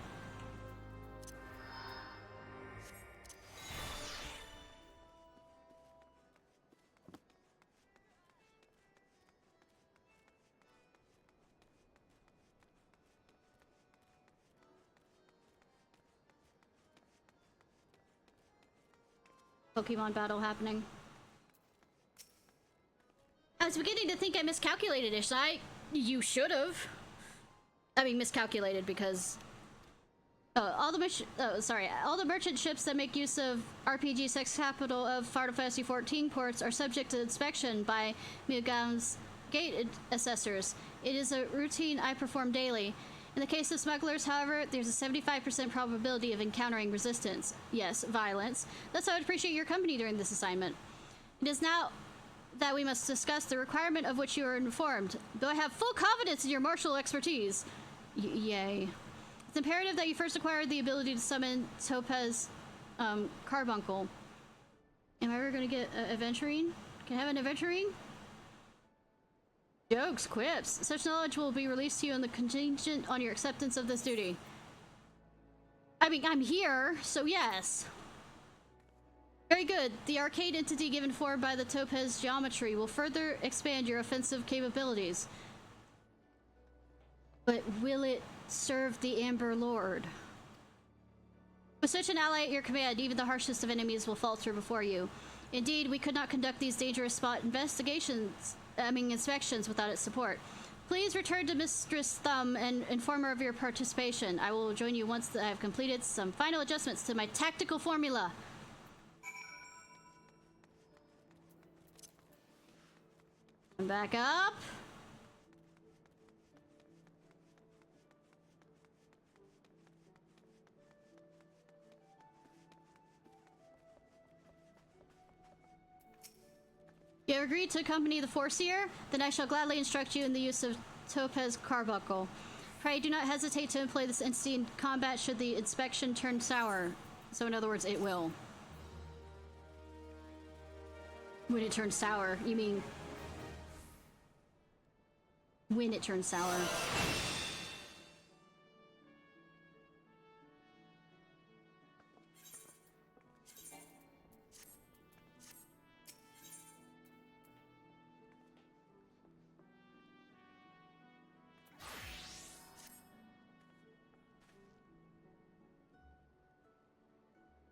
Pokemon battle happening. I was beginning to think I miscalculated, Ishnai. You should have. I mean, miscalculated because All the merchant ships that make use of RPG sex capital of Final Fantasy 14 ports are subject to inspection by Miyagam's gate assessors. It is a routine I perform daily. In the case of smugglers, however, there's a 75% probability of encountering resistance. Yes, violence. Thus, I would appreciate your company during this assignment. It is now that we must discuss the requirement of which you are informed. Though I have full confidence in your martial expertise. Yay. It's imperative that you first acquire the ability to summon Topaz Carbuncle. Am I ever going to get Aventurine? Can I have an Aventurine? Jokes, quips. Such knowledge will be released to you in the contingent on your acceptance of this duty. I mean, I'm here, so yes. Very good. The arcade entity given form by the Topaz geometry will further expand your offensive capabilities. But will it serve the Amber Lord? With such an ally at your command, even the harshest of enemies will falter before you. Indeed, we could not conduct these dangerous spot inspections without its support. Please return to Mistress Thumb and inform her of your participation. I will join you once I have completed some final adjustments to my tactical formula. Back up. You have agreed to accompany the Foreseer? Then I shall gladly instruct you in the use of Topaz Carbuncle. Pray do not hesitate to employ this entity in combat should the inspection turn sour. So in other words, it will. When it turns sour, you mean... when it turns sour.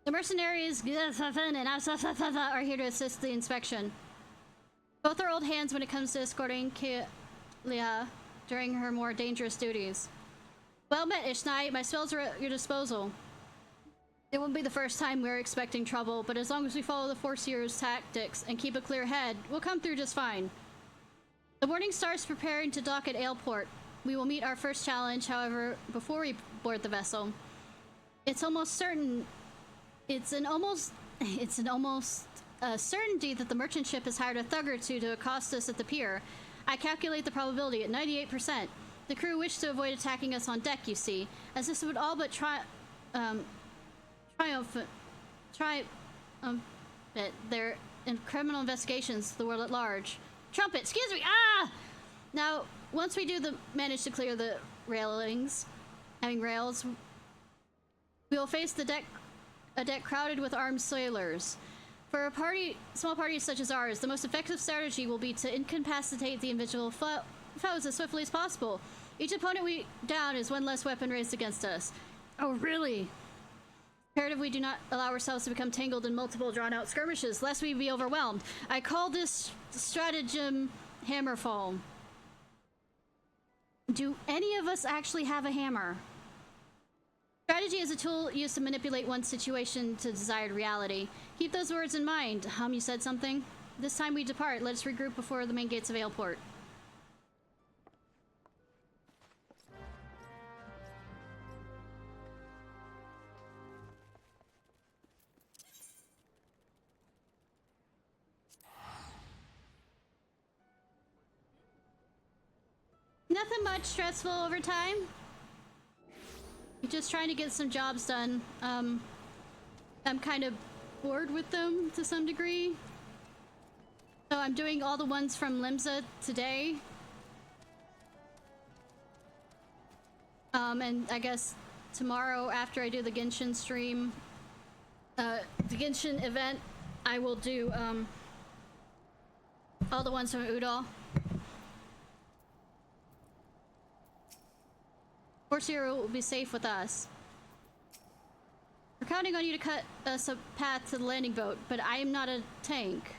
The mercenaries and are here to assist the inspection. Both are old hands when it comes to escorting Kelia during her more dangerous duties. Well met, Ishnai. My spells are at your disposal. It won't be the first time we're expecting trouble, but as long as we follow the Foreseer's tactics and keep a clear head, we'll come through just fine. The Morning Star's preparing to dock at Aleport. We will meet our first challenge, however, before we board the vessel. It's an almost certainty that the merchant ship has hired a thug or two to accost us at the pier. I calculate the probability at 98%. The crew wish to avoid attacking us on deck, you see, as this would all but their criminal investigations the world at large. Trumpet, excuse me! Ah! Now, once we manage to clear the rails, we will face a deck crowded with armed sailors. For small parties such as ours, the most effective strategy will be to incapacitate the individual foes as swiftly as possible. Each opponent we down is one less weapon raised against us. Oh, really? Imperative we do not allow ourselves to become tangled in multiple drawn-out skirmishes, lest we be overwhelmed. I call this stratagem Hammerfall. Do any of us actually have a hammer? Strategy is a tool used to manipulate one's situation to desired reality. Keep those words in mind. You said something? This time we depart. Let us regroup before the main gates of Aleport. Nothing much stressful over time. Just trying to get some jobs done. I'm kind of bored with them to some degree. So I'm doing all the ones from Limsa today. And I guess tomorrow after I do the Genshin stream, the Genshin event, I will do all the ones from Udall. Foreseer will be safe with us. We're counting on you to cut us a path to the landing boat, but I am not a tank.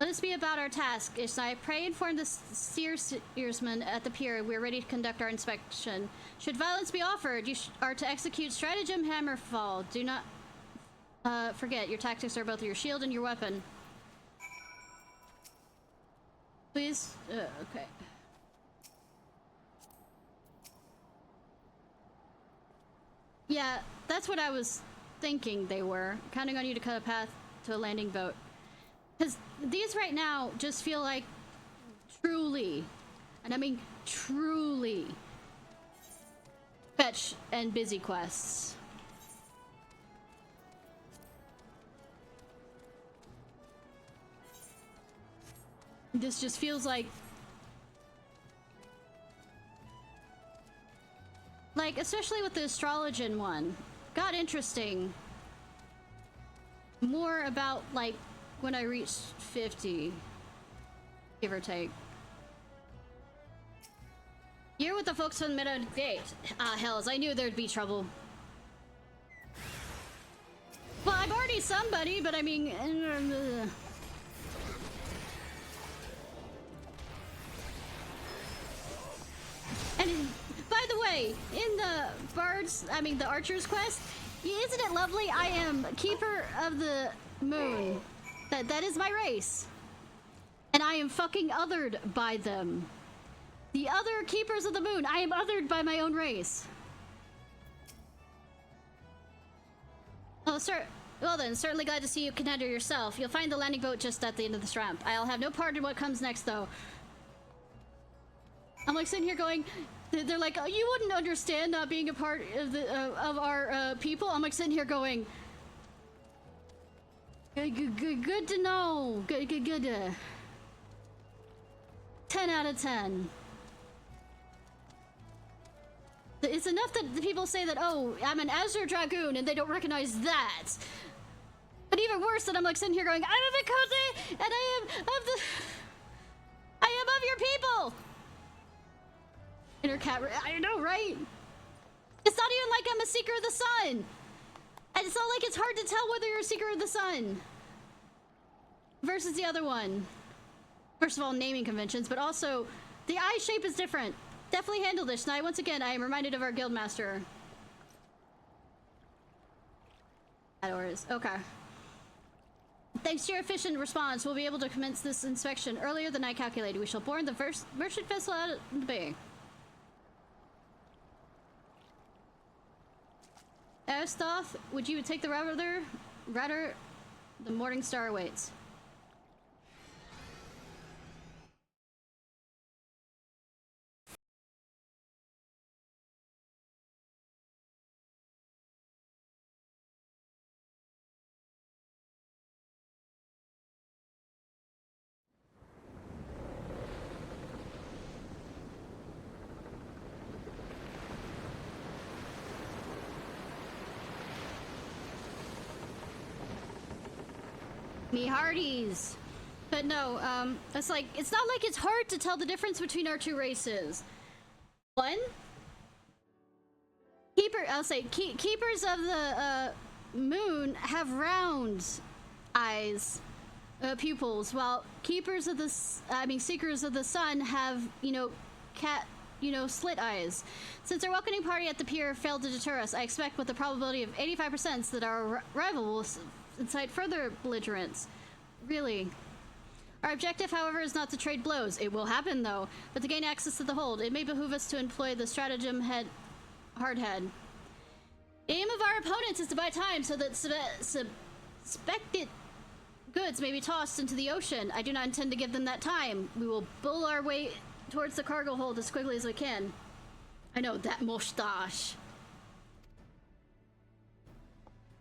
Let us be about our task, Ishnai. Pray inform the steersman at the pier. We are ready to conduct our inspection. Should violence be offered, you are to execute stratagem hammerfall. Do not forget, your tactics are both your shield and your weapon. Please? Okay. Yeah, that's what I was thinking they were. Counting on you to cut a path to a landing boat. Because these right now just feel like truly, and I mean truly, fetch and busy quests. This just feels like, especially with the astrologian one, got interesting. More about, like, when I reached 50, give or take. You're with the folks from the Meadow Gate. Ah, hells, I knew there'd be trouble. Well, I'm already somebody, but I mean... And by the way, in the the Archer's quest, isn't it lovely? I am Keeper of the Moon. That is my race. And I am fucking othered by them. The other Keepers of the Moon, I am othered by my own race. Oh, sir. Well then, certainly glad to see you contender yourself. You'll find the landing boat just at the end of this ramp. I'll have no part in what comes next, though. I'm like sitting here going, they're like, oh, you wouldn't understand not being a part of the of our people. I'm like sitting here going, good to know. Good. 10 out of 10. It's enough that the people say that, oh, I'm an Azure Dragoon, and they don't recognize that. But even worse, that I'm like sitting here going, I'm a Vikote, and I am of your people. Inner cat, I know, right? It's not even like I'm a Seeker of the Sun. And it's not like it's hard to tell whether you're a Seeker of the Sun versus the other one. First of all, naming conventions, but also the eye shape is different. Definitely handle this, Ishnai. Once again, I am reminded of our guildmaster. Okay. Thanks to your efficient response, we'll be able to commence this inspection earlier than I calculated. We shall board the first merchant vessel out of the bay. Aristoth, would you take the rudder? The Morning Star awaits. Me hearties. But no, it's like, it's not like it's hard to tell the difference between our two races. One, keepers of the moon have round eyes, pupils, while keepers of the, seekers of the sun have, slit eyes. Since our welcoming party at the pier failed to deter us, I expect with the probability of 85% that our rival will incite further belligerence. Really. Our objective, however, is not to trade blows. It will happen, though. But to gain access to the hold, it may behoove us to employ the stratagem hardhead. The aim of our opponents is to buy time so that suspected goods may be tossed into the ocean. I do not intend to give them that time. We will bull our way towards the cargo hold as quickly as we can. I know, that mustache.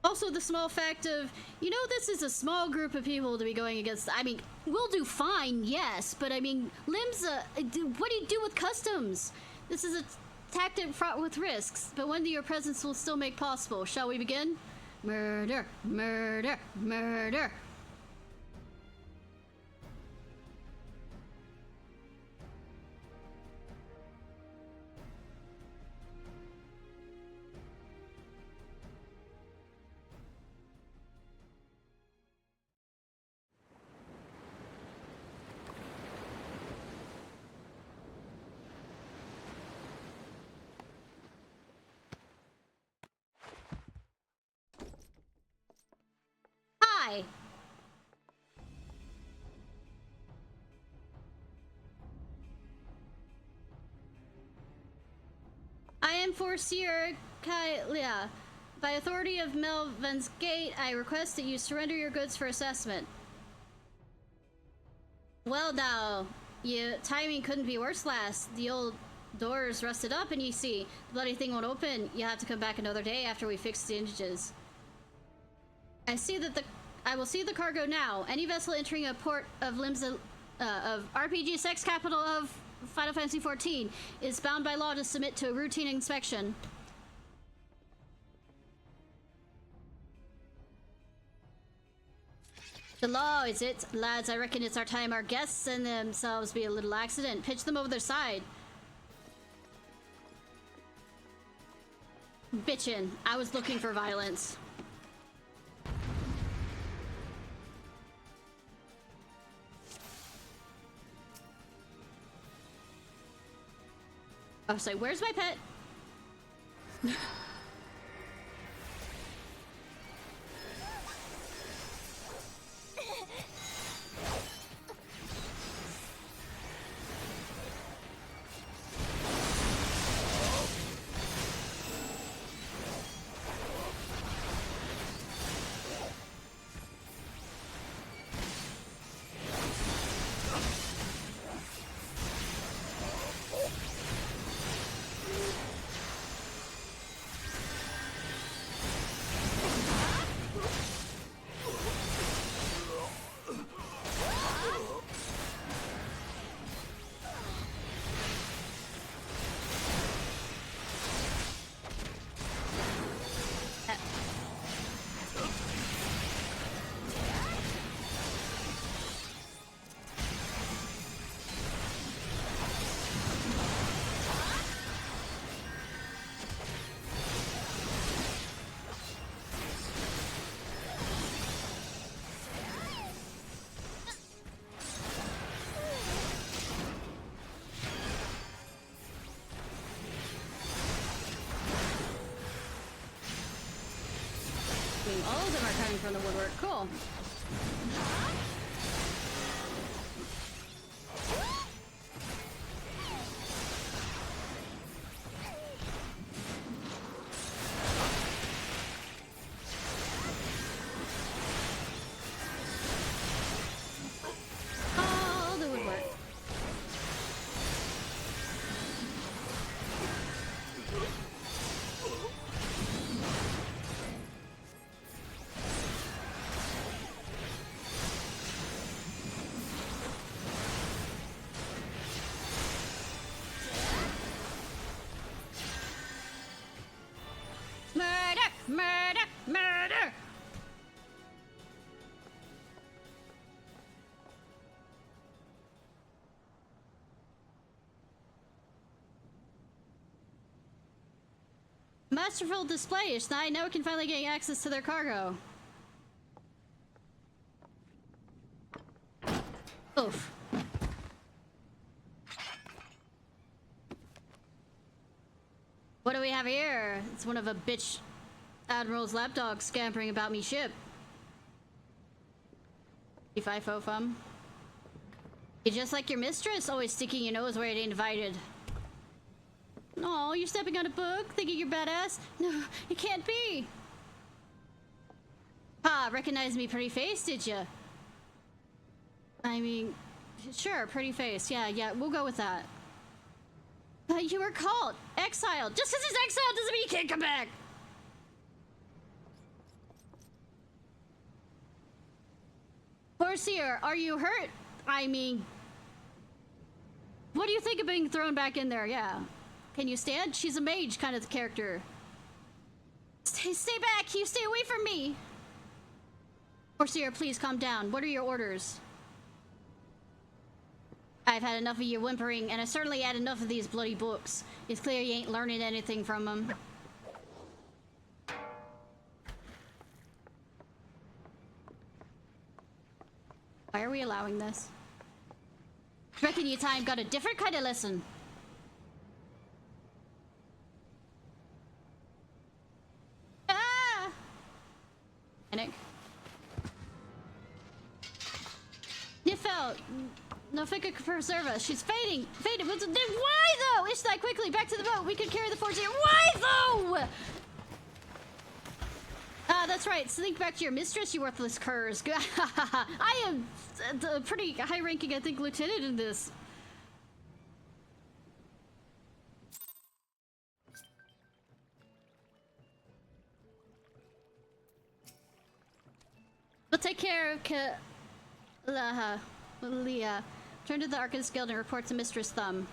Also, the small fact of, this is a small group of people to be going against. I mean, we'll do fine, yes, but I mean, Limsa, what do you do with customs? This is a tactic fraught with risks, but one that your presence will still make possible. Shall we begin? Murder, murder, murder. die. I am for Ciarfox. By authority of Melvin's Gate, I request that you surrender your goods for assessment. Well now, timing couldn't be worse last. The old door's rusted up and you see, the bloody thing won't open. You have to come back another day after we fix the hinges. I will see the cargo now. Any vessel entering a port of of RPG sex capital of Final Fantasy XIV is bound by law to submit to a routine inspection. The law, is it? Lads, I reckon it's our time our guests send themselves be a little accident. Pitch them over their side. Bitchin'. I was looking for violence. I was like, where's my pet? All of them are coming from the woodwork. Cool. All the woodwork. Murder! Murder! Masterful display, Ishnai. Now we can finally get access to their cargo. Oof. What do we have here? It's one of a bitch Admiral's lapdog scampering about me ship. If I fofum. You're just like your mistress, always sticking your nose where it ain't invited. Oh, you're stepping on a book, thinking you're badass? No, it can't be. Ah, recognized me pretty face, did ya? I mean, sure, pretty face. Yeah, we'll go with that. You were caught, exiled. Just because he's exiled doesn't mean he can't come back. Horseer, are you hurt? I mean, what do you think of being thrown back in there? Yeah. Can you stand? She's a mage kind of character. Stay back. You stay away from me. Horseer, please calm down. What are your orders? I've had enough of your whimpering, and I certainly had enough of these bloody books. It's clear you ain't learning anything from them. Why are we allowing this? Reckon your time got a different kind of lesson. Ah! Panic. out. Nofika could preserve us. She's fading. Fading. Why though? Ishnai, quickly back to the boat. We could carry the forge here. Why though? Ah, that's right. Sneak back to your mistress, you worthless curs. I am a pretty high-ranking, I think, lieutenant in this. We'll take care of Leah. Turn to the Arcanist Guild and report to Mistress Thumb.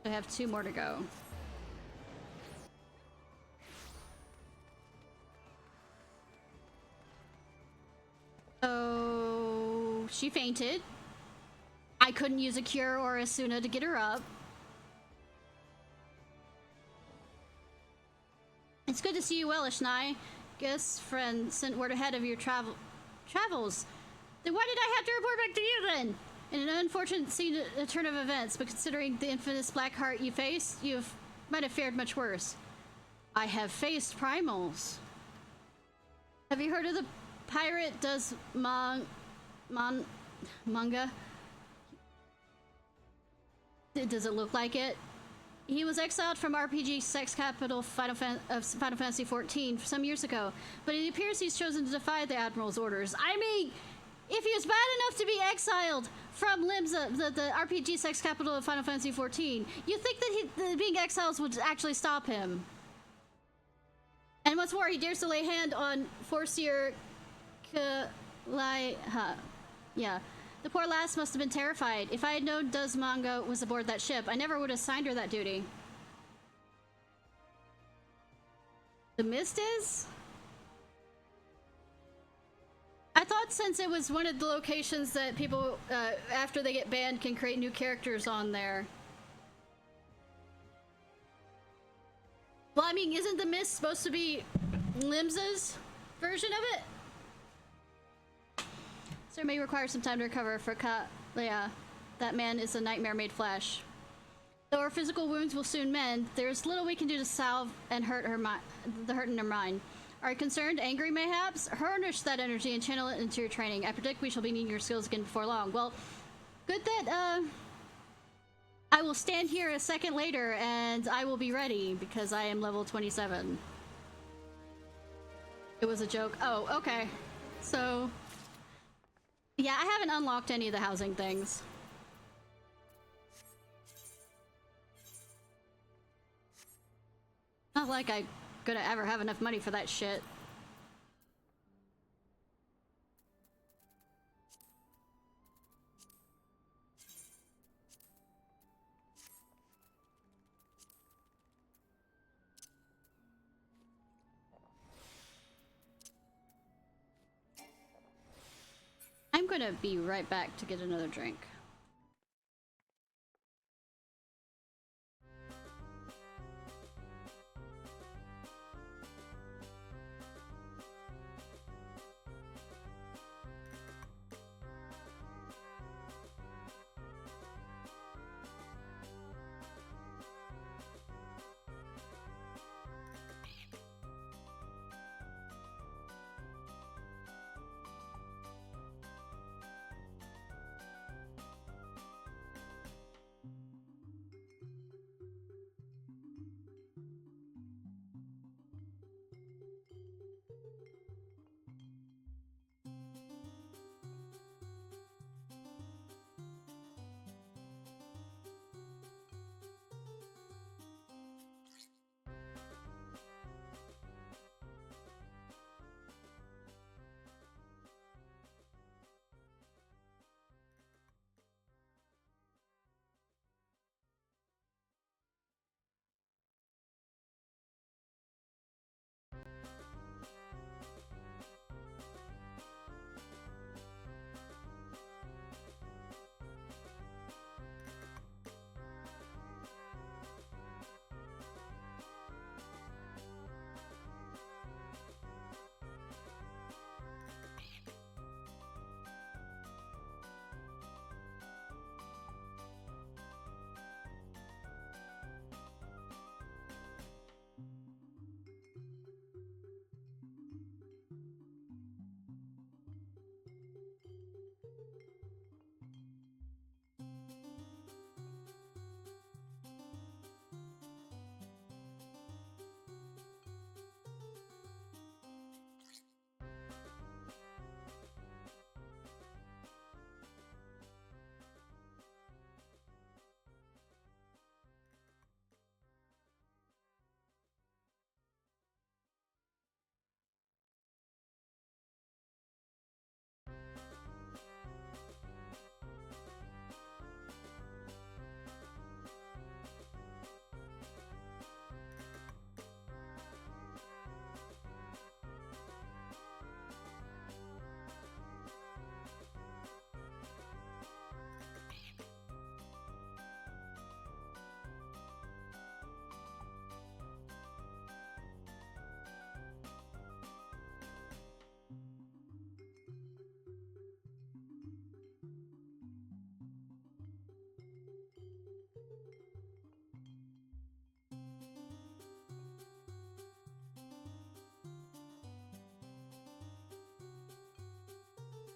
I have 2 more to go. So she fainted. I couldn't use a cure or a Suna to get her up. It's good to see you well, Ishnai. Guess friend sent word ahead of your travels. Then why did I have to report back to you then? In an unfortunate turn of events, but considering the infamous black heart you faced, you might have fared much worse. I have faced primals. Have you heard of the pirate does manga? Does it look like it? He was exiled from RPG sex capital Final Fantasy XIV some years ago, but it appears he's chosen to defy the Admiral's orders. I mean, if he was bad enough to be exiled from Limsa, the RPG sex capital of Final Fantasy XIV, you think that being exiled would actually stop him? And what's more, he dares to lay hand on Forcier Kalaiha. Yeah. The poor lass must have been terrified. If I had known Duzmanga was aboard that ship, I never would have signed her that duty. The mist is? I thought since it was one of the locations that people, after they get banned, can create new characters on there. Well, I mean, isn't the mist supposed to be Limsa's version of it? Sir may require some time to recover for Kalea. That man is a nightmare made flesh. Though her physical wounds will soon mend, there's little we can do to salve and hurt the hurt in her mind. Are you concerned? Angry mayhaps? Harness that energy and channel it into your training. I predict we shall be needing your skills again before long. Well, good that, I will stand here a second later and I will be ready because I am level 27. It was a joke. Oh, okay. So, yeah, I haven't unlocked any of the housing things. Not like I'm gonna ever have enough money for that shit. I'm gonna be right back to get another drink.